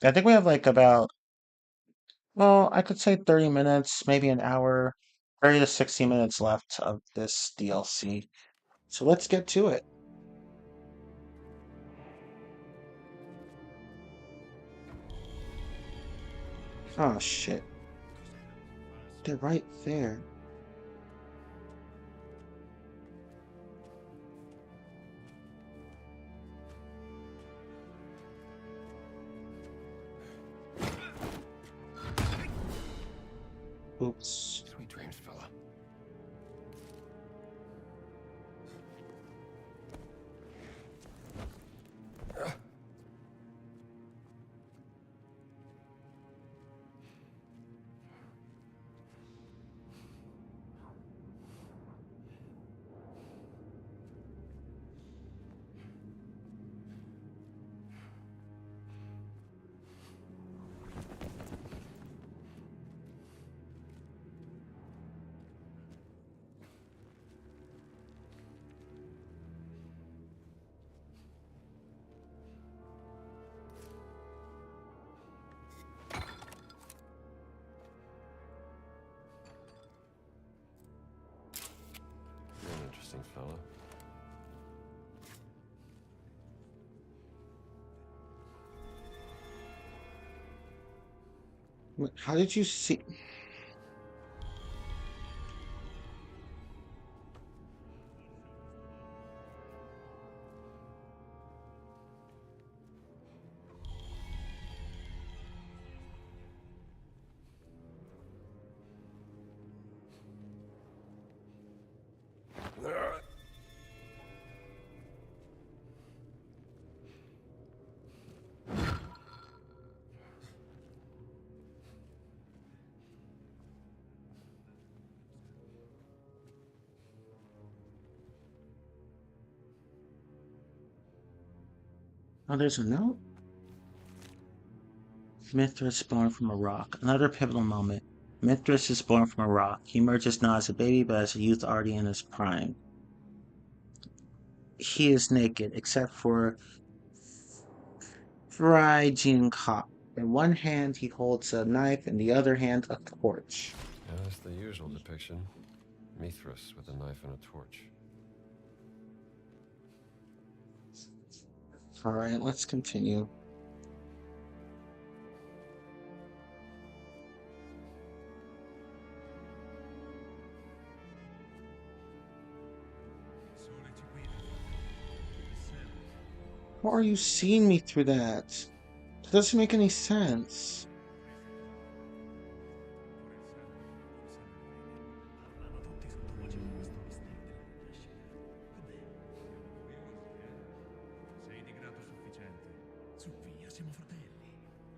think we have like about, well, I could say 30 minutes, maybe an hour, 30 to 60 minutes left of this DLC. So let's get to it. Oh shit. They're right there. Oops. Sweet dreams, fella. You're an interesting fella. How did you see? Oh, there's a note. Mithras born from a rock. Another pivotal moment. Mithras is born from a rock. He emerges not as a baby, but as a youth already in his prime. He is naked, except for Phrygian cock. In one hand he holds a knife, in the other hand a torch. Yeah, that's the usual depiction. Mithras with a knife and a torch. Alright, let's continue. How are you seeing me through that? That doesn't make any sense. Sei di grado sufficiente. Su via, siamo fratelli.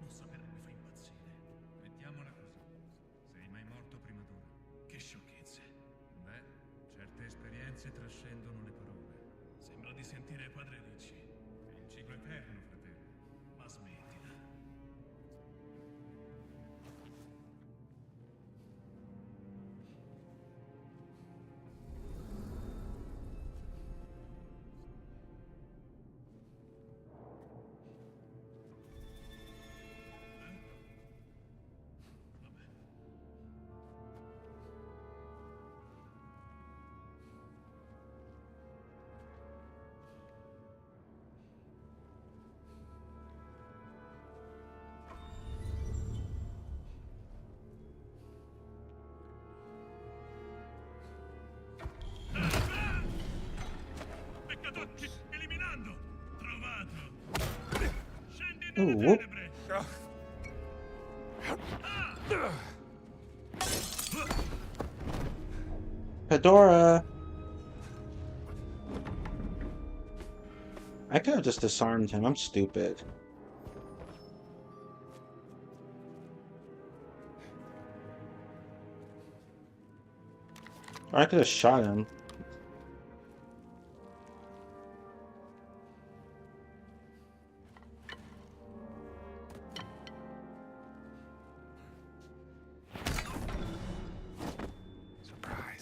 Non sapere mi fa impazzire. Mettiamola così. Sei mai morto prima d'ora? Che sciocchezze. Beh, certe esperienze trascendono le parole. Sembra di sentire Padre Ricci. È il ciclo eterno, fratello. Ma smettila. Peccato, eliminando! Trovato! Scendi Oh, nelle whoop. tenebre! Fedora! I could have just disarmed him. I'm stupid. Or I could have shot him. Surprise.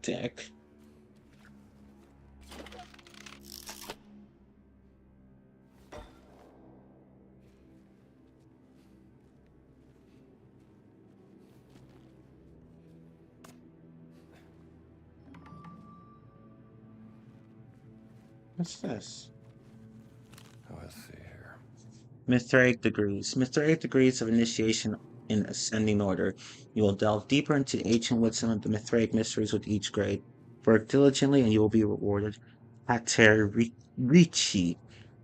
dick. What's this? Let's see here. Mithraic degrees. Mithraic degrees of initiation in ascending order. You will delve deeper into the ancient wisdom of the Mithraic mysteries with each grade. Work diligently and you will be rewarded. Pater Ricci.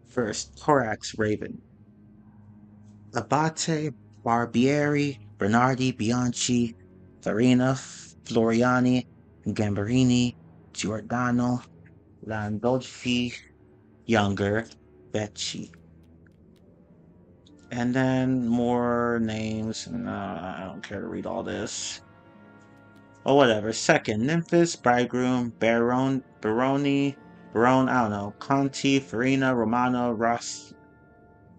First, Thorax Raven. Abate, Barbieri, Bernardi, Bianchi, Farina, Floriani, Gambarini, Giordano, Landolfi, Younger, Becci. And then more names. I don't care to read all this. Oh, whatever. Second, Nymphis, Bridegroom, Barone, I don't know. Conti, Farina, Romano,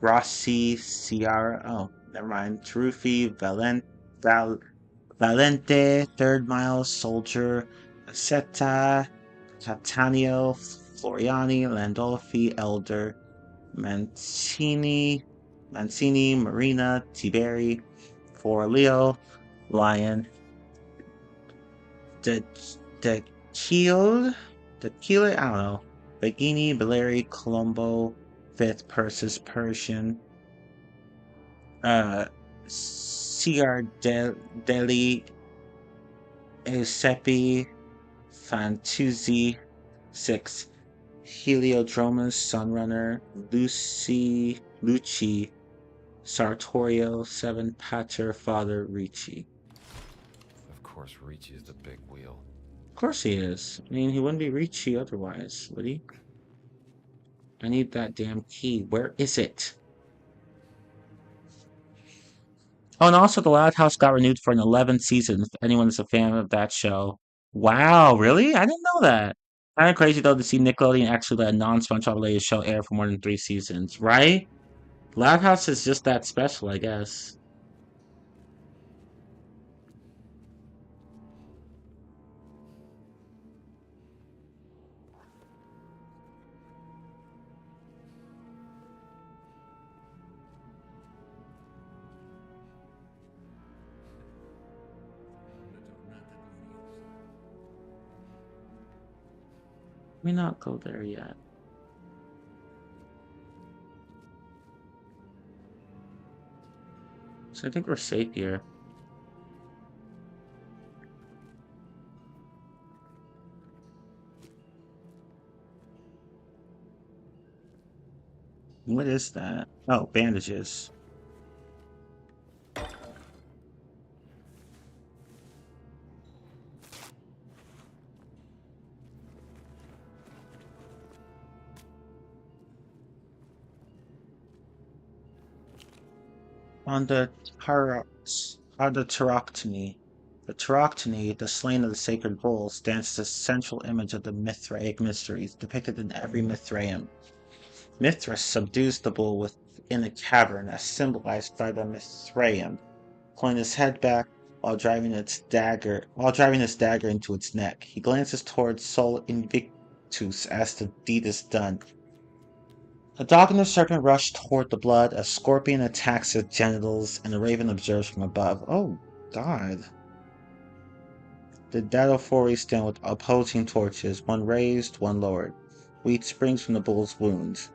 Rossi, Ciara. Oh, never mind. Tarufi, Valente, Third Mile, Soldier, Aceta, Cattaneo, Floriani, Landolfi, Elder, Mancini, Marina, Tiberi, for Leo, Lion, De Tequila, I don't know, Begini, Beleri, Colombo, Fifth, Persis, Persian, Ciardelli, Eusepi, Fantuzzi, 6, Heliodromus, Sunrunner, Lucci, Sartorio, 7, Pater, Father, Ricci. Of course, Ricci is the big wheel. Of course he is. I mean, he wouldn't be Ricci otherwise, would he? I need that damn key. Where is it? Oh, and also The Loud House got renewed for an 11th season, if anyone is a fan of that show. Wow, really? I didn't know that. Kind of crazy, though, to see Nickelodeon actually let a non-SpongeBob related show air for more than 3 seasons, right? Loud House is just that special, I guess. Let me not go there yet. So I think we're safe here. What is that? Oh, bandages. On the Tauroctony. The Tauroctony, the slain of the sacred bull, stands as a central image of the Mithraic mysteries depicted in every Mithraeum. Mithras subdues the bull within a cavern as symbolized by the Mithraeum, pulling his head back while driving his dagger into its neck. He glances towards Sol Invictus as the deed is done. A dog and a serpent rush toward the blood, a scorpion attacks his genitals, and a raven observes from above. Oh, God. The Datophori stand with opposing torches, one raised, one lowered. Wheat springs from the bull's wound,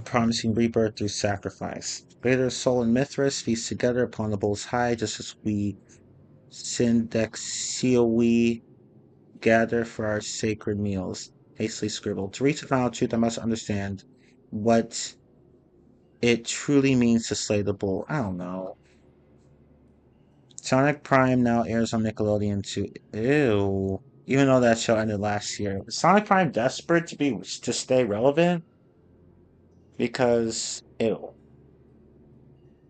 promising rebirth through sacrifice. Greater Soul and Mithras feast together upon the bull's hide, just as we Syndexiowe gather for our sacred meals. Hastily scribbled. To reach the final truth, I must understand what it truly means to slay the bull. I don't know. Sonic Prime now airs on Nickelodeon too. Ew. Even though that show ended last year. Is Sonic Prime desperate to stay relevant? Because ew.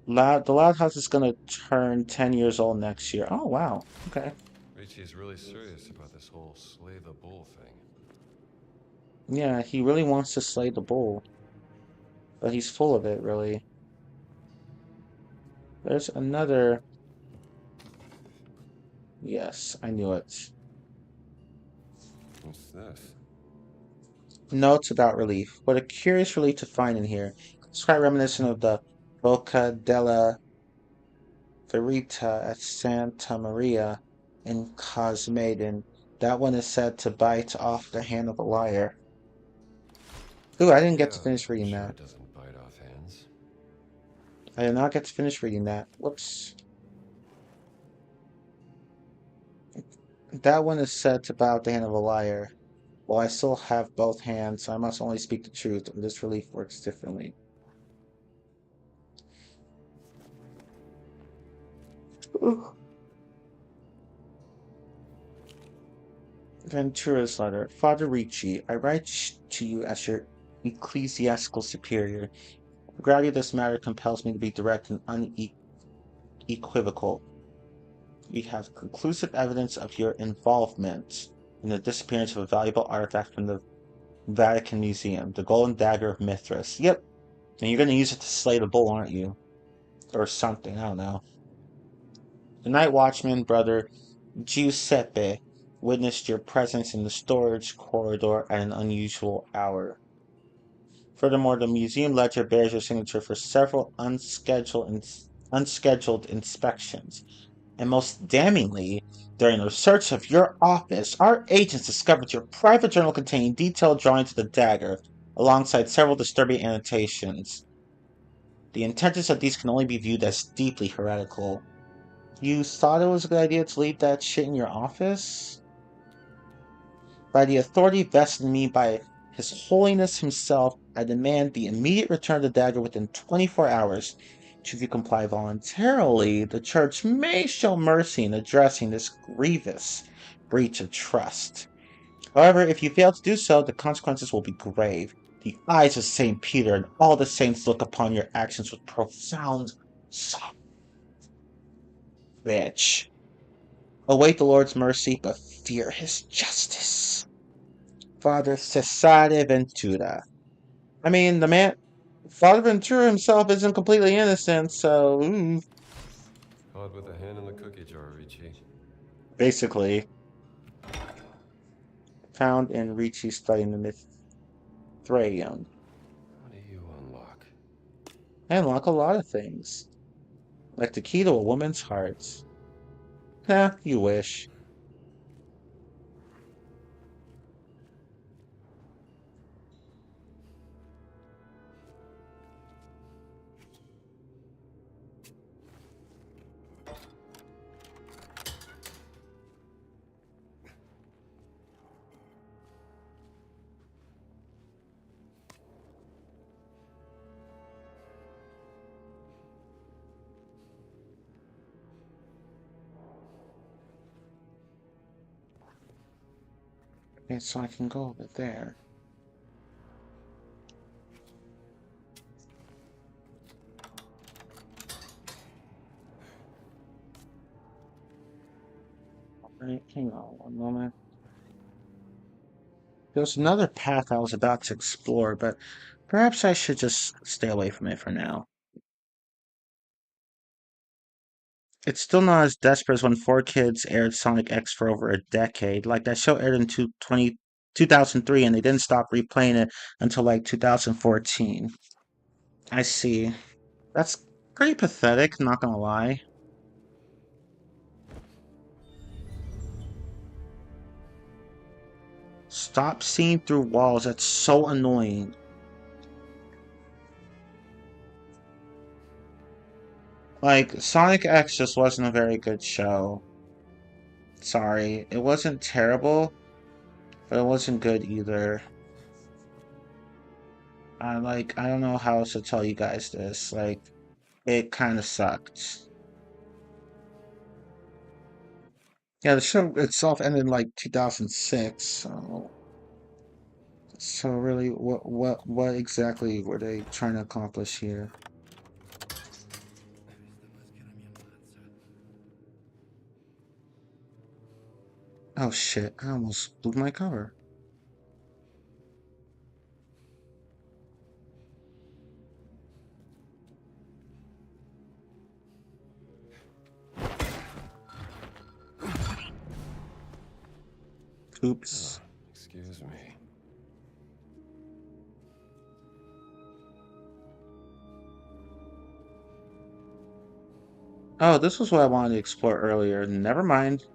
The Loud House is gonna turn 10 years old next year. Oh wow. Okay. Ricci is really serious about this whole slay the bull thing. Yeah, he really wants to slay the bull. But he's full of it, really. There's another. Yes, I knew it. What's this? Notes about relief. What a curious relief to find in here. It's quite reminiscent of the Bocca della Verita at Santa Maria in Cosmedin. That one is said to bite off the hand of a liar. Ooh, I didn't get to Yeah, finish I'm reading sure that. it doesn't bite off hands. I did not get to finish reading that. Whoops. That one is said to bite off the hand of a liar. Well, I still have both hands, so I must only speak the truth, and this relief works differently. Ventura's letter. Father Ricci, I write to you as your ecclesiastical superior. The gravity of this matter compels me to be direct and unequivocal. We have conclusive evidence of your involvement in the disappearance of a valuable artifact from the Vatican Museum, the Golden Dagger of Mithras. Yep, and you're going to use it to slay the bull, aren't you? Or something, I don't know. The night watchman, brother Giuseppe, witnessed your presence in the storage corridor at an unusual hour. Furthermore, the museum ledger bears your signature for several unscheduled inspections. And most damningly, during the search of your office, our agents discovered your private journal containing detailed drawings of the dagger, alongside several disturbing annotations. The intentions of these can only be viewed as deeply heretical. You thought it was a good idea to leave that shit in your office? By the authority vested in me by His Holiness himself, I demand the immediate return of the dagger within 24 hours. Should you comply voluntarily, the Church may show mercy in addressing this grievous breach of trust. However, if you fail to do so, the consequences will be grave. The eyes of St. Peter and all the saints look upon your actions with profound sorrow. Bitch. Await the Lord's mercy, but fear his justice. Father Cesare Ventura. I mean, the man, Father Ventura himself isn't completely innocent, so Caught with a hand in the cookie jar, Ricci. basically, found in Ricci's study in the Mithraium. What do you unlock? I unlock a lot of things, like the key to a woman's heart. You wish. Okay, so I can go over there. Right, hang on one moment. There's another path I was about to explore, but perhaps I should just stay away from it for now. It's still not as desperate as when 4Kids aired Sonic X for over a decade. Like, that show aired in 2003, and they didn't stop replaying it until like 2014. I see. That's pretty pathetic, not gonna lie. Stop seeing through walls, that's so annoying. Like, Sonic X just wasn't a very good show. Sorry. It wasn't terrible, but it wasn't good either. I don't know how else to tell you guys this. Like, it kind of sucked. Yeah, the show itself ended in like 2006, so really, what exactly were they trying to accomplish here? Oh shit, I almost blew my cover. Oops. Excuse me. Oh, this was what I wanted to explore earlier. Never mind.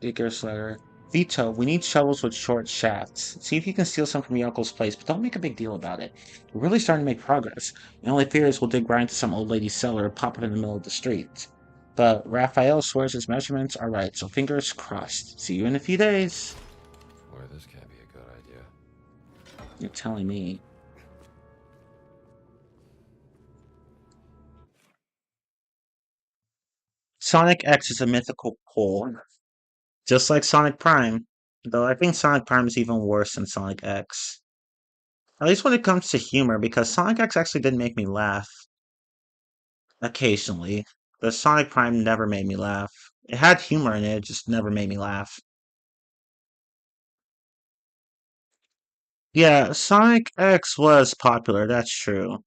Digger's letter. Vito, we need shovels with short shafts. See if you can steal some from your uncle's place, but don't make a big deal about it. We're really starting to make progress. My only fear is we'll dig right into some old lady's cellar and pop up in the middle of the street. But Raphael swears his measurements are right, so fingers crossed. See you in a few days. Boy, this can't be a good idea. You're telling me. Sonic X is a mythical pull, just like Sonic Prime. Though I think Sonic Prime is even worse than Sonic X. At least when it comes to humor, because Sonic X actually did make me laugh occasionally. The Sonic Prime never made me laugh. It had humor in it, it just never made me laugh. Yeah, Sonic X was popular, that's true.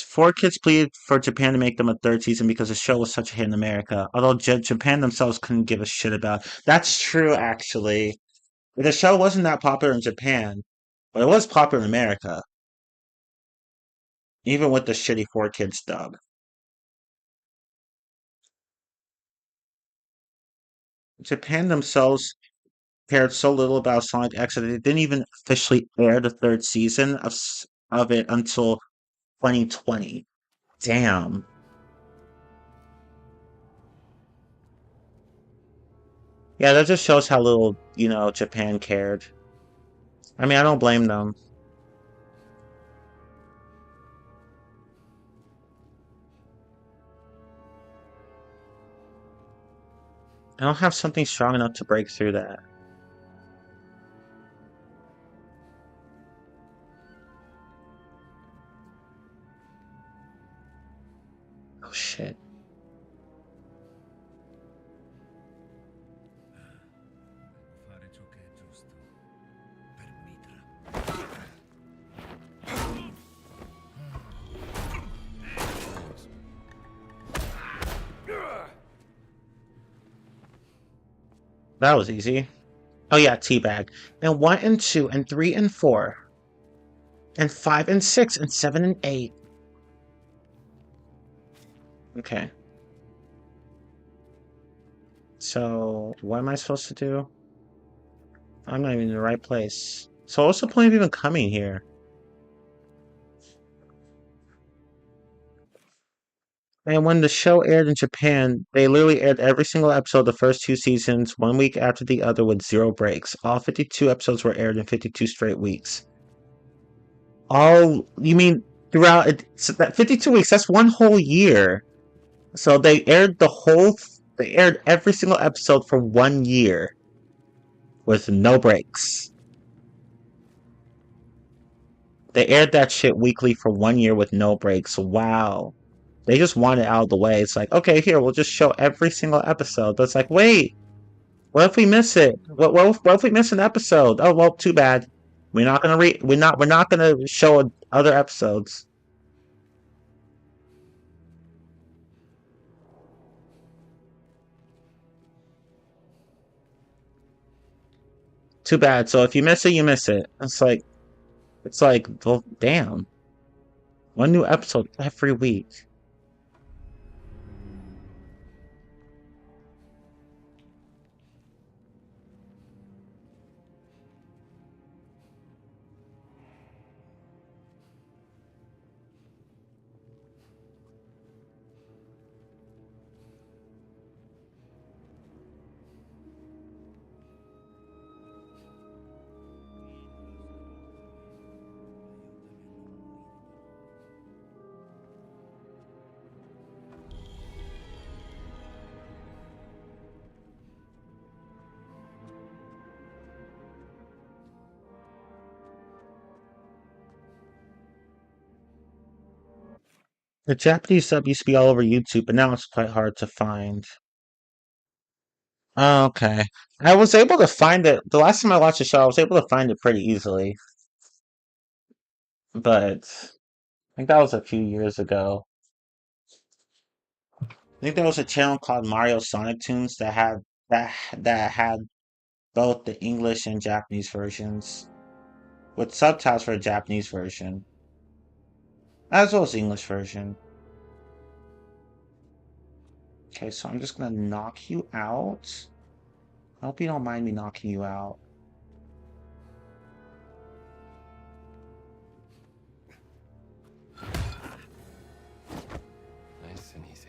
Four kids pleaded for Japan to make them a third season because the show was such a hit in America, although Japan themselves couldn't give a shit about it. That's true, actually. The show wasn't that popular in Japan, but it was popular in America, even with the shitty Four Kids dub. Japan themselves cared so little about Sonic X that they didn't even officially air the third season of it until 2020. Damn. Yeah, that just shows how little, Japan cared. I mean, I don't blame them. I don't have something strong enough to break through that. Oh shit. Devo fare ciò che è giusto per Mitra. That was easy. Oh yeah, teabag. And 1 and 2 and 3 and 4 and 5 and 6 and 7 and 8. Okay. So, what am I supposed to do? I'm not even in the right place. So what's the point of even coming here? And when the show aired in Japan, they literally aired every single episode of the first two seasons, 1 week after the other with zero breaks. All 52 episodes were aired in 52 straight weeks. All, you mean throughout it, so that 52 weeks, that's one whole year. So they aired every single episode for 1 year with no breaks. They aired that shit weekly for 1 year with no breaks. Wow. They just want it out of the way. It's like, okay, here, we'll just show every single episode. But it's like, wait, what if we miss it? What if we miss an episode? Oh well, too bad. We're not gonna show other episodes. Too bad. So if you miss it, you miss it. It's like, well, damn. One new episode every week. The Japanese sub used to be all over YouTube, but now it's quite hard to find. Oh, okay. I was able to find it. The last time I watched the show, I was able to find it pretty easily. But I think that was a few years ago. I think there was a channel called Mario Sonic Tunes that had both the English and Japanese versions, with subtitles for the Japanese version, as well as the English version. Okay, so I'm just gonna knock you out. I hope you don't mind me knocking you out. Nice and easy.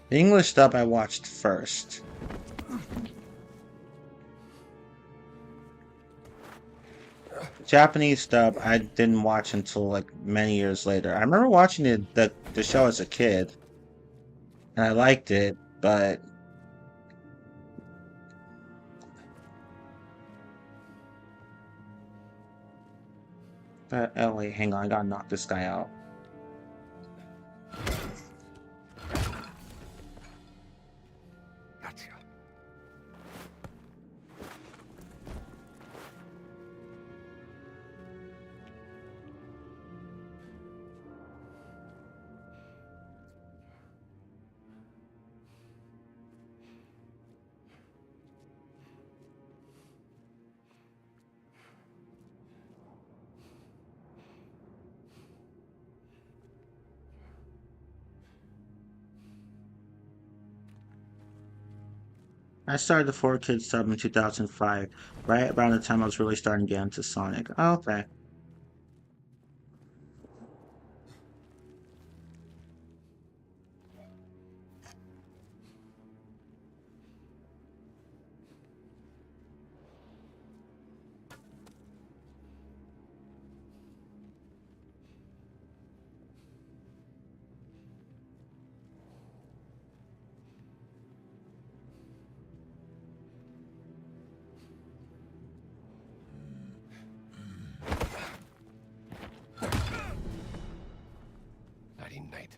The English dub I watched first. Japanese dub I didn't watch until like many years later. I remember watching the show as a kid, and I liked it, but oh wait, hang on, I gotta knock this guy out. Gotcha. I started the 4Kids dub in 2005, right around the time I was really starting to get into Sonic. Oh, okay. Nighty night.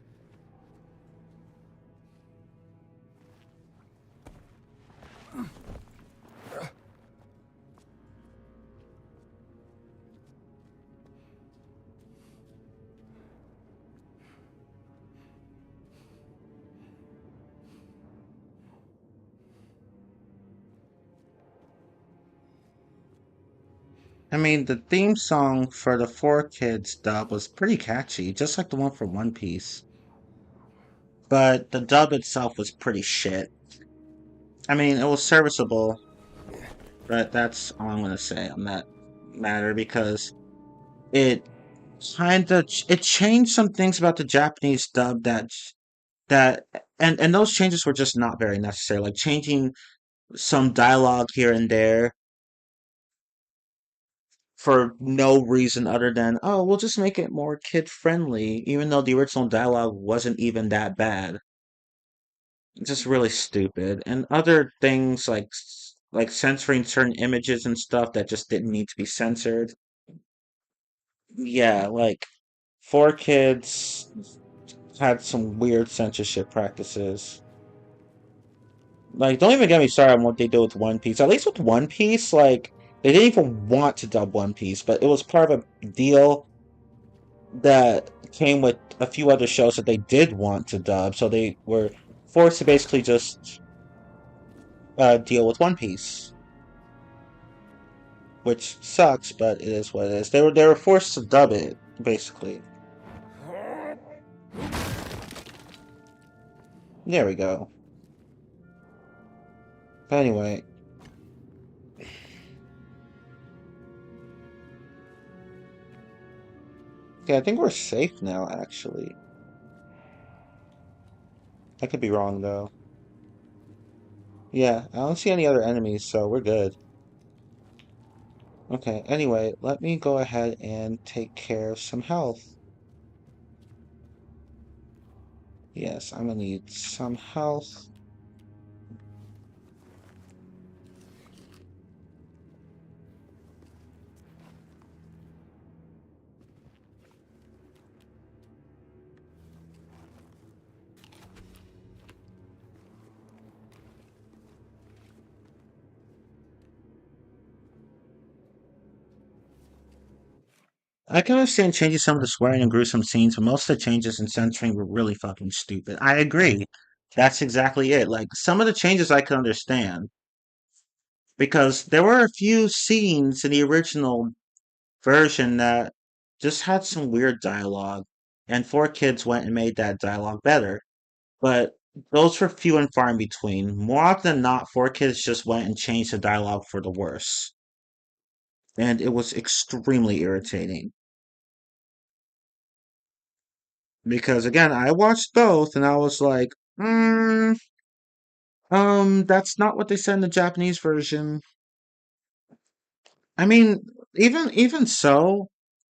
I mean, the theme song for the 4Kids dub was pretty catchy, just like the one for One Piece. But the dub itself was pretty shit. I mean, it was serviceable, but that's all I'm gonna say on that matter because it it changed some things about the Japanese dub that and those changes were just not very necessary. Like changing some dialogue here and there for no reason other than, oh, we'll just make it more kid friendly, even though the original dialogue wasn't even that bad. Just really stupid. And other things like censoring certain images and stuff that just didn't need to be censored. Yeah, like 4Kids had some weird censorship practices. Like, don't even get me started on what they did with One Piece. At least with One Piece, like, they didn't even want to dub One Piece, but it was part of a deal that came with a few other shows that they did want to dub, so they were forced to basically just deal with One Piece, which sucks, but it is what it is. They were forced to dub it basically. There we go. But anyway, yeah, I think we're safe now. Actually, I could be wrong though. Yeah, I don't see any other enemies, so we're good. Okay, anyway, let me go ahead and take care of some health. Yes, I'm gonna need some health. I can understand changing some of the swearing and gruesome scenes, but most of the changes and censoring were really fucking stupid. I agree. That's exactly it. Like, some of the changes I could understand. Because there were a few scenes in the original version that just had some weird dialogue, and 4Kids went and made that dialogue better. But those were few and far in between. More often than not, 4Kids just went and changed the dialogue for the worse. And it was extremely irritating. Because again, I watched both and I was like, that's not what they said in the Japanese version. I mean, even so,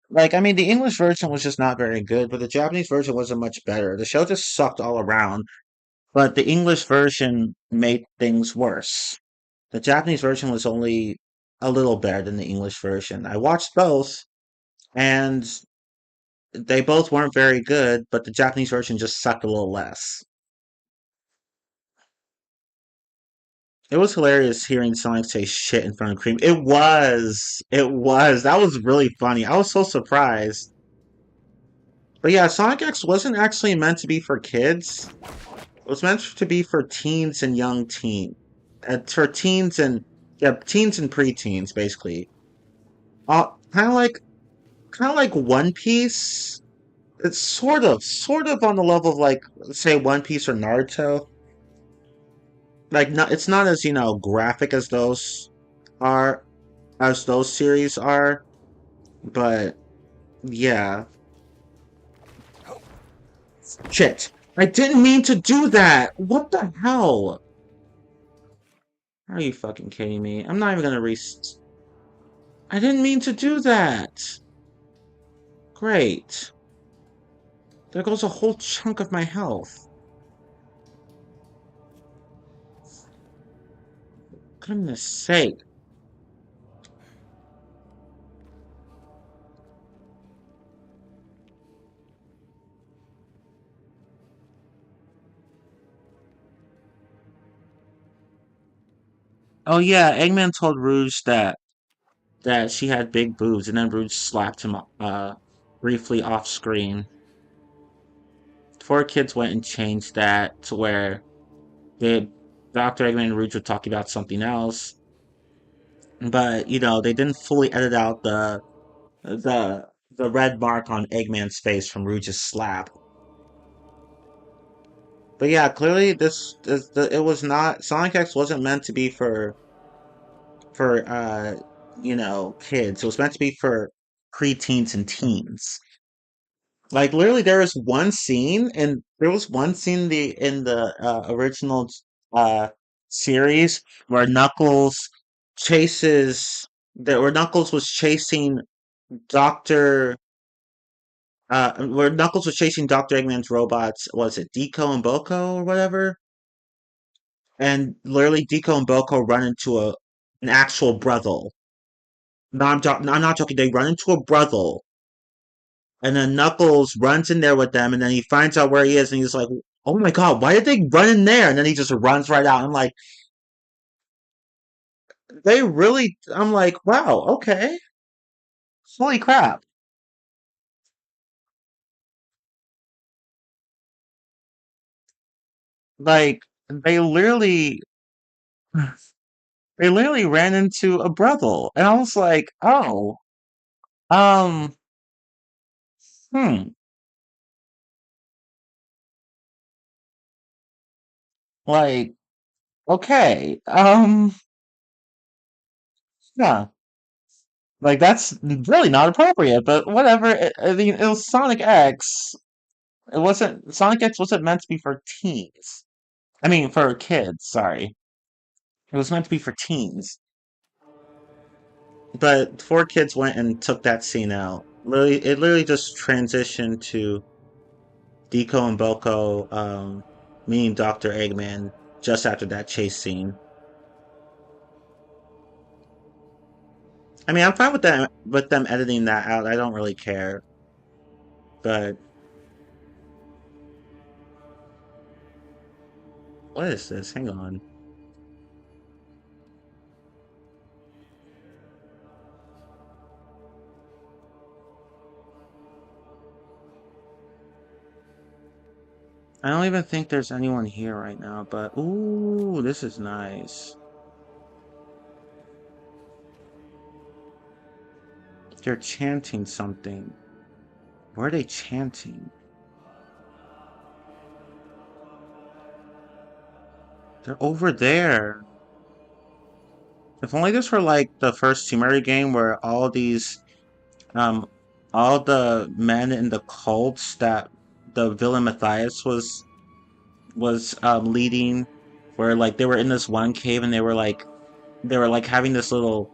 like, I mean, the English version was just not very good, but the Japanese version wasn't much better. The show just sucked all around, but the English version made things worse. The Japanese version was only a little better than the English version. I watched both, and they both weren't very good, but the Japanese version just sucked a little less. It was hilarious hearing Sonic say shit in front of Cream. It was. It was. That was really funny. I was so surprised. But yeah, Sonic X wasn't actually meant to be for kids. It was meant to be for teens and young teens. For teens and yeah, teens and preteens, basically. Kind of like One Piece. It's sort of on the level of like, say, One Piece or Naruto. Like, not, it's not as graphic as are those series are, but yeah. Shit. I didn't mean to do that! What the hell? Are you fucking kidding me? I'm not even gonna I didn't mean to do that! Great. There goes a whole chunk of my health. Goodness sake. Oh yeah, Eggman told Rouge that she had big boobs, and then Rouge slapped him briefly off screen. 4Kids went and changed that to where they Dr. Eggman and Rouge were talking about something else, but they didn't fully edit out the red mark on Eggman's face from Rouge's slap. But yeah, clearly it was not Sonic X wasn't meant to be for kids. It was meant to be for preteens and teens. Like literally, there was one scene in the original uh series where Knuckles was chasing Doctor where Knuckles was chasing Doctor Eggman's robots. Was it Deco and Boko or whatever? And literally, Deco and Boko run into an actual brothel. No, I'm not joking. They run into a brothel, and then Knuckles runs in there with them, and then he finds out where he is, and he's like, "Oh my god, why did they run in there?" And then he just runs right out. I'm like, they really. I'm like, wow, okay, holy crap! Like they literally, they literally ran into a brothel, and I was like, oh, um, hmm, like, okay, yeah. Like that's really not appropriate, but whatever. I mean, it was Sonic X. It wasn't Sonic X wasn't meant to be for teens. I mean, for kids. Sorry, it was meant to be for teens. But 4Kids went and took that scene out. Literally, it literally just transitioned to Deco and Boko meeting Dr. Eggman just after that chase scene. I mean, I'm fine with them editing that out. I don't really care. But what is this? Hang on. I don't even think there's anyone here right now, but ooh, this is nice. They're chanting something. Where are they chanting? They're over there. If only this were like the first Tomb Raider game where um all the men in the cults that the villain Matthias was leading, where like they were in this one cave and they were like having this little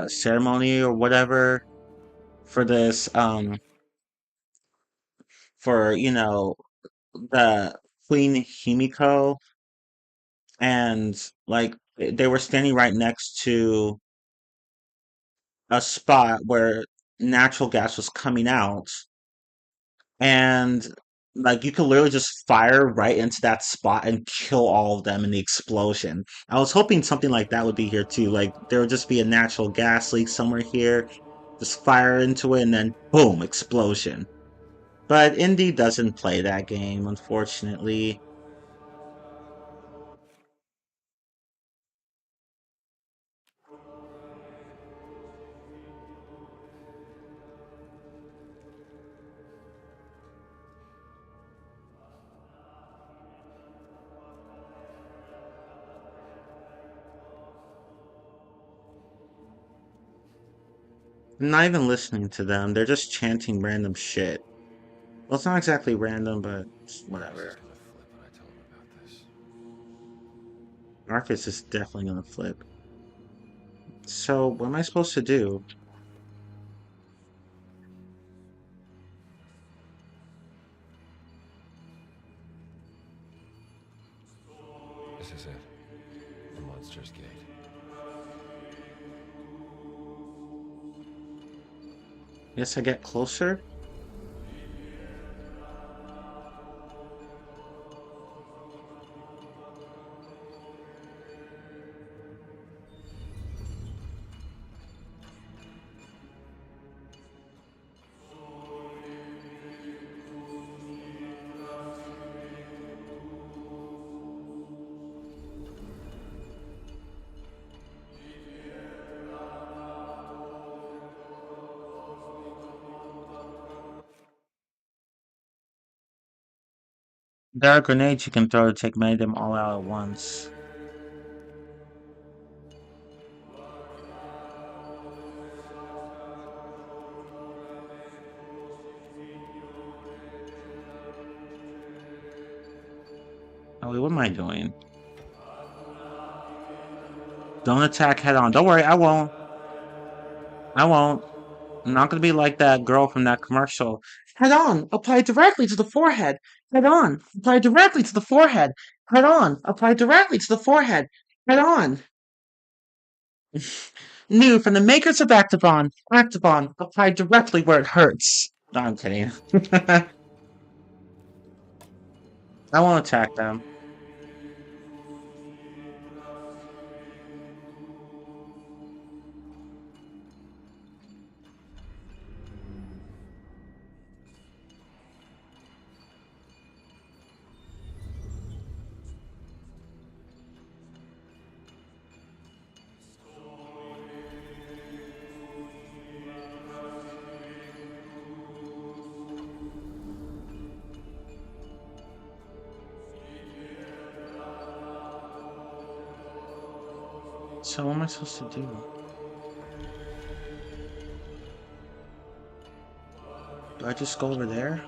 ceremony or whatever for this for the Queen Himiko, and like they were standing right next to a spot where natural gas was coming out, and like you could literally just fire right into that spot and kill all of them in the explosion. I was hoping something like that would be here too. Like there would just be a natural gas leak somewhere here, just fire into it, and then boom, explosion. But Indy doesn't play that game, unfortunately. I'm not even listening to them. They're just chanting random shit. Well, it's not exactly random, but Marcus is whatever. gonna flip when I tell him about this. Marcus is definitely gonna flip. So, what am I supposed to do? This is it. The monster's gate. Guess I get closer? There are grenades you can throw to take many of them all out at once. Oh, wait, what am I doing? Don't attack head on. Don't worry, I won't. I won't. I'm not gonna be like that girl from that commercial. Head on, apply directly to the forehead. Head on, apply directly to the forehead. Head on, apply directly to the forehead. Head on. New from the makers of Activon. Activon, apply directly where it hurts. No, I'm kidding. I won't attack them. So what am I supposed to do? Do I just go over there?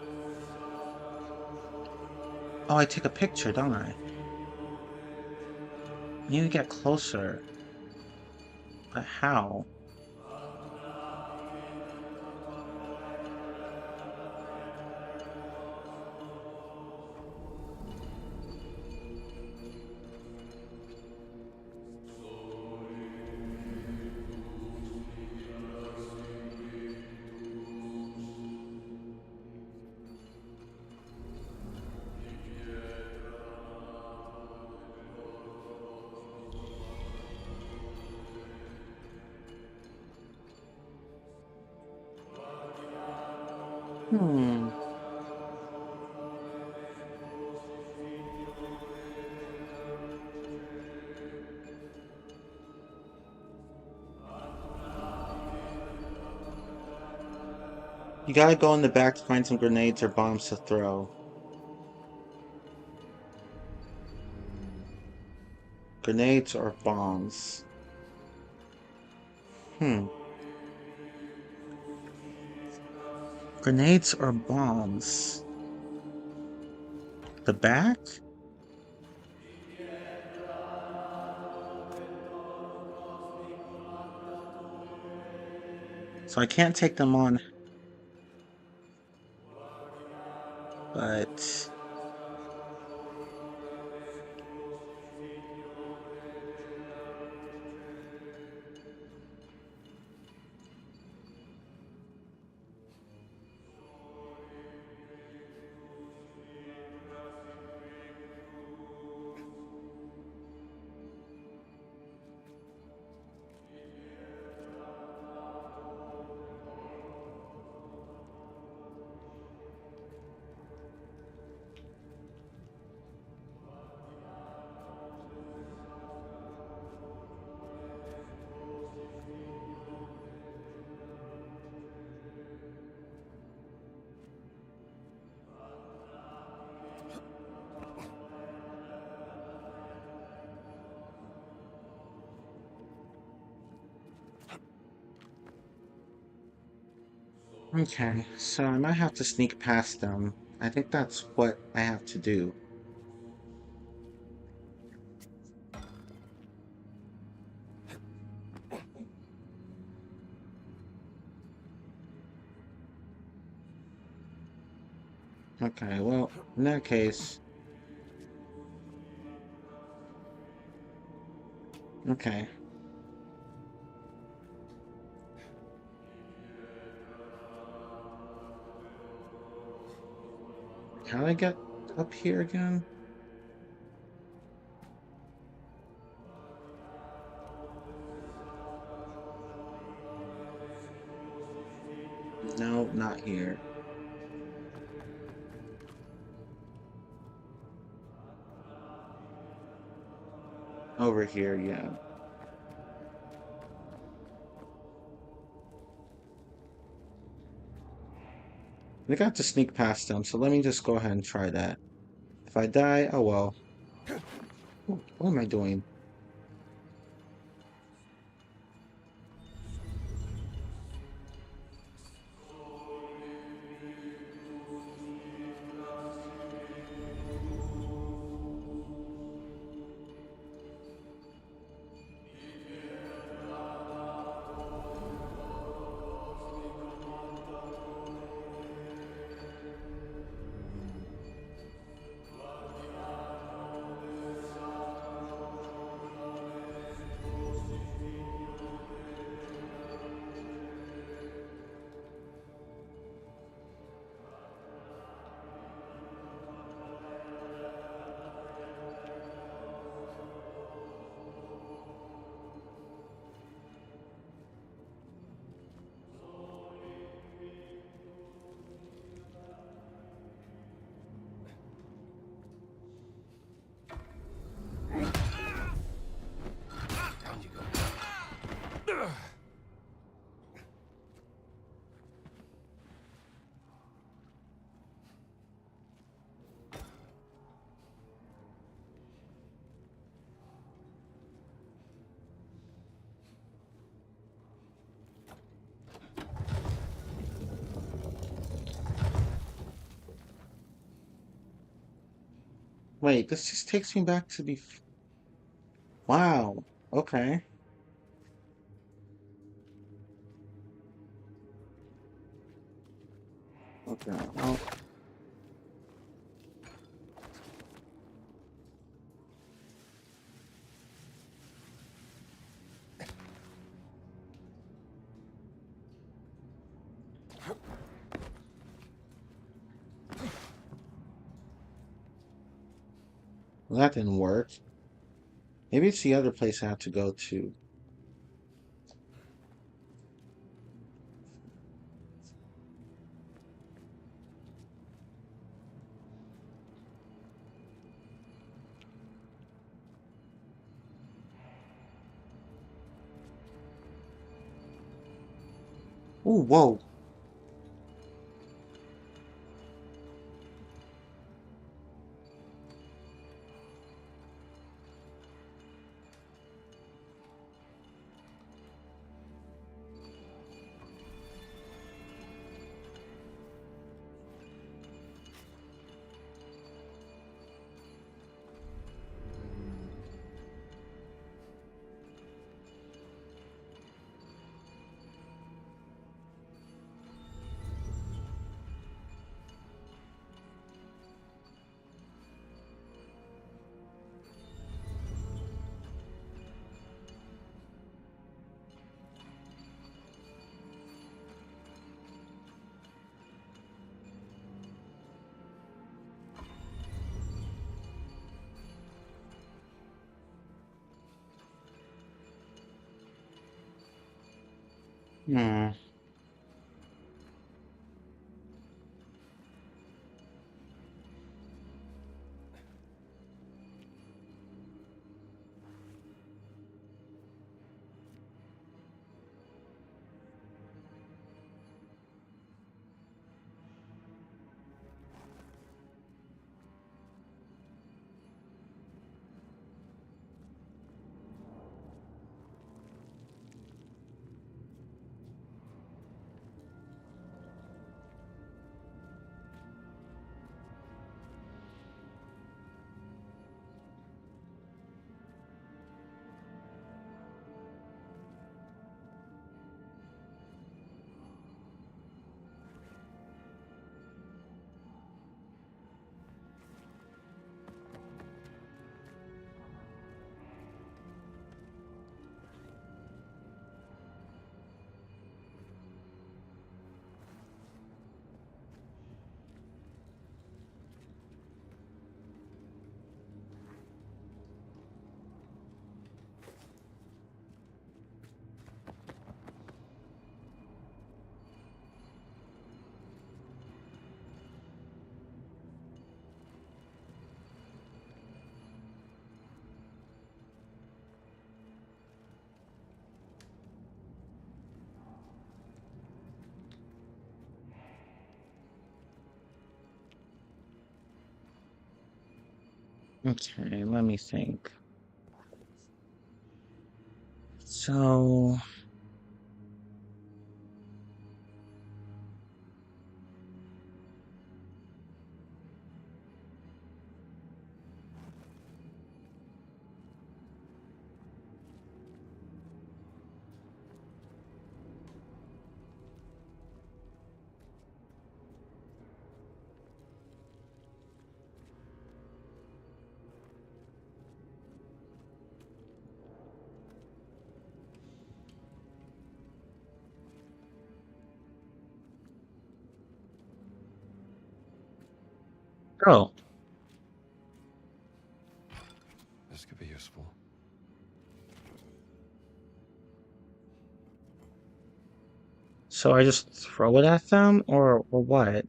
Oh, I take a picture, don't I? I need to get closer. But how? Hmm. You gotta go in the back to find some grenades or bombs to throw. Grenades or bombs. Hmm. Grenades or bombs? The back? So I can't take them on, but... Okay, so I might have to sneak past them. I think that's what I have to do. Okay, well, in that case... Okay. How do I get up here again? No, not here. Over here, yeah. I got to sneak past them, so let me just go ahead and try that. If I die, oh well. What am I doing? Down you go. Wait, this just takes me back to Wow. Okay. Okay. Well, that didn't work. Maybe it's the other place I have to go to. Ooh, whoa. Hmm. Okay, let me think. So, oh, This could be useful. so I just throw it at them, or what?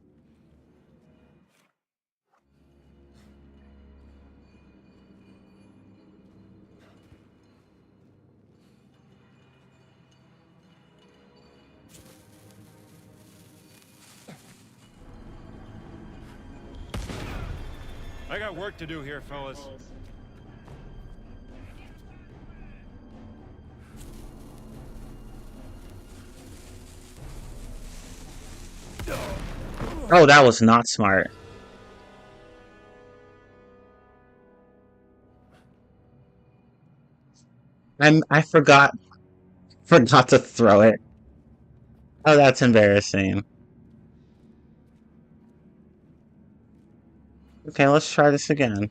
I got work to do here, fellas. Oh, that was not smart. I forgot to throw it. Oh, that's embarrassing. Okay, let's try this again.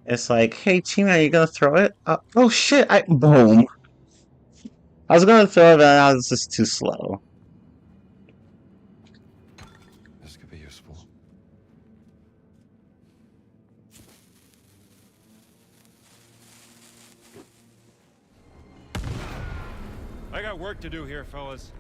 It's like, hey, teammate, are you gonna throw it? Oh shit! Boom. I was gonna throw it, but I was just too slow. This could be useful. I got work to do here, fellas.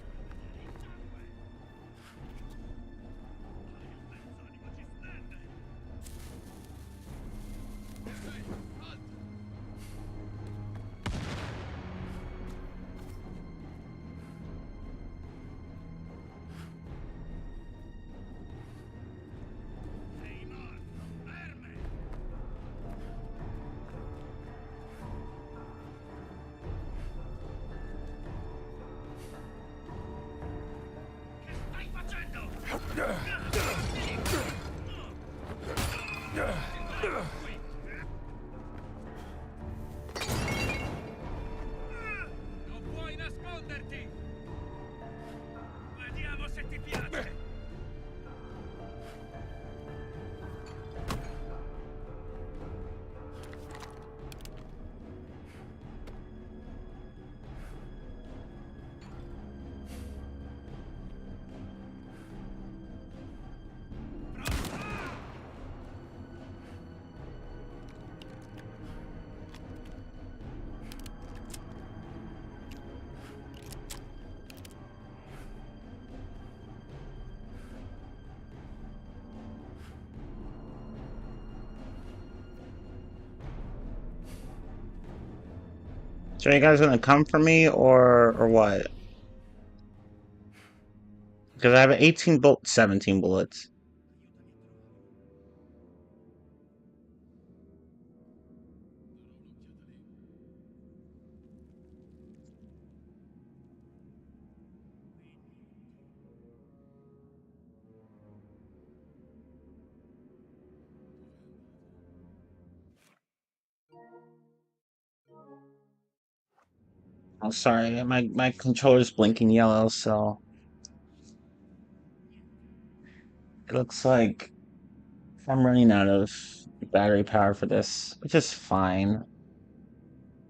arrenderti! Vediamo se ti piace! So are you guys gonna come for me or what? Because I have 18 bullets, 17 bullets. Oh, sorry, my controller's blinking yellow, so it looks like I'm running out of battery power for this, which is fine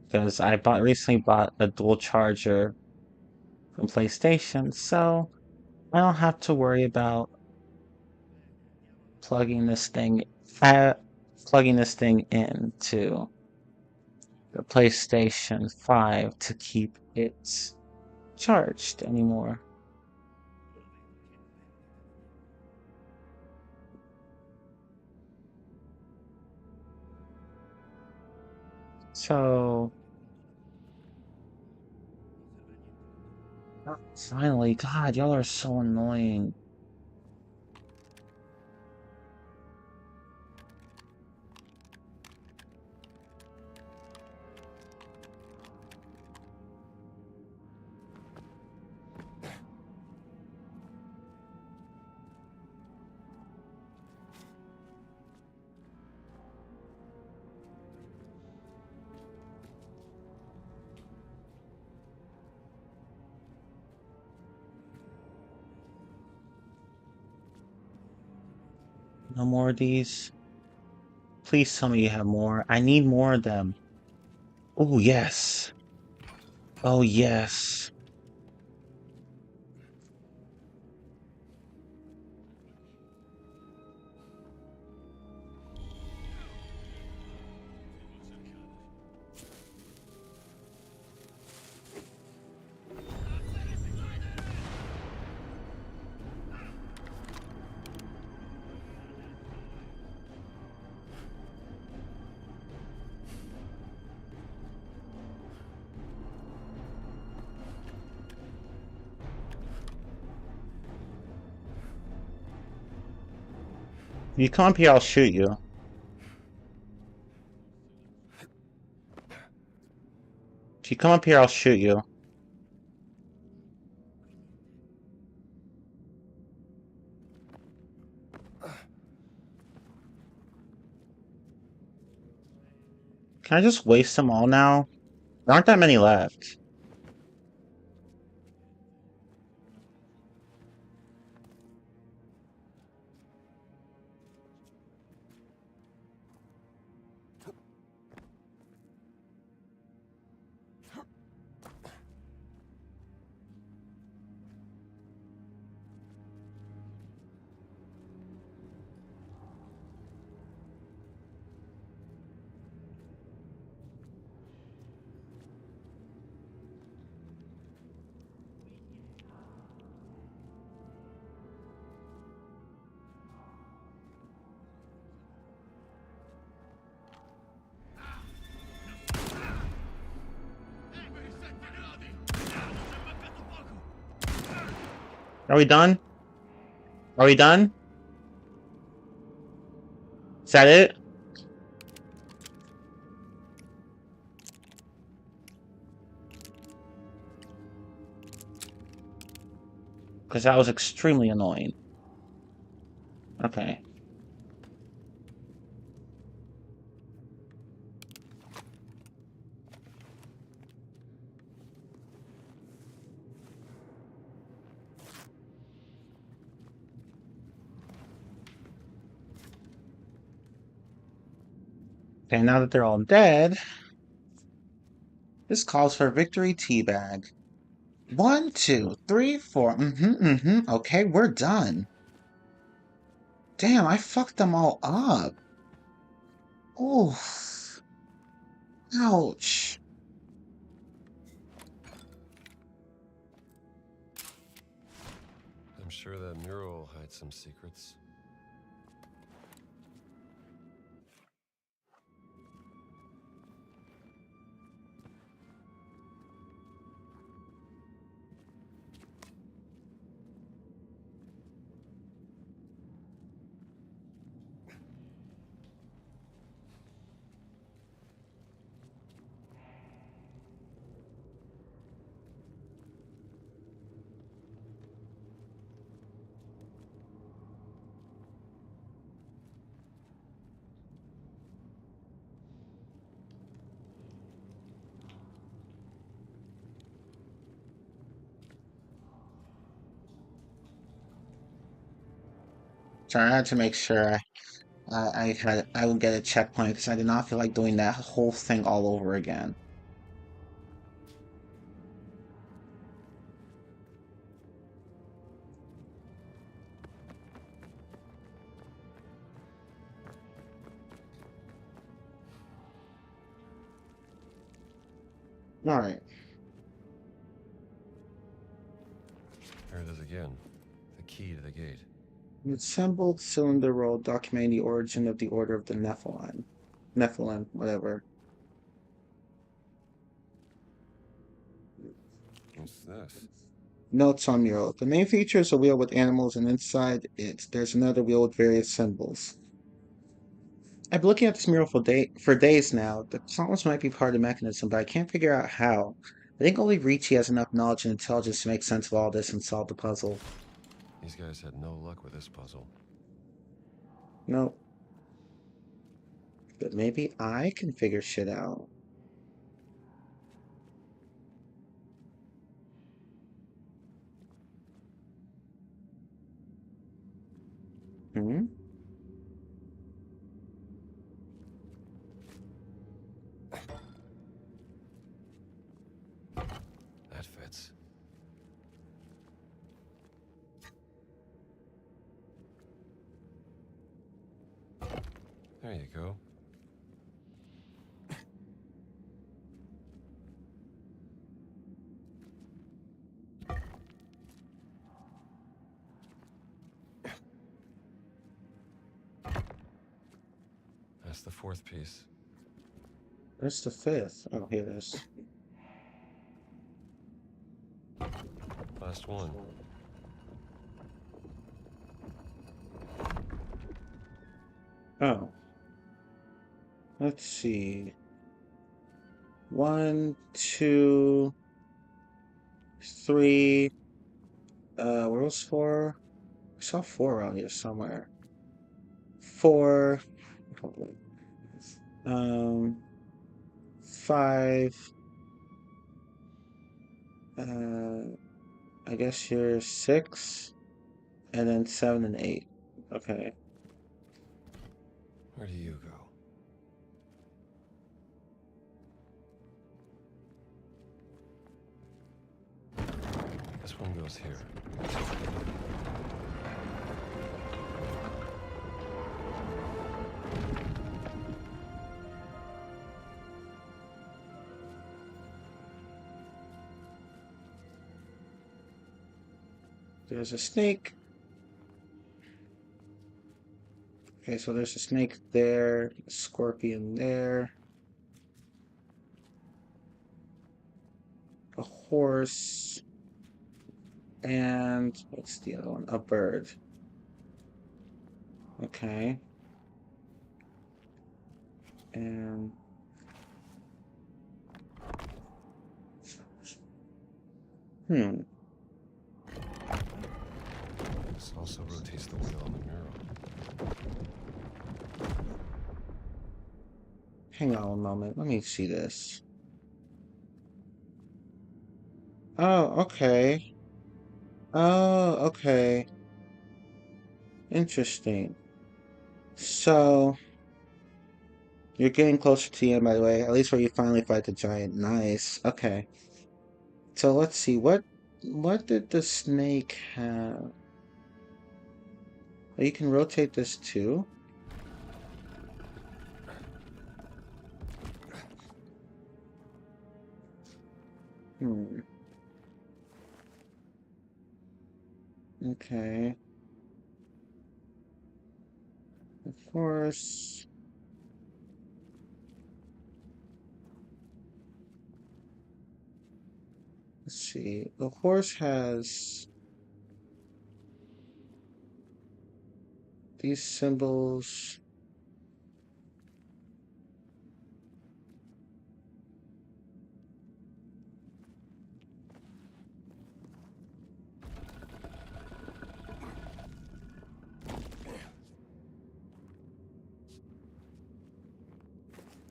because I recently bought a dual charger from PlayStation, so I don't have to worry about plugging this thing uh, plugging this thing into the PlayStation 5 to keep it charged anymore. So finally, God, y'all are so annoying. No more of these. Please tell me you have more. I need more of them. Oh, yes. Oh, yes. If you come up here, I'll shoot you. If you come up here, I'll shoot you. Can I just waste them all now? There aren't that many left. Are we done? Are we done? Is that it? Because that was extremely annoying. Okay. Okay, now that they're all dead, this calls for victory teabag. 1, 2, 3, 4. Okay, we're done. Damn, I fucked them all up. Oof. Ouch. I'm sure that mural hides some secrets. Sorry, I had to make sure I would get a checkpoint because I did not feel like doing that whole thing all over again. Alright. Here it is again. The key to the gate. An assembled cylinder roll documenting the origin of the Order of the Nephilim. Nephilim, whatever. What's this? Notes on mural. The main feature is a wheel with animals, and inside it, there's another wheel with various symbols. I've been looking at this mural for days now. The columns might be part of the mechanism, but I can't figure out how. I think only Ricci has enough knowledge and intelligence to make sense of all this and solve the puzzle. These guys had no luck with this puzzle. No. But maybe I can figure shit out. Hmm? That fits. There you go. That's the fourth piece. Where's the fifth? Oh, here it is. Last one. Oh. Let's see. 1, 2, 3. Where was 4? I saw 4 around here somewhere. 4. Um, 5. I guess you're 6, and then 7 and 8. Okay. Where do you go? This one goes here. There's a snake. Okay, so there's a snake there, a scorpion there, a horse, and what's the other one? A bird. Okay. And hmm. This also rotates the wheel on the mural. Hang on a moment. Let me see this. Oh, okay. Oh, okay. Interesting. So You're getting closer to the end, by the way. At least where you finally fight the giant. Nice. Okay. So let's see. What did the snake have? Oh, you can rotate this too? Hmm. Okay. Of course. Let's see. The horse has these symbols.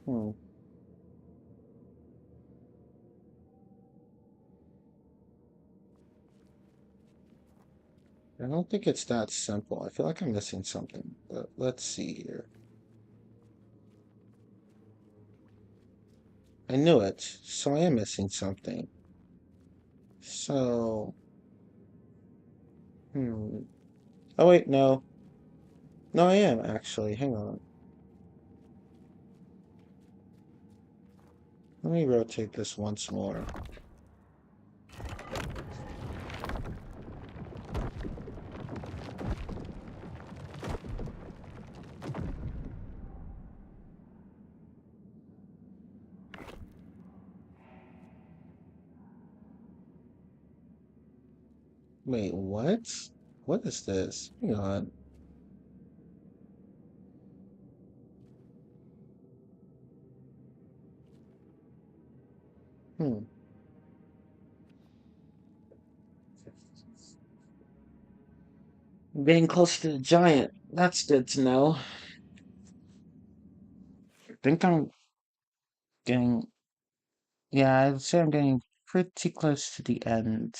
Hmm. I don't think it's that simple. I feel like I'm missing something. But let's see here. I knew it, so I am missing something. So, hmm. Oh wait, no. No, I am actually. Hang on. Let me rotate this once more. Wait, what? What is this? Hang on. Hmm. I'm getting close to the giant. That's good to know. I think I'm getting, yeah, I'd say I'm getting pretty close to the end.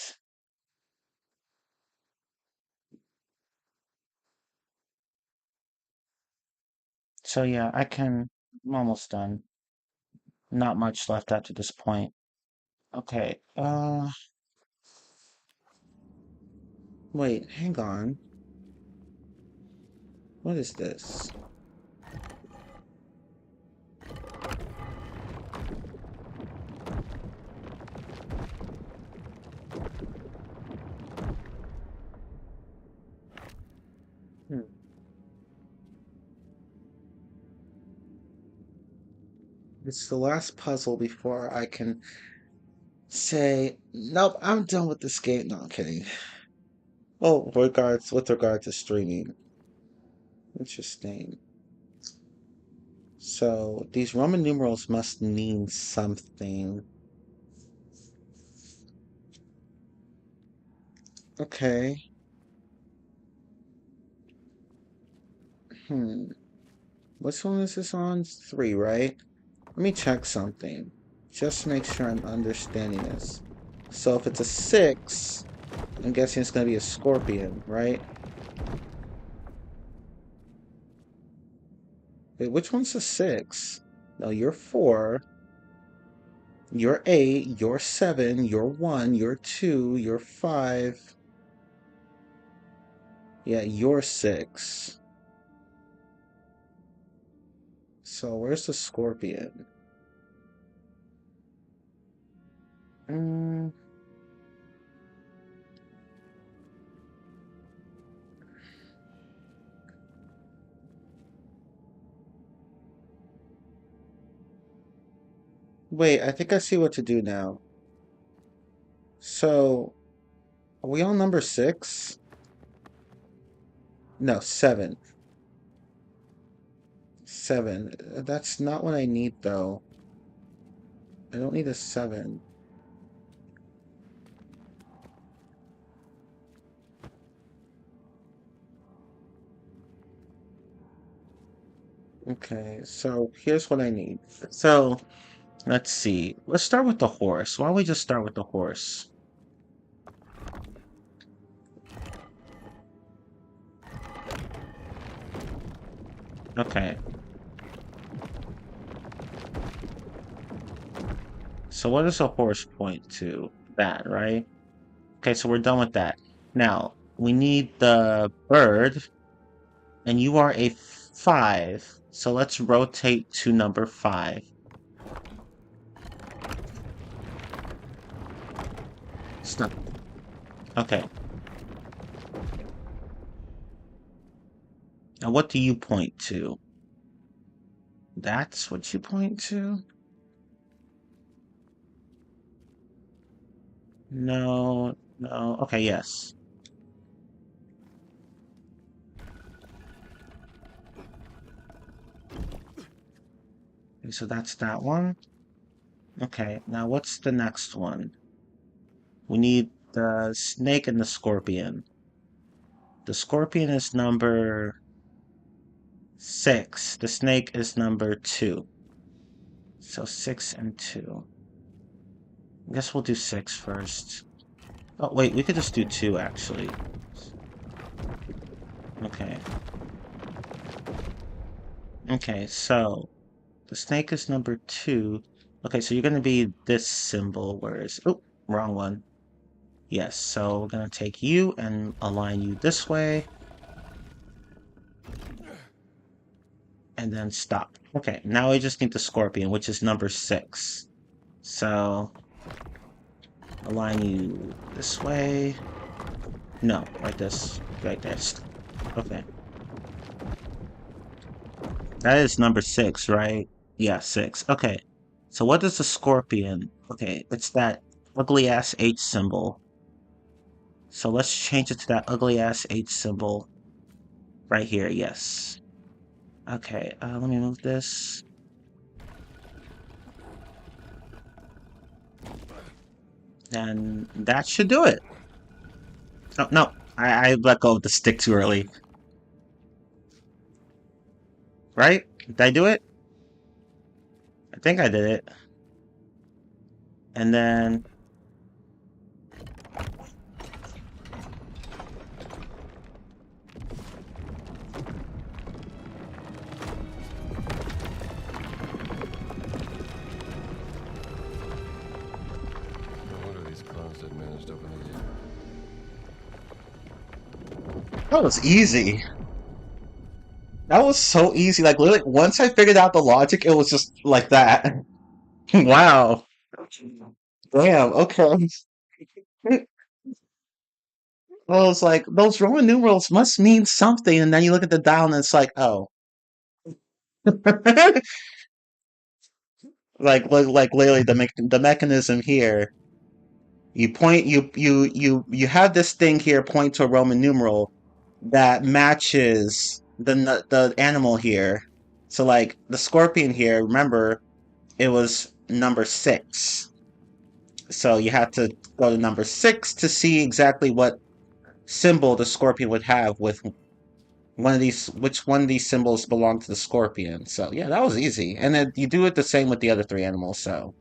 So yeah, I'm almost done. Not much left after this point. Okay, wait, hang on. What is this? Hmm. It's the last puzzle before I can say, nope, I'm done with this game. No, I'm kidding. Oh, with regard to streaming. Interesting. So these Roman numerals must mean something. Okay. Hmm. Which one is this on? 3, right? Let me check something. Just to make sure I'm understanding this. So if it's a 6, I'm guessing it's gonna be a scorpion, right? Wait, which one's a 6? No, you're 4. You're 8. You're 7. You're 1. You're 2. You're 5. Yeah, you're 6. So where's the scorpion? Mm, wait, I think I see what to do now. So, are we on number 6? No, 7. 7. That's not what I need, though. I don't need a 7. Okay, so here's what I need. So, let's see. Let's start with the horse. Why don't we just start with the horse? Okay. So what does a horse point to? That, right? Okay, so we're done with that. Now, we need the bird, and you are a 5. So let's rotate to number 5. Stop. Okay. Now what do you point to? That's what you point to? No, no. Okay, yes. Okay, so that's that one. Okay, now what's the next one? We need the snake and the scorpion. The scorpion is number 6. The snake is number 2. So 6 and 2. I guess we'll do 6 first. Oh, wait, we could just do 2, actually. Okay. Okay, so the snake is number 2. Okay, so you're going to be this symbol, whereas... Oh, wrong one. Yes, so we're going to take you and align you this way. And then stop. Okay, now we just need the scorpion, which is number 6. So, align you this way. No, like this. Right there. Okay. That is number 6, right? Yeah, 6. Okay. So what is the scorpion? Okay, it's that ugly ass H symbol. So let's change it to that ugly ass H symbol. Right here, yes. Okay, let me move this. And that should do it. Oh, no, I let go of the stick too early. Right? Did I do it? I think I did it. And then... No wonder these clowns didn't manage to open the gate. That was easy. That was so easy. Like, literally, once I figured out the logic, it was just like that. Wow. Damn, okay. Well, it's like, those Roman numerals must mean something, and then you look at the dial and it's like, oh. like literally the mechanism here. You point you have this thing here point to a Roman numeral that matches the animal here. So like the scorpion here, remember it was number 6. So you have to go to number 6 to see exactly what symbol the scorpion would have with which one of these symbols belong to the scorpion. So yeah, that was easy. And then you do it the same with the other 3 animals, so.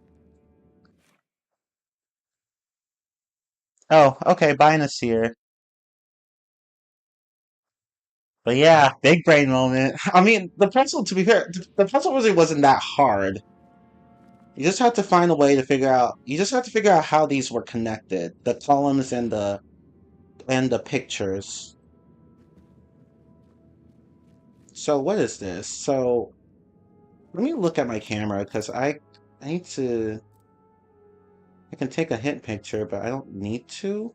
Oh, okay, Binus here. But yeah, big brain moment. I mean, the puzzle, to be fair, the puzzle really wasn't that hard. You just have to find a way to figure out. You just have to figure out how these were connected, the columns and the pictures. So what is this? So let me look at my camera because I need to. I can take a hint picture, but I don't need to.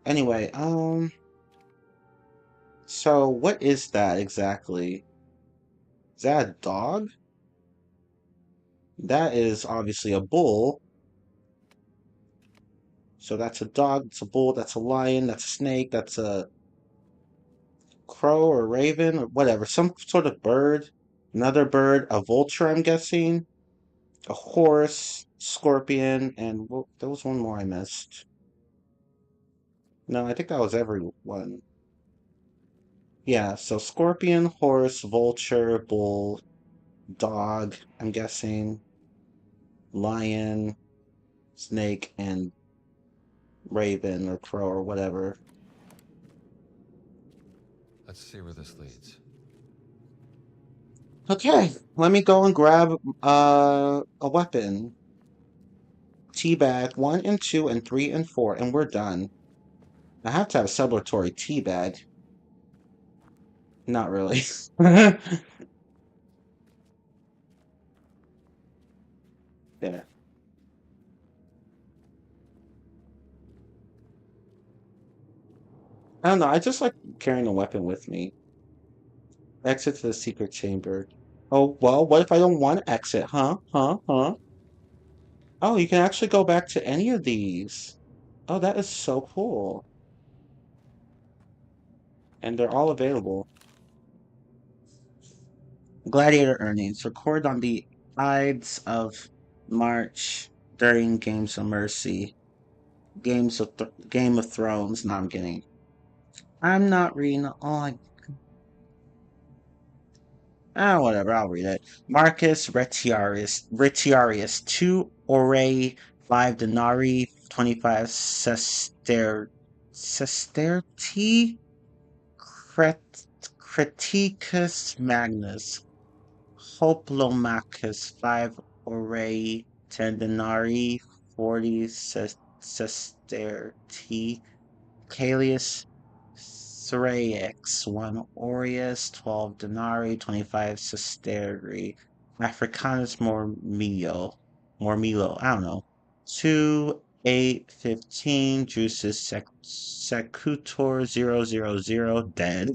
Anyway, so what is that exactly? Is that a dog? That is obviously a bull. So that's a dog, that's a bull, that's a lion, that's a snake, that's a crow or raven or whatever. Some sort of bird. Another bird, a vulture, I'm guessing. A horse, scorpion, and well, there was one more I missed. No, I think that was everyone. Yeah, so scorpion, horse, vulture, bull, dog, I'm guessing, lion, snake, and raven or crow or whatever. Let's see where this leads. Okay, let me go and grab a weapon. tea bag 1 and 2 and 3 and 4, and we're done. I have to have a celebratory tea bag. Not really. There. I don't know. I just like carrying a weapon with me. Exit to the secret chamber. Oh, well, what if I don't want to exit? Huh? Huh? Huh? Oh, you can actually go back to any of these. Oh, that is so cool. And they're all available. Gladiator earnings recorded on the Ides of March during Games of Mercy, Game of Thrones. No, I'm kidding. I'm not reading. Whatever. I'll read it. Marcus Retiarius, 2 ore, 5 denarii, 25 sestertii. Criticus Magnus. Hoplomachus, 5 ore, 10 denarii, 40 sestertii. Callius Syrax, 1 aureus, 12 denarii, 25 sestertii. Africanus Mormilo, I don't know. 2 8 15, Drusus Secutor 000, dead.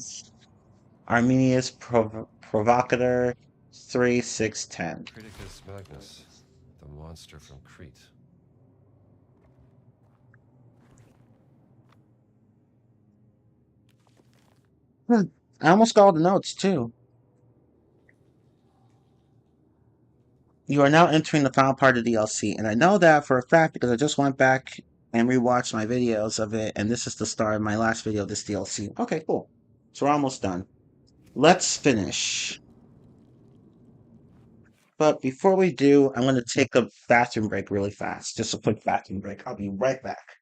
Arminius Provocator 3 6 10. Criticus Magnus, the monster from Crete. I almost got all the notes too. You are now entering the final part of the DLC, and I know that for a fact because I just went back and rewatched my videos of it, and this is the start of my last video of this DLC. Okay, cool. So we're almost done. Let's finish. But before we do, I'm going to take a bathroom break really fast. Just a quick bathroom break. I'll be right back.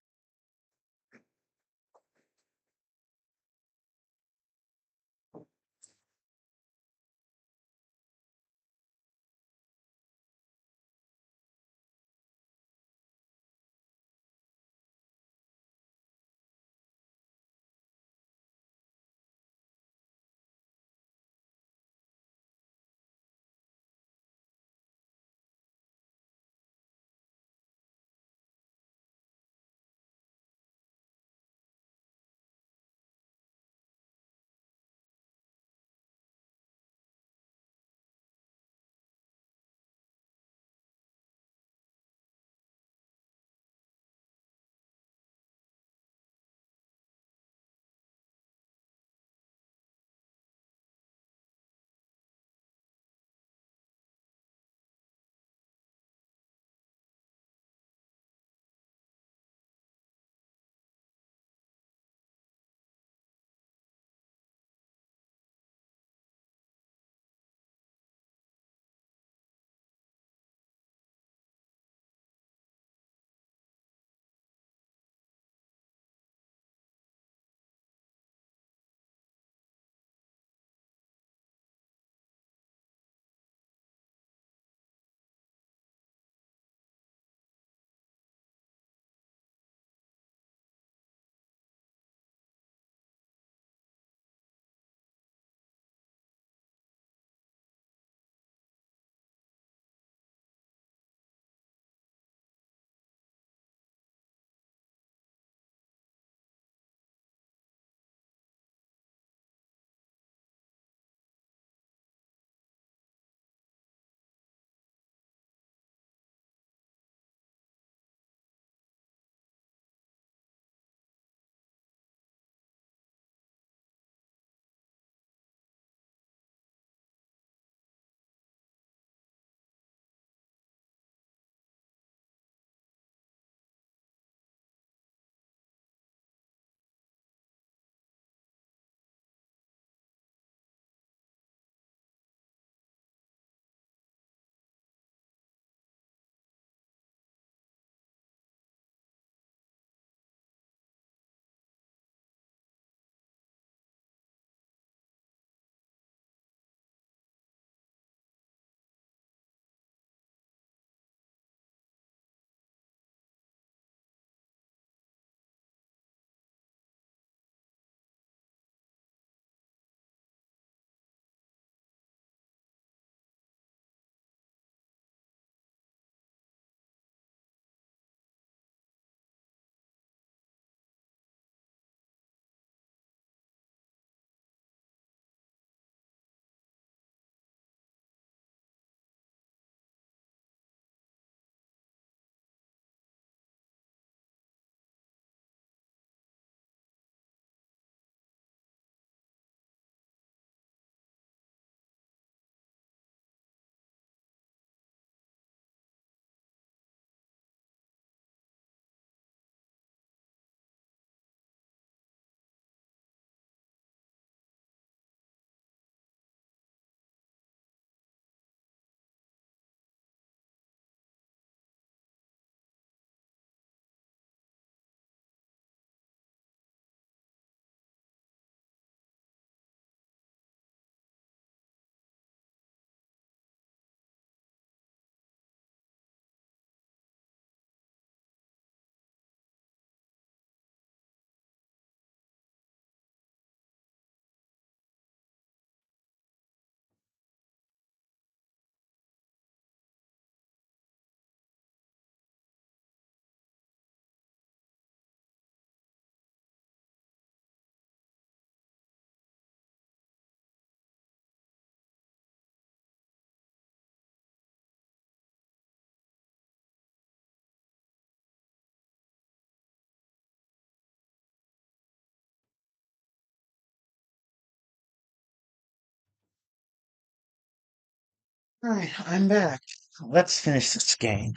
Alright, I'm back. Let's finish this game.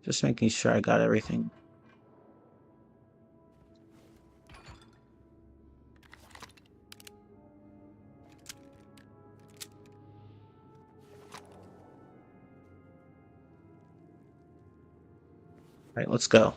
Just making sure I got everything. Alright, let's go.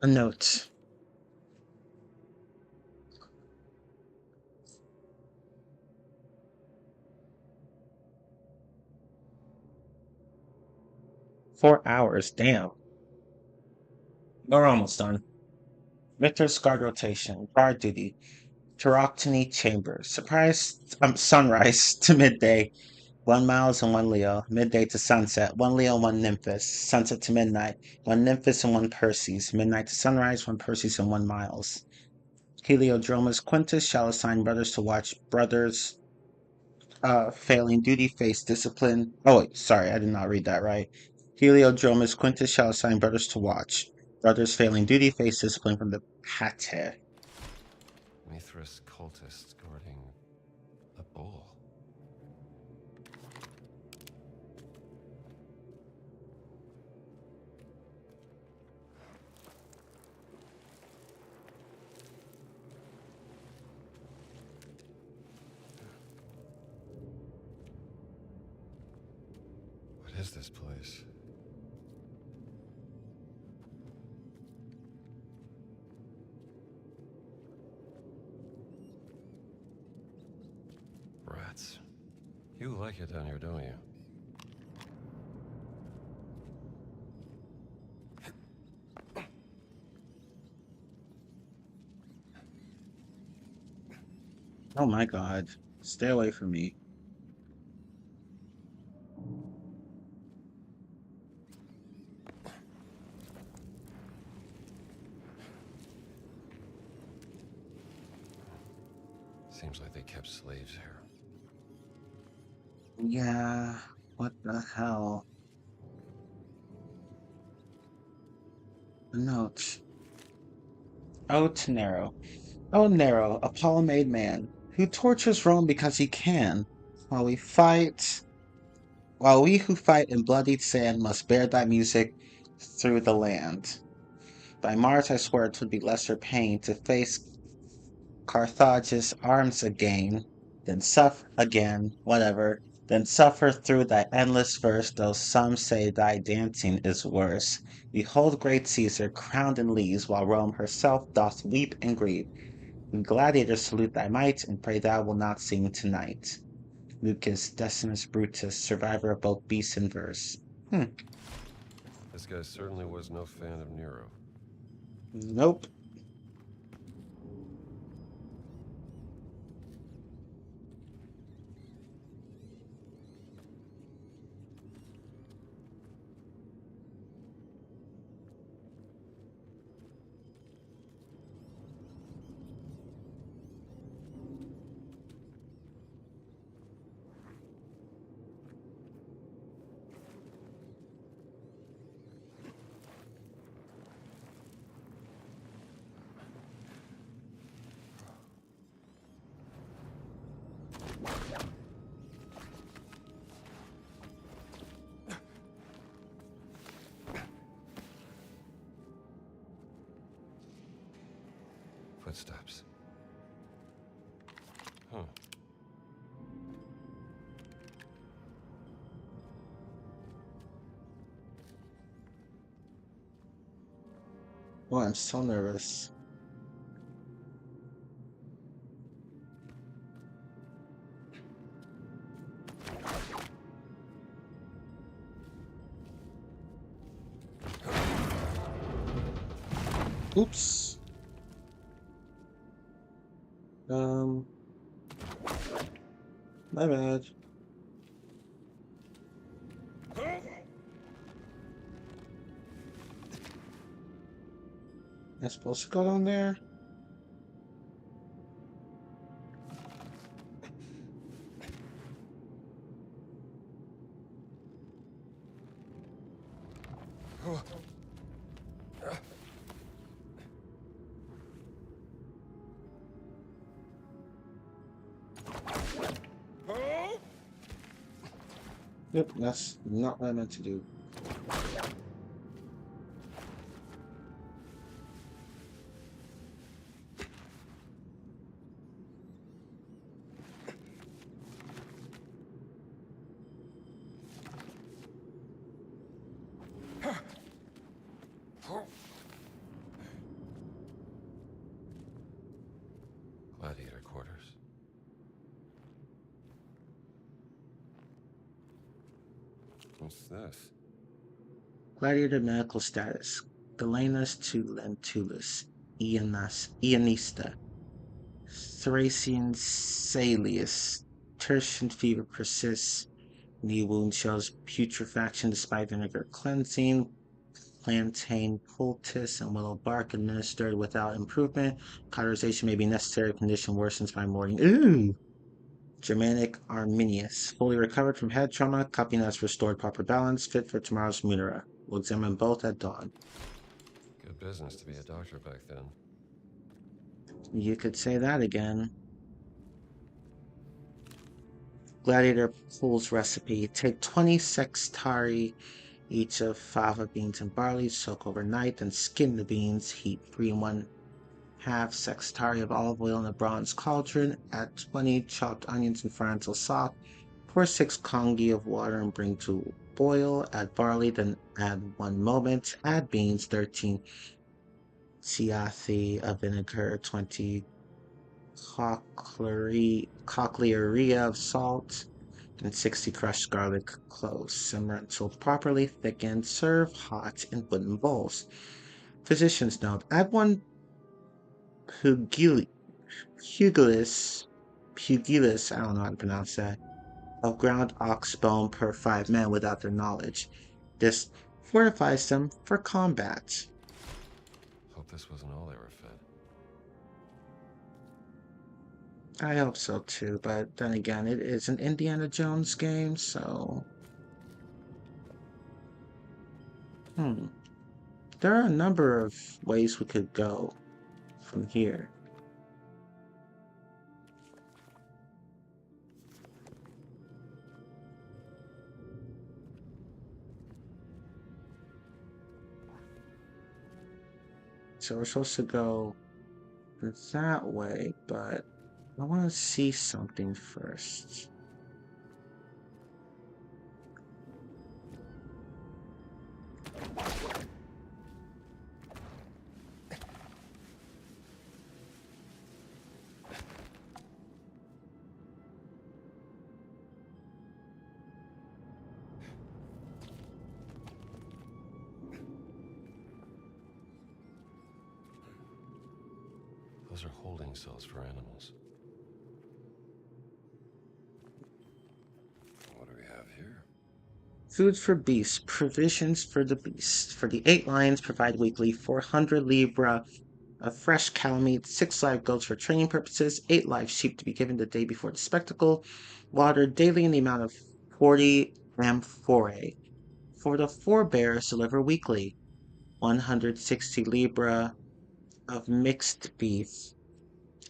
A note. $4, damn. We're almost done. Victor's guard rotation, guard duty, Taroctony chamber, sunrise to midday, 1 miles and 1 Leo, midday to sunset, 1 Leo, 1 Nymphus, sunset to midnight, 1 Nymphus and 1 Perseus, midnight to sunrise, 1 Perseus and 1 miles. Heliodromus Quintus shall assign brothers to watch, brothers failing duty face discipline. Oh, wait, sorry, I did not read that right. Heliodromus Quintus shall assign brothers to watch, brothers failing duty face discipline from the pater. Mithras cultists guarding a bull. What is this place? Rats. You like it down here, don't you? Oh my god. Stay away from me. Seems like they kept slaves here. Yeah, what the hell? A note. Oh, to Nero. Oh, Nero, Apollo made man, who tortures Rome because he can, while we fight, while we who fight in bloodied sand must bear thy music through the land. By Mars, I swear 'twould be lesser pain to face Carthage's arms again, then suffer again, whatever, then suffer through thy endless verse, though some say thy dancing is worse. Behold great Caesar crowned in leaves, while Rome herself doth weep and grieve. We gladiators salute thy might, and pray thou wilt not sing tonight. Lucas Decimus Brutus, survivor of both beast and verse. This guy certainly was no fan of Nero. Nope. Footsteps. Huh. Oh, I'm so nervous. Oops. My bad. Am I supposed to go down there? Yep, that's not what I meant to do. Gladiator quarters. What's this? Gladiator medical status. Galenus to Lentulus. Ionista. Thracian Salius. Tertian fever persists. Knee wound shows putrefaction despite vinegar cleansing. Plantain poultice and willow bark administered without improvement. Cauterization may be necessary if condition worsens by morning. Ooh! Germanic Arminius. Fully recovered from head trauma. Copy has restored proper balance. Fit for tomorrow's Munera. We'll examine both at dawn. Good business to be a doctor back then. You could say that again. Gladiator Pool's recipe. Take 20 sextari each of fava beans and barley, soak overnight, then skin the beans. Heat 3 and 1/2 sextari of olive oil in a bronze cauldron. Add 20 chopped onions and fry until soft. Pour 6 kongi of water and bring to boil. Add barley, then add 1 moment. Add beans, 13 siathi of vinegar, 20 cochlearia of salt, and 60 crushed garlic cloves. Simmer until properly thickened. Serve hot in wooden bowls. Physician's note: add 1 pugilis, I don't know how to pronounce that, of ground ox bone per 5 men without their knowledge. This fortifies them for combat. Hope this wasn't all they were fed. I hope so too, but then again, it is an Indiana Jones game, so... There are a number of ways we could go from here. So we're supposed to go that way, but I want to see something first. Those are holding cells for animals. What do we have here? Foods for beasts, provisions for the beasts. For the 8 lions, provide weekly 400 libra of fresh cow meat, 6 live goats for training purposes, 8 live sheep to be given the day before the spectacle, water daily in the amount of 40 amphorae. For the 4 bears, deliver weekly 160 libra of mixed beef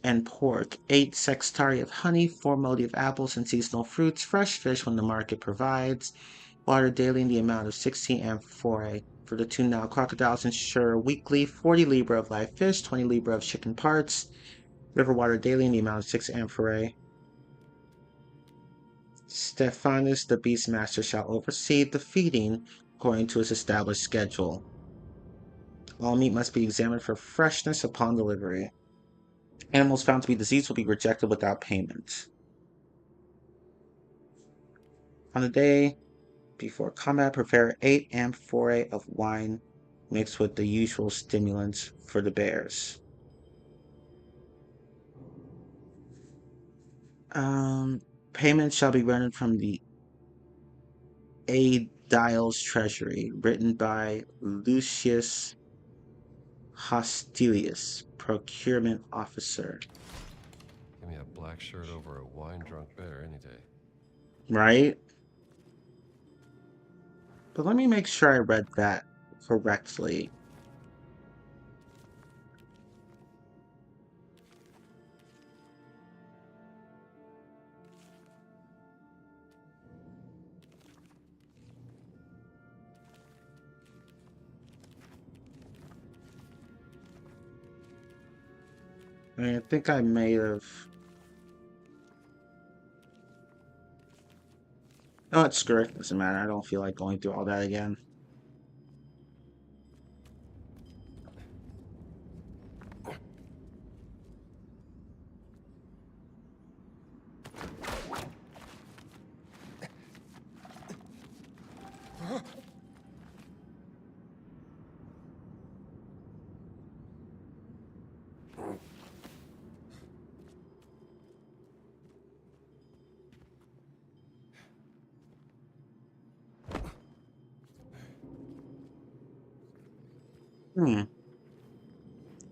and pork, 8 sextari of honey, 4 modi of apples and seasonal fruits, fresh fish when the market provides, water daily in the amount of 16 amphorae. For the 2 Nile crocodiles, ensure weekly 40 libra of live fish, 20 libra of chicken parts, river water daily in the amount of 6 amphorae. Stephanus the Beastmaster shall oversee the feeding according to his established schedule. All meat must be examined for freshness upon delivery. Animals found to be diseased will be rejected without payment. On the day before combat, prepare 8 amphorae of wine mixed with the usual stimulants for the bears. Payment shall be rendered from the Aedile's treasury, written by Lucius Hostilius, procurement officer. Give me a black shirt over a wine-drunk bear any day. Right? But let me make sure I read that correctly. I think I may have. Oh, it's screw it. Doesn't matter. I don't feel like going through all that again.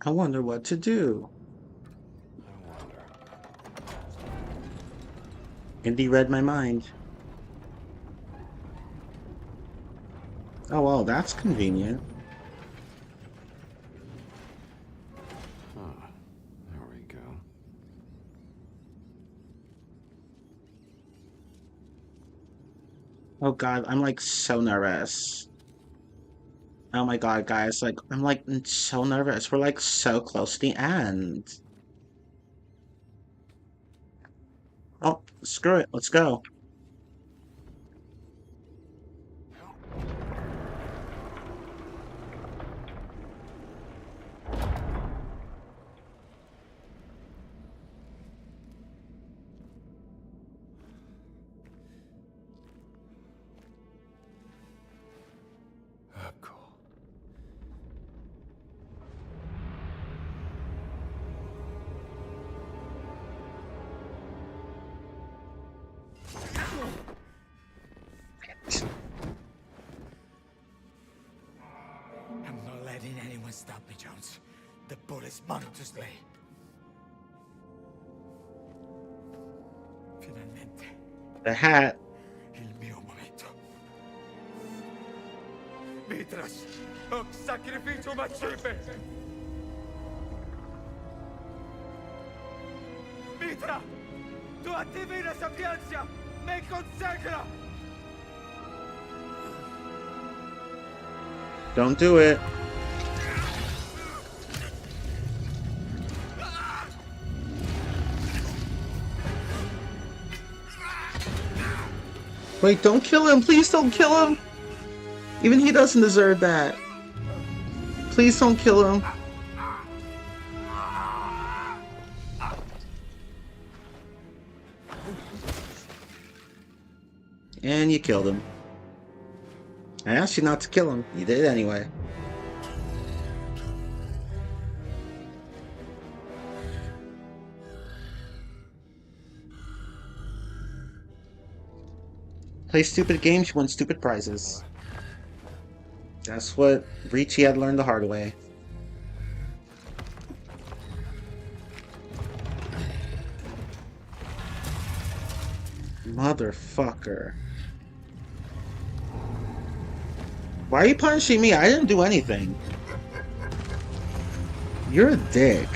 I wonder what to do. I wonder. Indy read my mind. Oh, well, that's convenient. Huh. There we go. Oh god, I'm like so nervous. Oh my god, guys, like I'm like so nervous. We're like so close to the end. Oh, screw it. Let's go. Cool. I'm not letting anyone stop me, Jones. The bull is mine to slay. Finalmente, The hat. il mio momento. Mitras, hoc sacrificium accipe! Mitra, tua divina sapienza me consacra! Don't do it. Wait, don't kill him. Please don't kill him. Even he doesn't deserve that. Please don't kill him. And you killed him. I asked you not to kill him. You did it anyway. Play stupid games, you win stupid prizes. That's what Ricci had learned the hard way. Motherfucker. Why are you punishing me? I didn't do anything. You're a dick.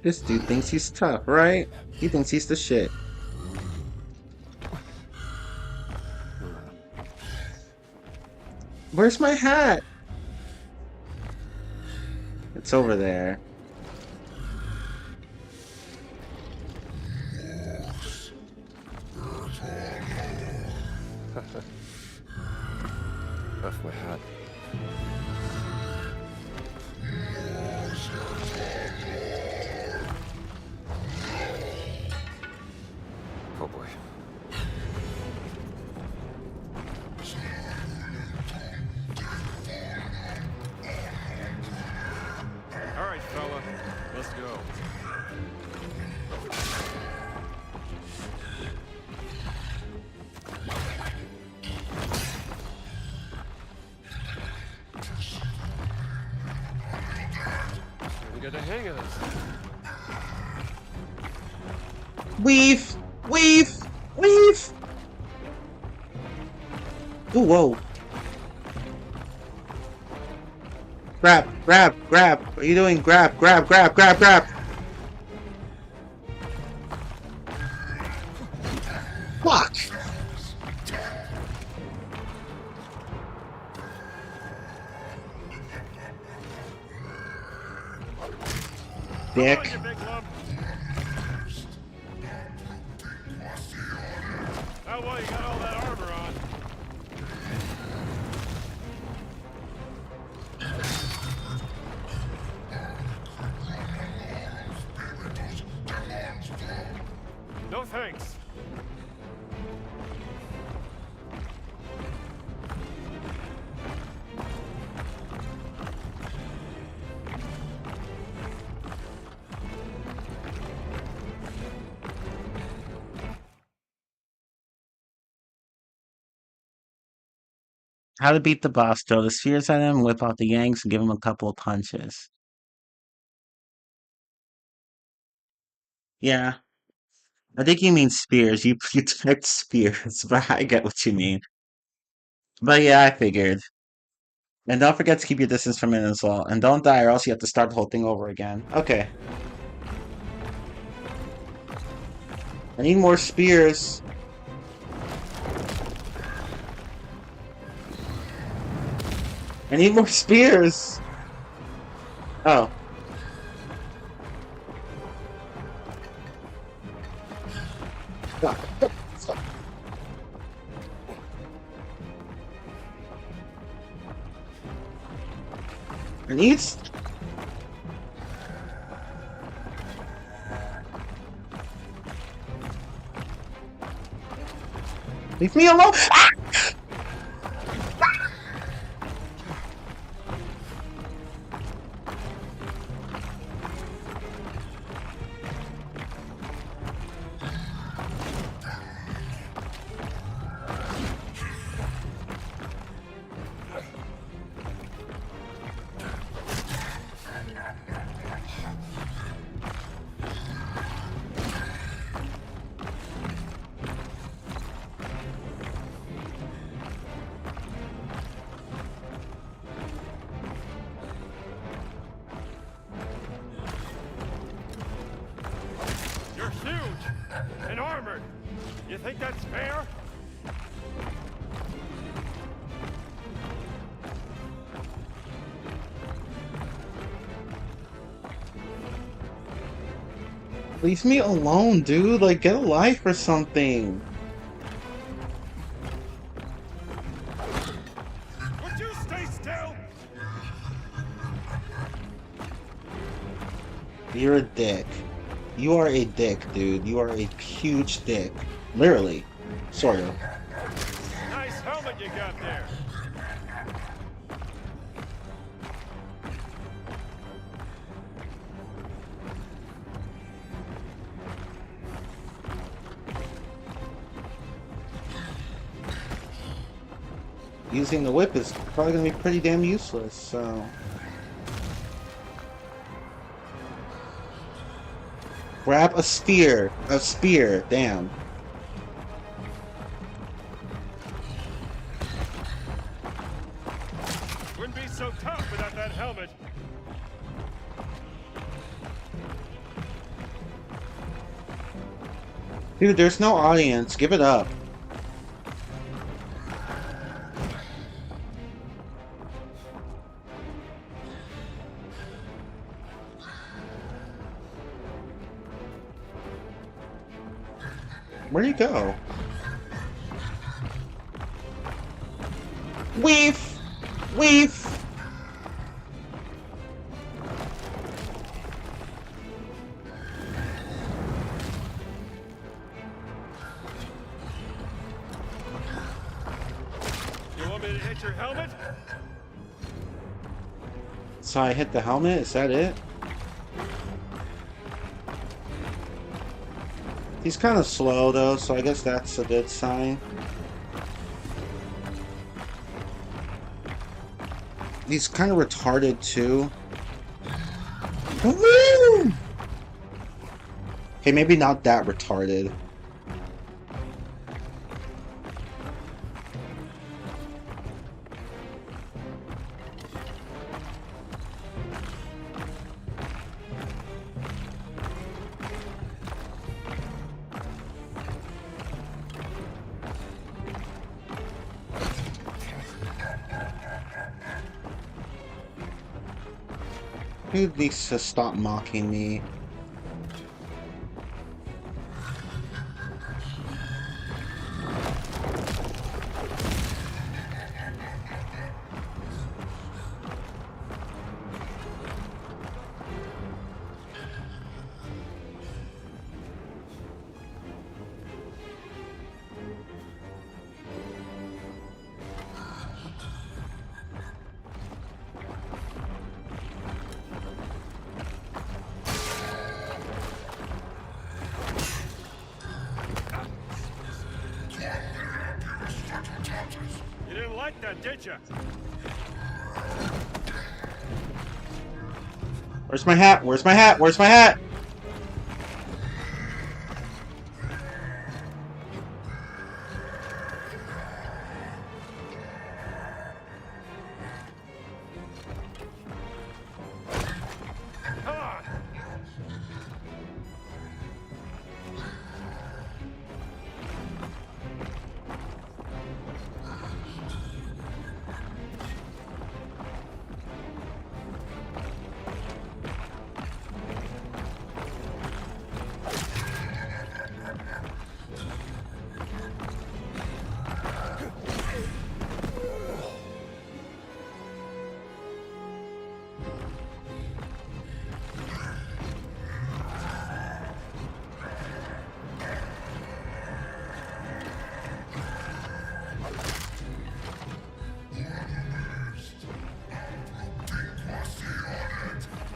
This dude thinks he's tough, right? He thinks he's the shit. Where's my hat? It's over there. Left my hat. go. We got the hang of this. Weave! Weave! Weave! Ooh, whoa. Grab, grab, grab. What are you doing? Grab, grab, grab, grab, grab. Fuck! Dick. Come on, you big lump. Oh, well, you got all that armor on. No thanks. How to beat the boss. Throw the spheres at him, whip out the yanks, and give him a couple of punches. Yeah, I think you mean spears. You typed spears, but I get what you mean. But yeah, I figured. And don't forget to keep your distance from it as well. And don't die or else you have to start the whole thing over again. Okay. I need more spears. I need more spears! Oh. Fuck. Fuck. I need... Leave me alone! Ah! You're huge and armored. You think that's fair? Leave me alone, dude. Like, get a life or something. Would you stay still? You're a dick. You are a dick, dude. You are a huge dick. Literally. Sort of. Nice helmet you got there. Using the whip is probably gonna be pretty damn useless, so... Grab a spear. A spear. Damn. Wouldn't be so tough without that helmet. Dude, there's no audience. Give it up. Where'd he go? Weave! Weave! You want me to hit your helmet? So I hit the helmet? Is that it? He's kind of slow though, so I guess that's a good sign. He's kind of retarded too. Woo! Hey, maybe not that retarded. He needs to stop mocking me. You didn't like that, did you? Where's my hat? Where's my hat? Where's my hat? Come on!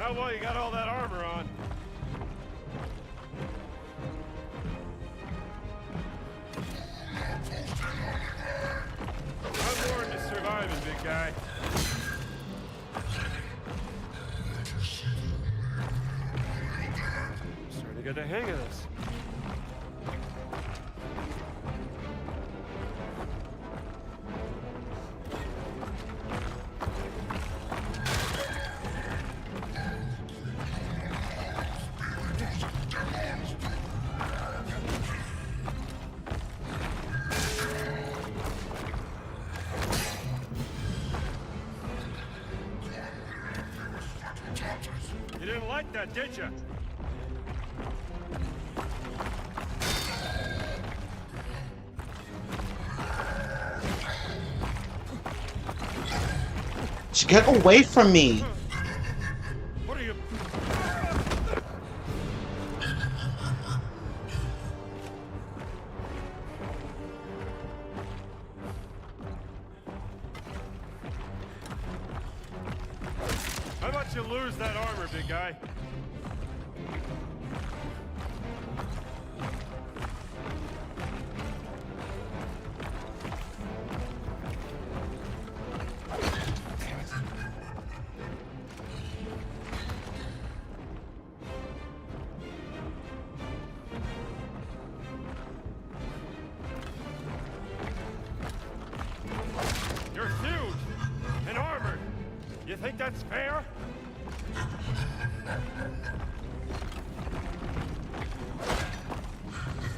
Oh, well, you got all that armor on. I'm born to surviving, big guy. Starting to get the hang of this. You didn't like that, did you? Get away from me! What are you... How about you lose that armor, big guy? You're huge and armored. You think that's fair?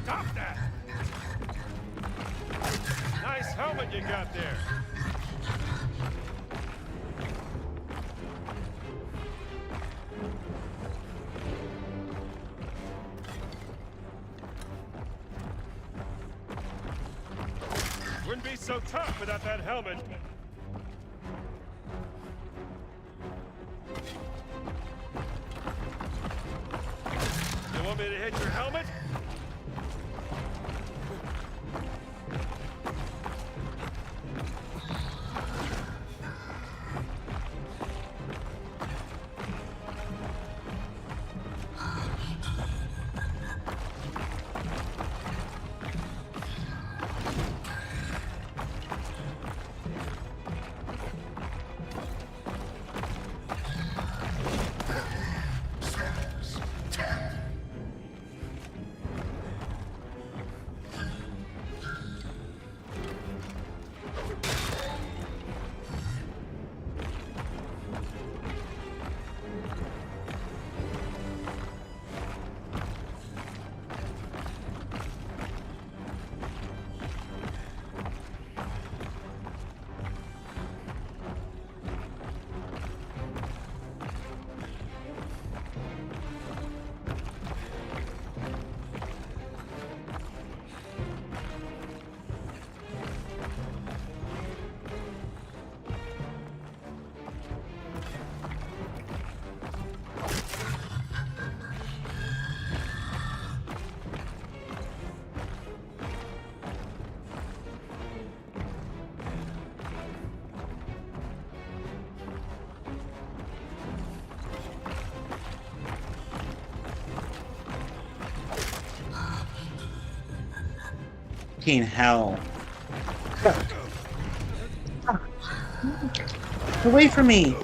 Stop that! Nice helmet you got there. Wouldn't be so tough without that helmet. You want me to hit your helmet? fucking hell. Away from me!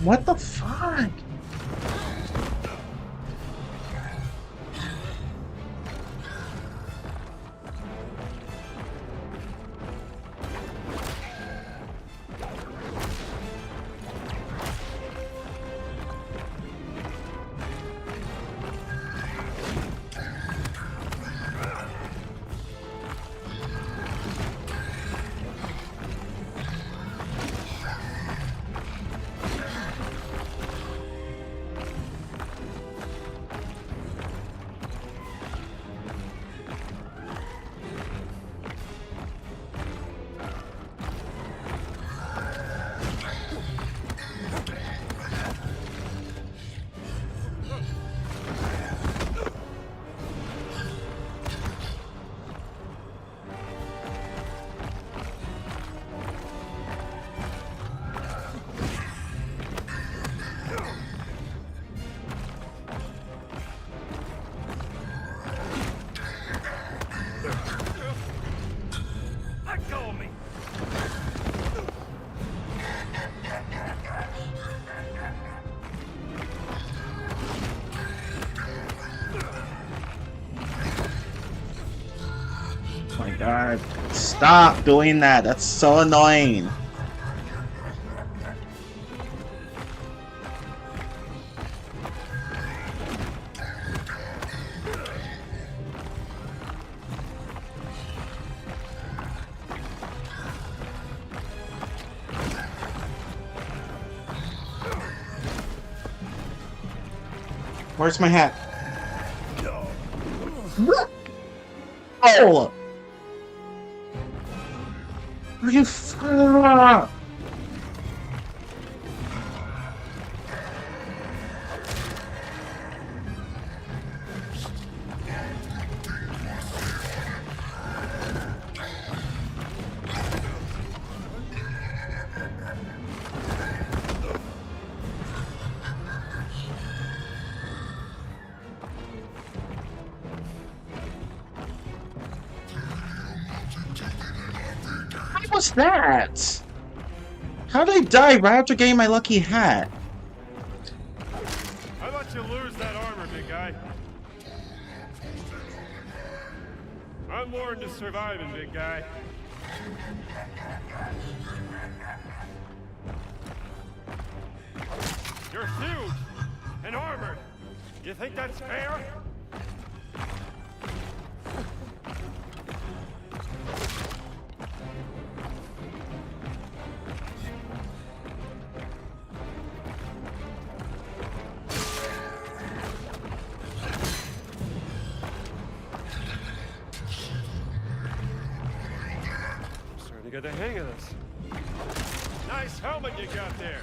What the fuck? Let go of me! Oh my god. Stop doing that. That's so annoying. Where's my hat? Oh! Are you What was that? How did I die right after getting my lucky hat? I let you lose that armor, big guy. I'm learned to surviving, big guy. You're huge and armored. You think that's fair? Starting to get the hang of this. Nice helmet you got there.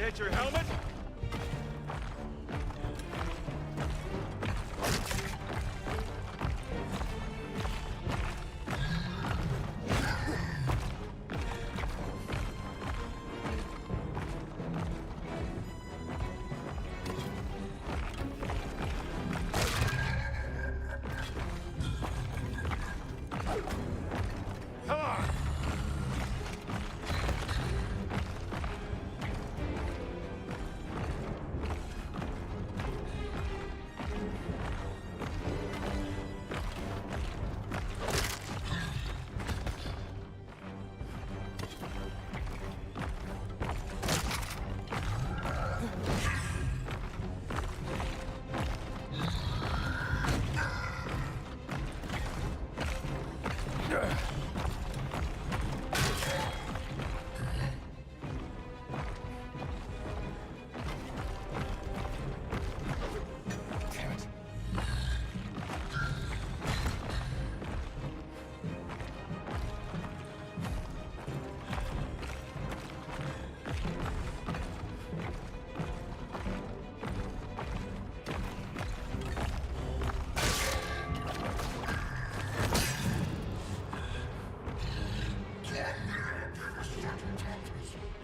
Forget your helmet? Come on!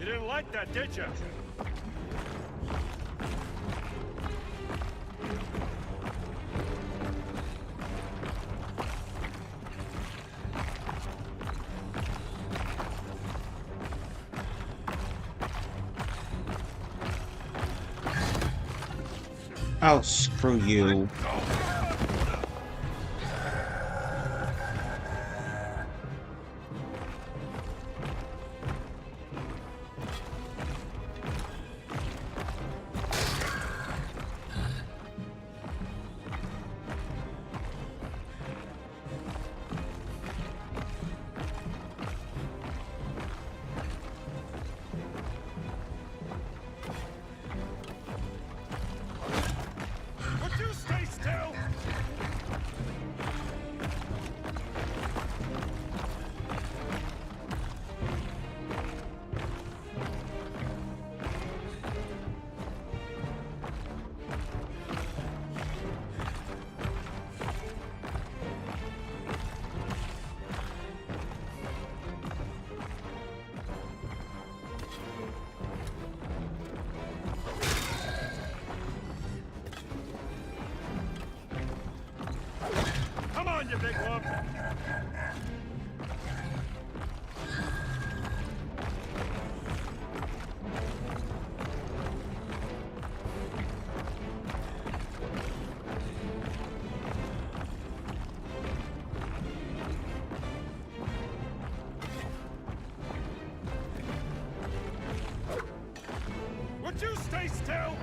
You didn't like that, did you? Oh, screw you. Would you stay still? Come on, you big lump! Would you stay still?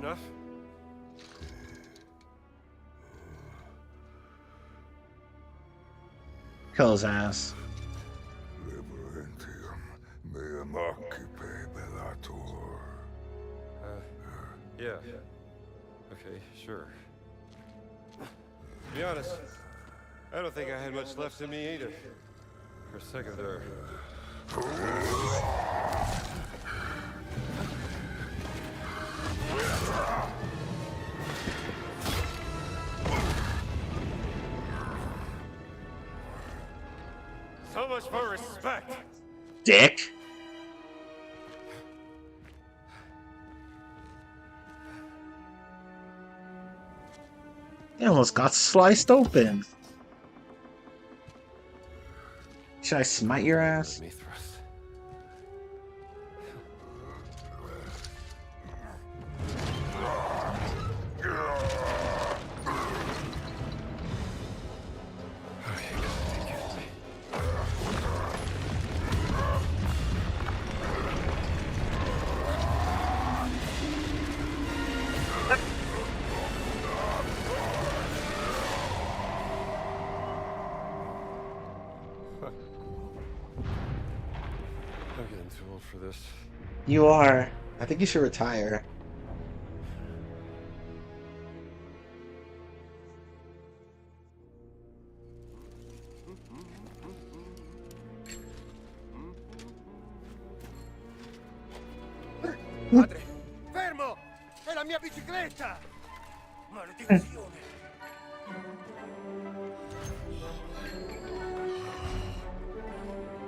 enough? Kill his ass. Liberentium meum occipe bellator. Yeah. Okay, sure. To be honest, I don't think I had much left in me either. For a second there. So much for respect! Dick. They almost got sliced open. Should I smite your ass? Let me thrust. I'm getting too old for this. You are. I think you should retire. Padre, fermo! È la mia bicicletta! Maledizione!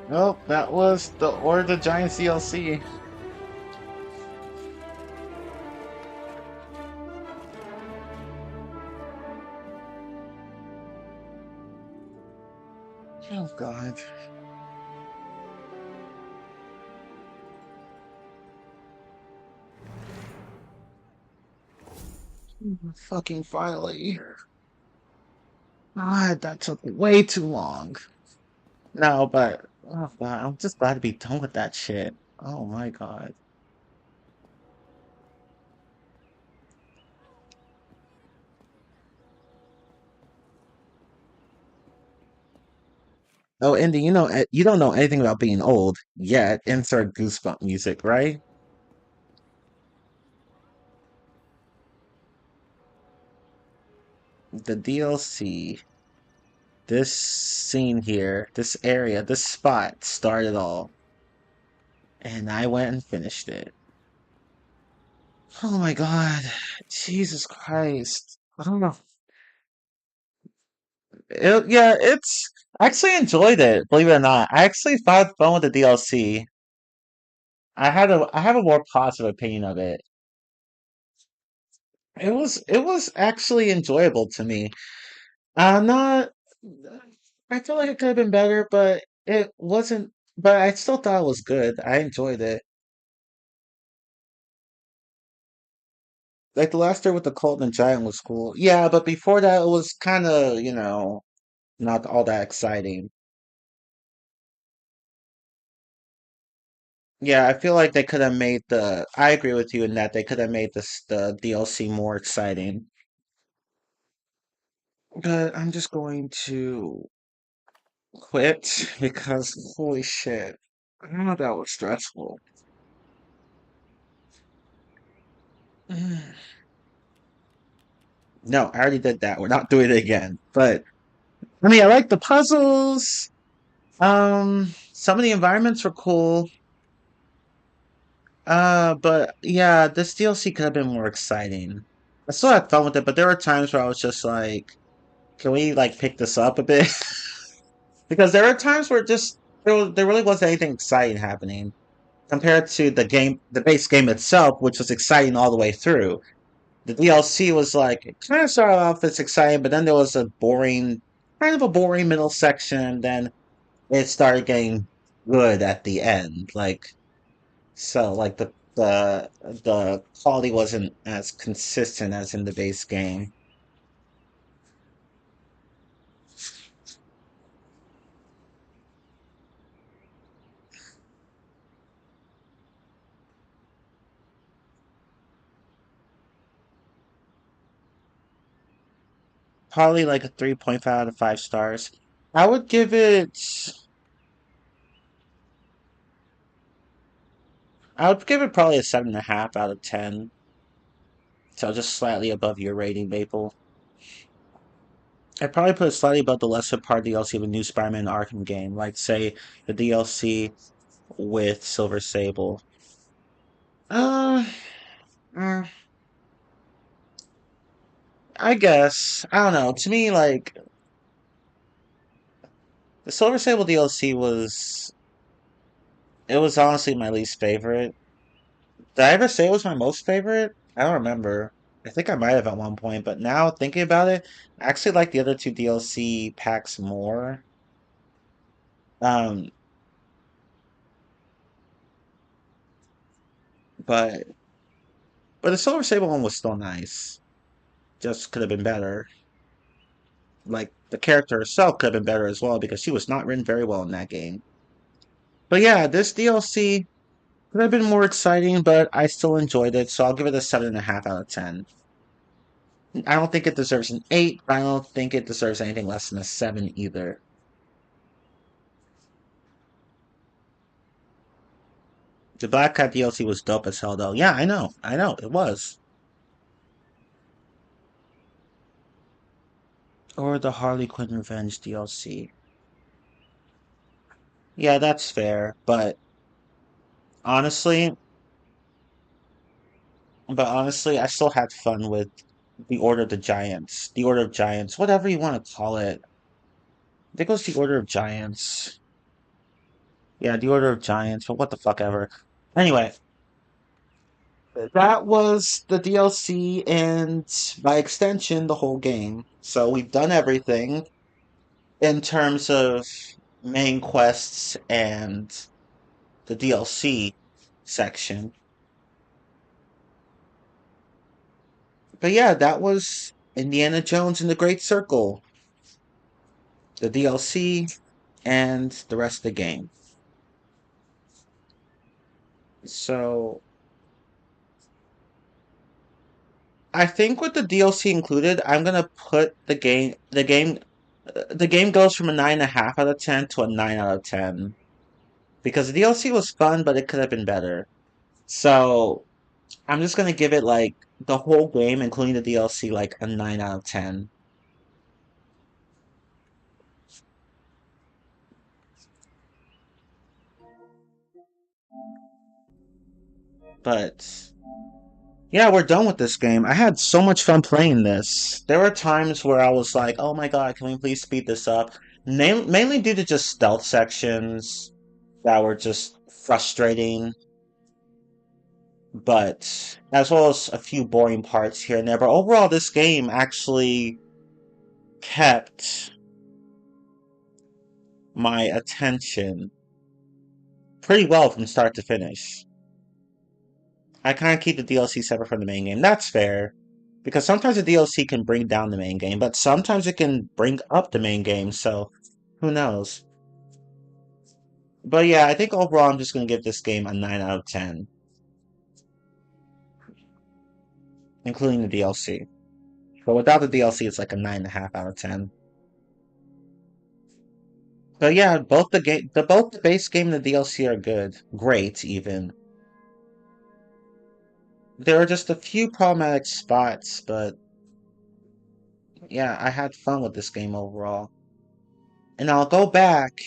Well, that was the Order of the Giants DLC. Oh god. Fucking finally. God, that took way too long. No, but oh god, I'm just glad to be done with that shit. Oh my god. Oh, Indy, you don't know anything about being old yet. Insert goosebump music, right? The DLC, this scene here, this area, this spot started all, and I went and finished it. Oh my god, Jesus Christ! I don't know. Yeah, I actually enjoyed it. Believe it or not, I actually found fun with the DLC. I have a more positive opinion of it. It was actually enjoyable to me. Not. I feel like it could have been better, but it wasn't. But I still thought it was good. I enjoyed it. Like the last year with the Colt and Giant was cool. Yeah, but before that, it was kind of, not all that exciting. Yeah, I feel like they could have made I agree with you in that they could have made the DLC more exciting. But I'm just going to quit because holy shit. I don't know, that was stressful. No, I already did that. We're not doing it again. But I mean, I like the puzzles. Some of the environments were cool. But yeah, this DLC could have been more exciting. I still had fun with it, but there were times where I was just like, can we like pick this up a bit? Because there are times where there really wasn't anything exciting happening compared to the base game itself, which was exciting all the way through. The DLC was like it kind of started off as exciting, but then there was kind of a boring middle section. Then it started getting good at the end. Like the quality wasn't as consistent as in the base game. probably like a 3.5 out of 5 stars. I would give it. I would give it probably a 7.5 out of 10. So just slightly above your rating, Maple. I'd probably put it slightly above the lesser part DLC of a new Spider-Man Arkham game, like say the DLC with Silver Sable. Uh, mm, I guess I don't know. To me, like the Silver Sable DLC was it was honestly my least favorite. Did I ever say it was my most favorite? I don't remember. I think I might have at one point, but now thinking about it, I actually like the other two DLC packs more. Um, but the Silver Sable one was still nice. Just could have been better. Like the character herself could have been better as well because she was not written very well in that game. But yeah, this DLC could have been more exciting, but I still enjoyed it, so I'll give it a 7.5 out of 10. I don't think it deserves an 8, but I don't think it deserves anything less than a 7 either. The Black Cat DLC was dope as hell, though. Yeah, I know, it was. Or the Harley Quinn Revenge DLC. Yeah, that's fair, honestly, honestly, I still had fun with the Order of the Giants, the Order of Giants, whatever you want to call it. I think it was the Order of Giants. Yeah, the Order of Giants, but what the fuck ever. Anyway, that was the DLC and by extension the whole game. So we've done everything in terms of main quests and the DLC section. But yeah, that was Indiana Jones and the Great Circle, the DLC, and the rest of the game. So I think with the DLC included, I'm gonna put the game goes from a 9.5 out of 10 to a 9 out of 10 because the DLC was fun, but it could have been better. So I'm just gonna give it like the whole game, including the DLC, like a 9 out of 10. But yeah, we're done with this game. I had so much fun playing this. There were times where I was like, "Oh my god, can we please speed this up?" Mainly due to just stealth sections that were just frustrating, but as well as a few boring parts here and there. But overall, this game actually kept my attention pretty well from start to finish. I kind of keep the DLC separate from the main game. That's fair. Because sometimes the DLC can bring down the main game, but sometimes it can bring up the main game, so who knows? But yeah, I think overall I'm just going to give this game a 9 out of 10, including the DLC. But without the DLC, it's like a 9.5 out of 10. But yeah, both the base game and the DLC are good. Great, even. There are just a few problematic spots, but yeah, I had fun with this game overall. And I'll go back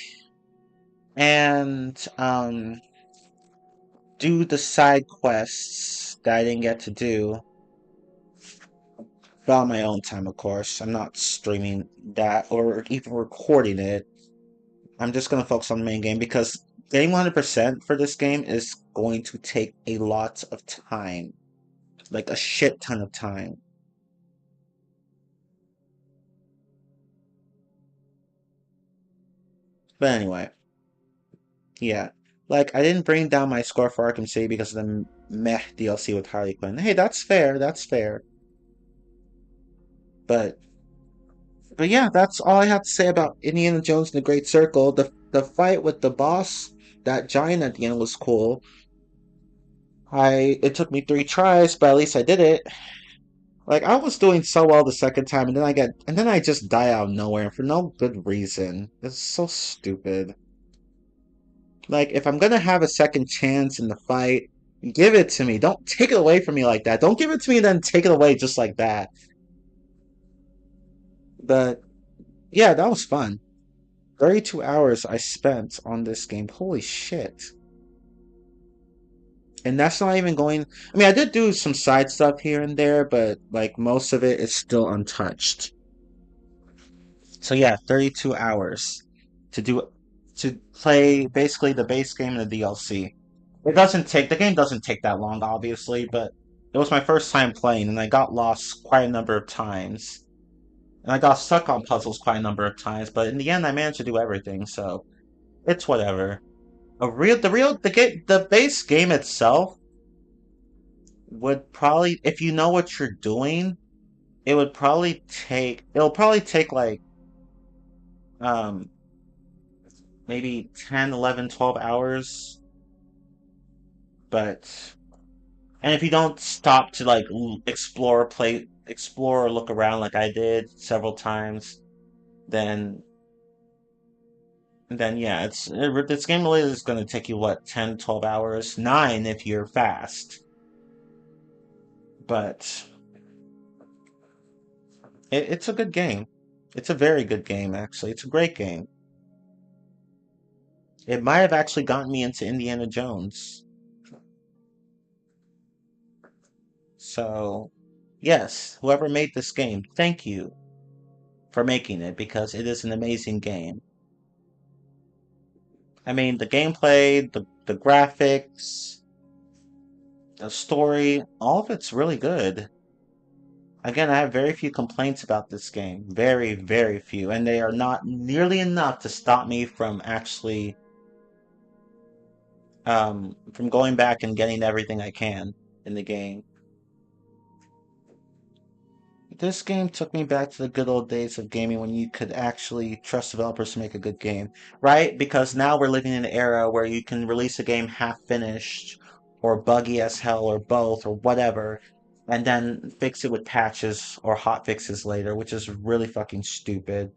and do the side quests that I didn't get to do. But on my own time, of course. I'm not streaming that or even recording it. I'm just gonna focus on the main game because getting 100% for this game is going to take a lot of time. Like a shit ton of time. But anyway, yeah. Like, I didn't bring down my score for Arkham City because of the meh DLC with Harley Quinn. Hey, that's fair, that's fair. But yeah, that's all I have to say about Indiana Jones and the Great Circle. The fight with the boss, that giant at the end was cool. It took me 3 tries, but at least I did it. Like I was doing so well the second time, and then I just die out of nowhere and for no good reason. It's so stupid. Like if I'm gonna have a second chance in the fight, give it to me. Don't take it away from me like that. Don't give it to me and then take it away just like that. But yeah, that was fun. 32 hours I spent on this game. Holy shit. And that's not even going. I mean, I did do some side stuff here and there, but like most of it is still untouched. So yeah, 32 hours to do to play basically the base game and the DLC. The game doesn't take that long, obviously, but it was my first time playing, and I got lost quite a number of times, and I got stuck on puzzles quite a number of times. But in the end, I managed to do everything, so it's whatever. The base game itself would probably, if you know what you're doing, it'll probably take like um maybe 10, 11, 12 hours, but and if you don't stop to like explore or look around like I did several times, then yeah, this game really is going to take you what, 10, 12 hours, 9 if you're fast. But it's a good game. It's a very good game, actually. It's a great game. It might have actually gotten me into Indiana Jones. So, yes, whoever made this game, thank you for making it because it is an amazing game. I mean, the gameplay, the graphics, the story, all of it's really good. Again, I have very few complaints about this game. Very, very few. And they are not nearly enough to stop me from actually from going back and getting everything I can in the game. This game took me back to the good old days of gaming when you could actually trust developers to make a good game, right? Because now we're living in an era where you can release a game half finished or buggy as hell or both or whatever, and then fix it with patches or hot fixes later, which is really fucking stupid.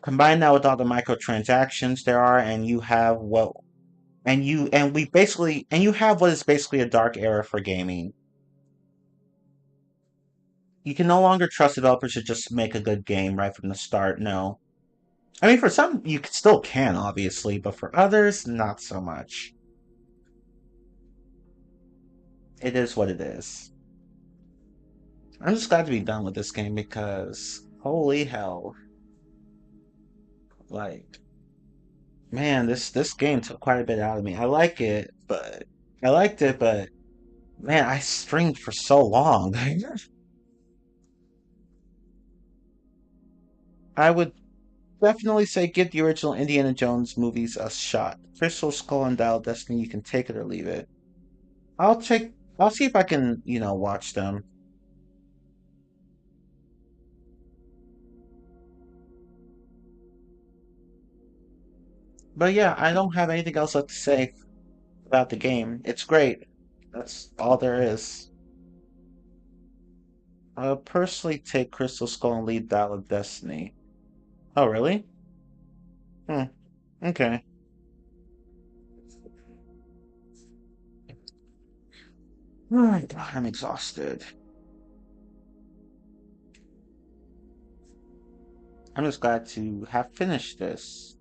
Combine that with all the microtransactions there are, and you have what and we basically and you have what is basically a dark era for gaming. You can no longer trust developers to just make a good game right from the start. No. I mean, for some, you still can, obviously, but for others, not so much. It is what it is. I'm just glad to be done with this game because, holy hell. Like, man, this game took quite a bit out of me. I liked it, but man, I streamed for so long. I would definitely say give the original Indiana Jones movies a shot. Crystal Skull and Dial of Destiny, you can take it or leave it. I'll see if I can, watch them. But yeah, I don't have anything else left to say about the game. It's great. That's all there is. I'll personally take Crystal Skull and leave Dial of Destiny. Oh, really? Hmm. Okay. Alright, I'm exhausted. I'm just glad to have finished this.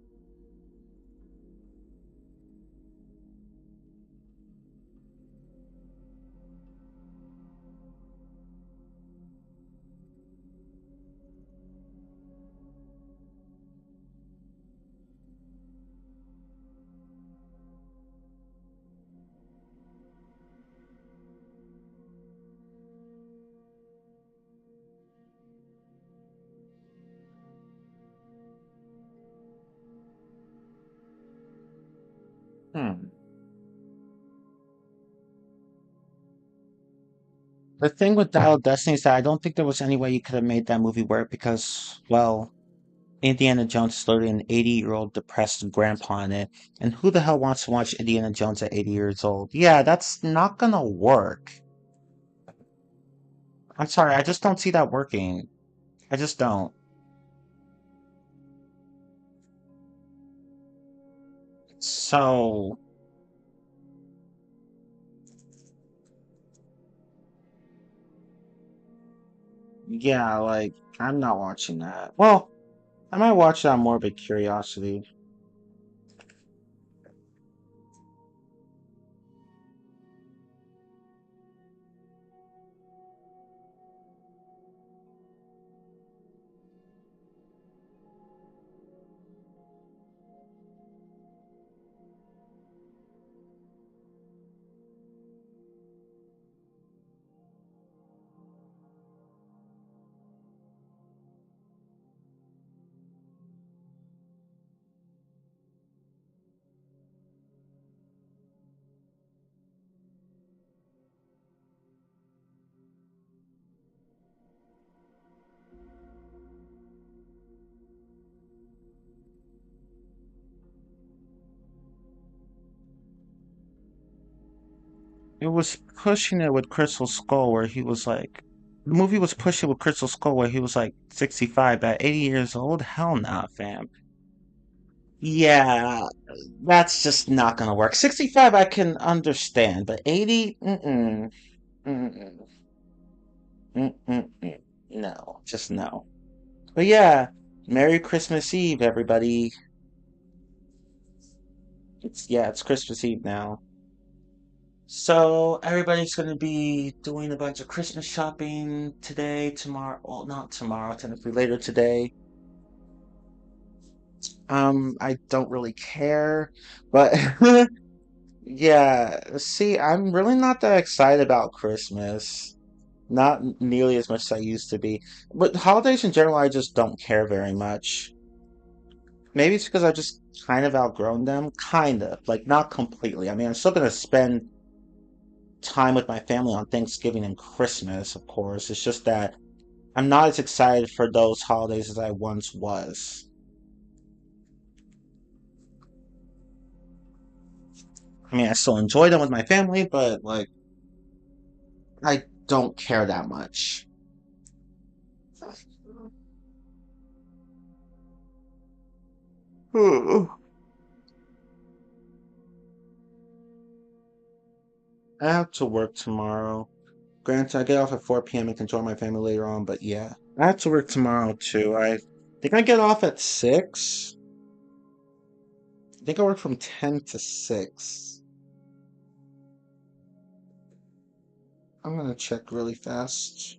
Hmm. The thing with Dial of Destiny is that I don't think there was any way you could have made that movie work because, well, Indiana Jones is literally an 80-year-old depressed grandpa in it. And who the hell wants to watch Indiana Jones at 80 years old? Yeah, that's not gonna work. I'm sorry, I just don't see that working. I just don't. So, yeah, like, I'm not watching that. Well, I might watch it on Morbid Curiosity. It was pushing it with Crystal Skull where he was like, the movie was pushing with Crystal Skull where he was like 65, at 80 years old? Hell nah, fam. Yeah, that's just not gonna work. 65 I can understand, but 80? Mm-mm. Mm-mm. Mm-mm. No, just no. But yeah, Merry Christmas Eve, everybody. It's Christmas Eve now. So everybody's gonna be doing a bunch of Christmas shopping today, tomorrow. Well, not tomorrow, technically later today. I don't really care, but yeah. See, I'm really not that excited about Christmas. Not nearly as much as I used to be. But holidays in general, I just don't care very much. Maybe it's because I've just kind of outgrown them. Kind of. Like, not completely. I mean, I'm still gonna spend time with my family on Thanksgiving and Christmas, of course. It's just that I'm not as excited for those holidays as I once was. I mean, I still enjoy them with my family, but like, I don't care that much. I have to work tomorrow. Granted, I get off at 4 p.m. and can join my family later on, but yeah. I have to work tomorrow too. I think I get off at 6. I think I work from 10 to 6. I'm gonna check really fast.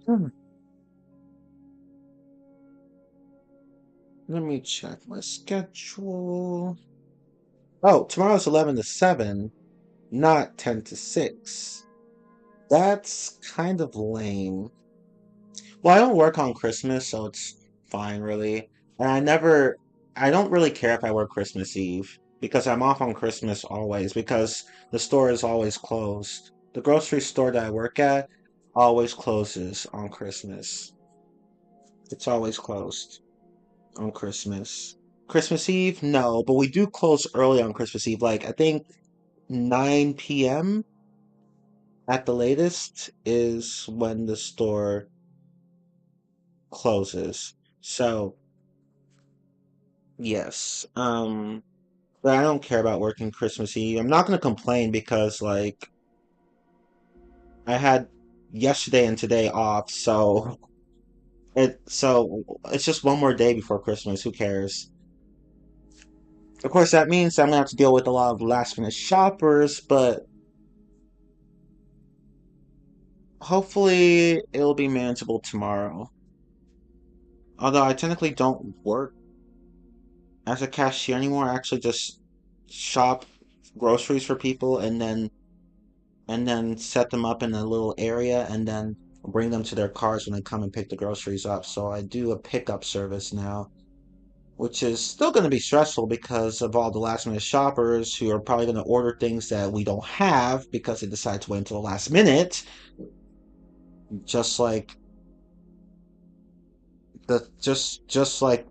Hmm, Let me check my schedule. Oh, tomorrow's 11 to 7, not 10 to 6. That's kind of lame. Well, I don't work on Christmas, so it's fine, really. And I don't really care if I work Christmas Eve because I'm off on Christmas always because the store is always closed. The grocery store that I work at always closes on Christmas. It's always closed on Christmas. Christmas Eve? No, but we do close early on Christmas Eve. Like, I think 9 p.m. at the latest is when the store closes. So, yes. But I don't care about working Christmas Eve. I'm not gonna complain because like I had yesterday and today off, so it's just one more day before Christmas. Who cares? Of course, that means I'm gonna have to deal with a lot of last minute shoppers, but hopefully it'll be manageable tomorrow. Although I technically don't work as a cashier anymore, I actually just shop groceries for people and then set them up in a little area and then bring them to their cars when they come and pick the groceries up. So I do a pickup service now, which is still going to be stressful because of all the last minute shoppers who are probably going to order things that we don't have because they decide to wait until the last minute. just like just like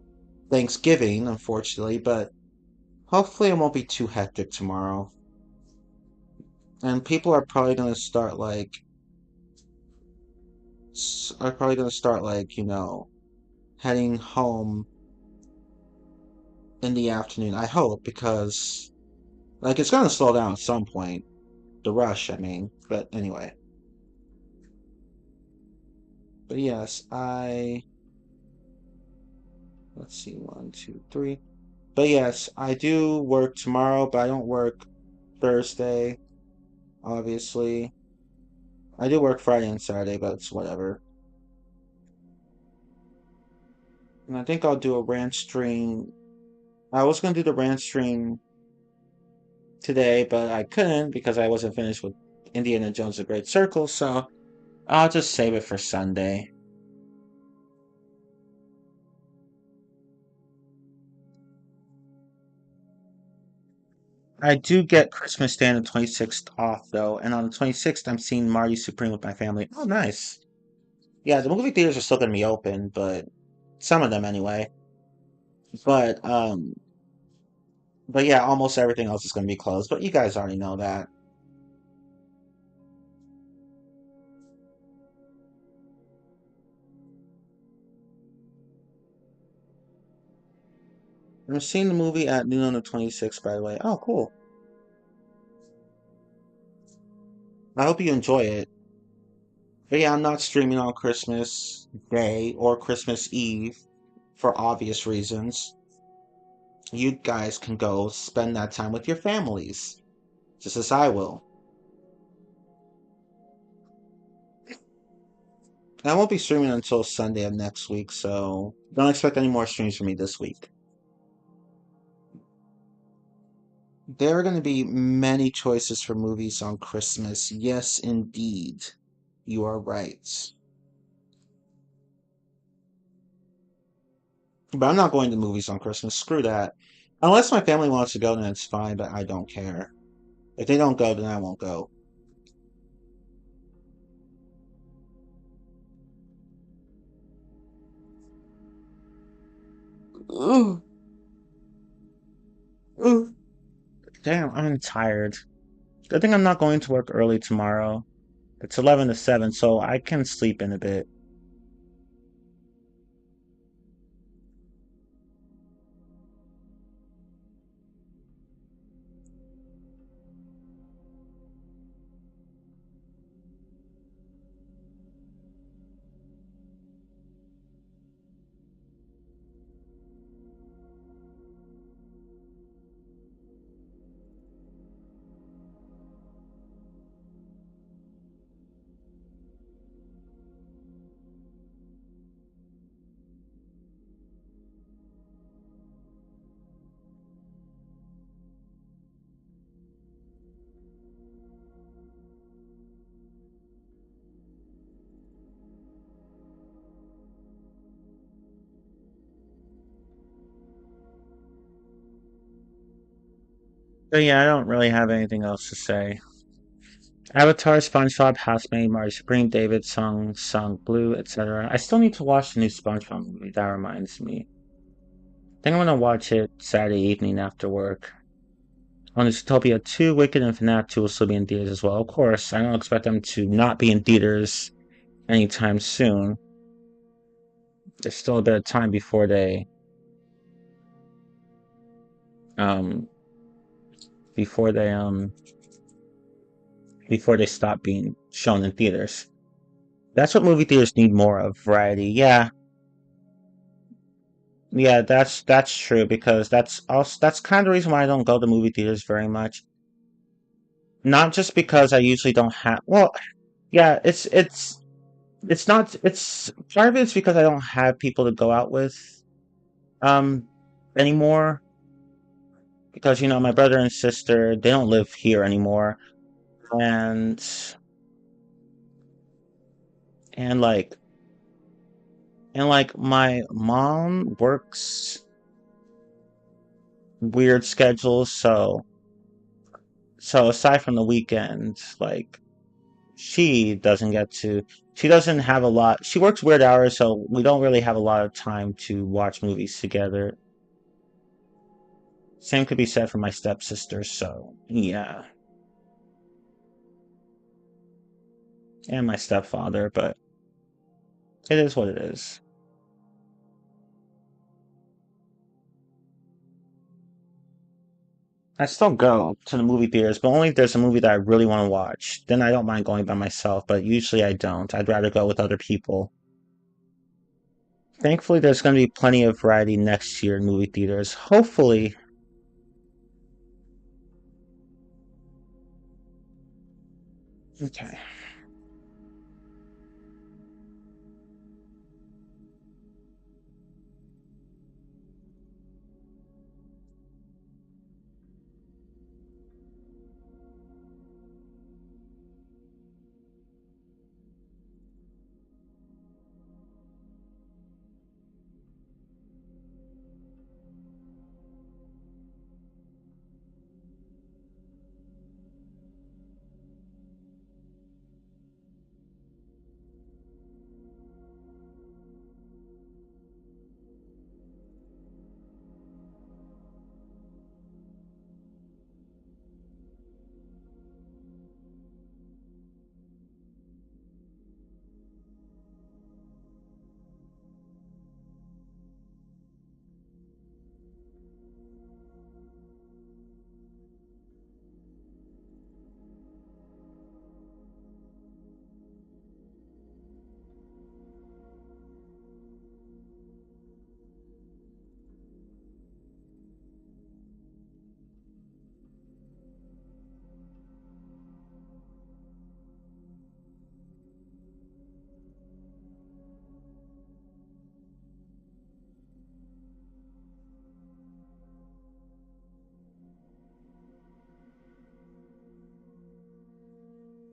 Thanksgiving, unfortunately, but hopefully it won't be too hectic tomorrow. And people are probably gonna start heading home in the afternoon. I hope, because it's gonna slow down at some point. The rush, I mean. But anyway. But yes, let's see, one, two, three. But yes, I do work tomorrow, but I don't work Thursday, obviously. I do work Friday and Saturday, but it's whatever. And I think I'll do a rant stream. I was gonna do the rant stream today, but I couldn't because I wasn't finished with Indiana Jones: The Great Circle, so I'll just save it for Sunday. I do get Christmas Day on the 26th off, though, and on the 26th, I'm seeing Marty Supreme with my family. Oh, nice. Yeah, the movie theaters are still going to be open, but some of them anyway. But, um, but yeah, almost everything else is going to be closed, but you guys already know that. I'm seeing the movie at noon on the 26th, by the way. Oh, cool. I hope you enjoy it. But yeah, I'm not streaming on Christmas Day or Christmas Eve for obvious reasons. You guys can go spend that time with your families, just as I will. I won't be streaming until Sunday of next week, so don't expect any more streams from me this week. There are going to be many choices for movies on Christmas. Yes, indeed. You are right. But I'm not going to movies on Christmas. Screw that. Unless my family wants to go, then it's fine, but I don't care. If they don't go, then I won't go. Ooh, ooh. Damn, I'm tired. Good thing I'm not going to work early tomorrow. It's 11 to 7, so I can sleep in a bit. But yeah, I don't really have anything else to say. Avatar, SpongeBob, Housemaid, Mario Supreme, David, Sung Blue, etc. I still need to watch the new SpongeBob movie. That reminds me. I think I'm gonna watch it Saturday evening after work. On Zootopia 2, Wicked and FNAF 2 will still be in theaters as well. Of course, I don't expect them to not be in theaters anytime soon. There's still a bit of time um before they um before they stop being shown in theaters. That's what movie theaters need more of, variety. Yeah, yeah, that's true because that's kind of the reason why I don't go to movie theaters very much. Not just because I usually don't have. Well, yeah, it's not. It's part of it's because I don't have people to go out with um anymore. Because my brother and sister, they don't live here anymore, and and like my mom works weird schedules, so aside from the weekend, she doesn't get to. She doesn't have a lot. She works weird hours, so we don't really have a lot of time to watch movies together. Same could be said for my stepsister, so yeah. And my stepfather, but it is what it is. I still go to the movie theaters, but only if there's a movie that I really want to watch. Then I don't mind going by myself, but usually I don't. I'd rather go with other people. Thankfully, there's going to be plenty of variety next year in movie theaters. Hopefully. Okay.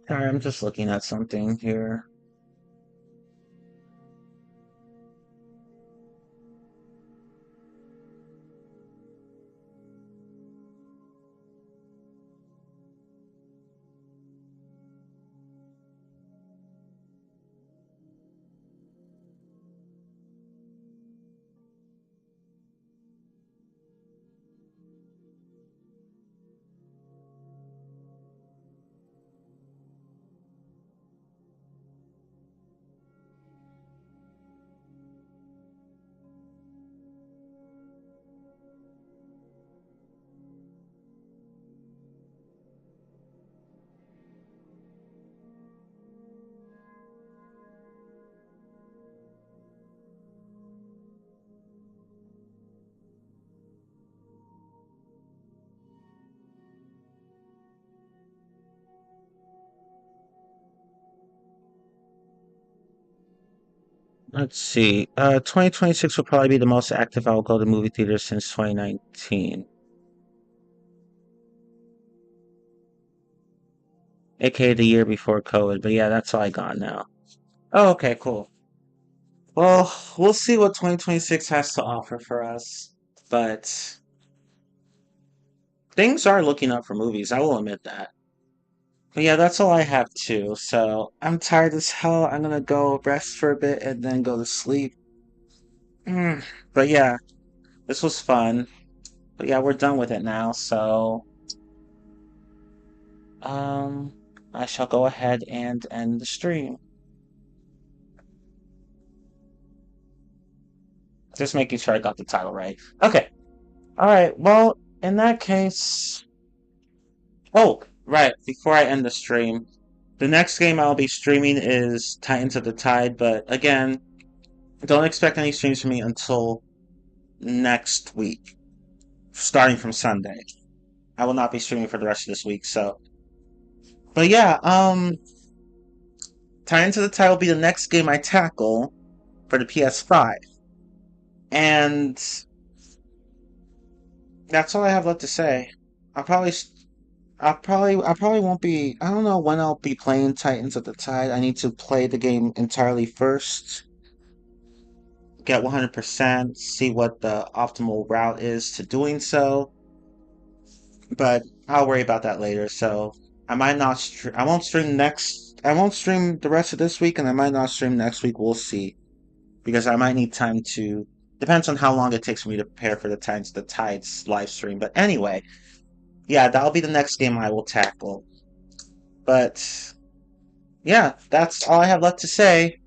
Sorry, I'm just looking at something here. Let's see. 2026 will probably be the most active I'll go to movie theaters since 2019, aka the year before COVID. But yeah, that's all I got now. Oh, okay, cool. Well, we'll see what 2026 has to offer for us. But things are looking up for movies, I will admit that. But yeah, that's all I have too. So I'm tired as hell. I'm gonna go rest for a bit and then go to sleep. Mm. But yeah, this was fun. But yeah, we're done with it now. So um, I shall go ahead and end the stream. Just making sure I got the title right. Okay. All right. Well, in that case, oh, right. Before I end the stream, the next game I'll be streaming is Titans of the Tide. But again, don't expect any streams from me until next week, starting from Sunday. I will not be streaming for the rest of this week. So, but yeah, Titans of the Tide will be the next game I tackle for the PS5, and that's all I have left to say. I'll probably, I probably won't be. I don't know when I'll be playing Titans of the Tide. I need to play the game entirely first, get 100%, see what the optimal route is to doing so. But I'll worry about that later. So I might not. I won't stream next I won't stream the rest of this week, and I might not stream next week. We'll see, because I might need time to. Depends on how long it takes for me to prepare for the Tides live stream. But anyway, yeah, that'll be the next game I will tackle. But yeah, that's all I have left to say.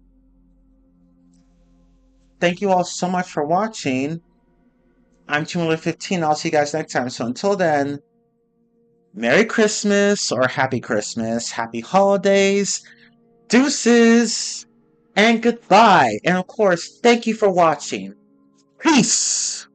Thank you all so much for watching. I'm Team15. I'll see you guys next time. So until then, Merry Christmas or Happy Christmas, Happy Holidays, deuces, and goodbye. And of course, thank you for watching. Peace!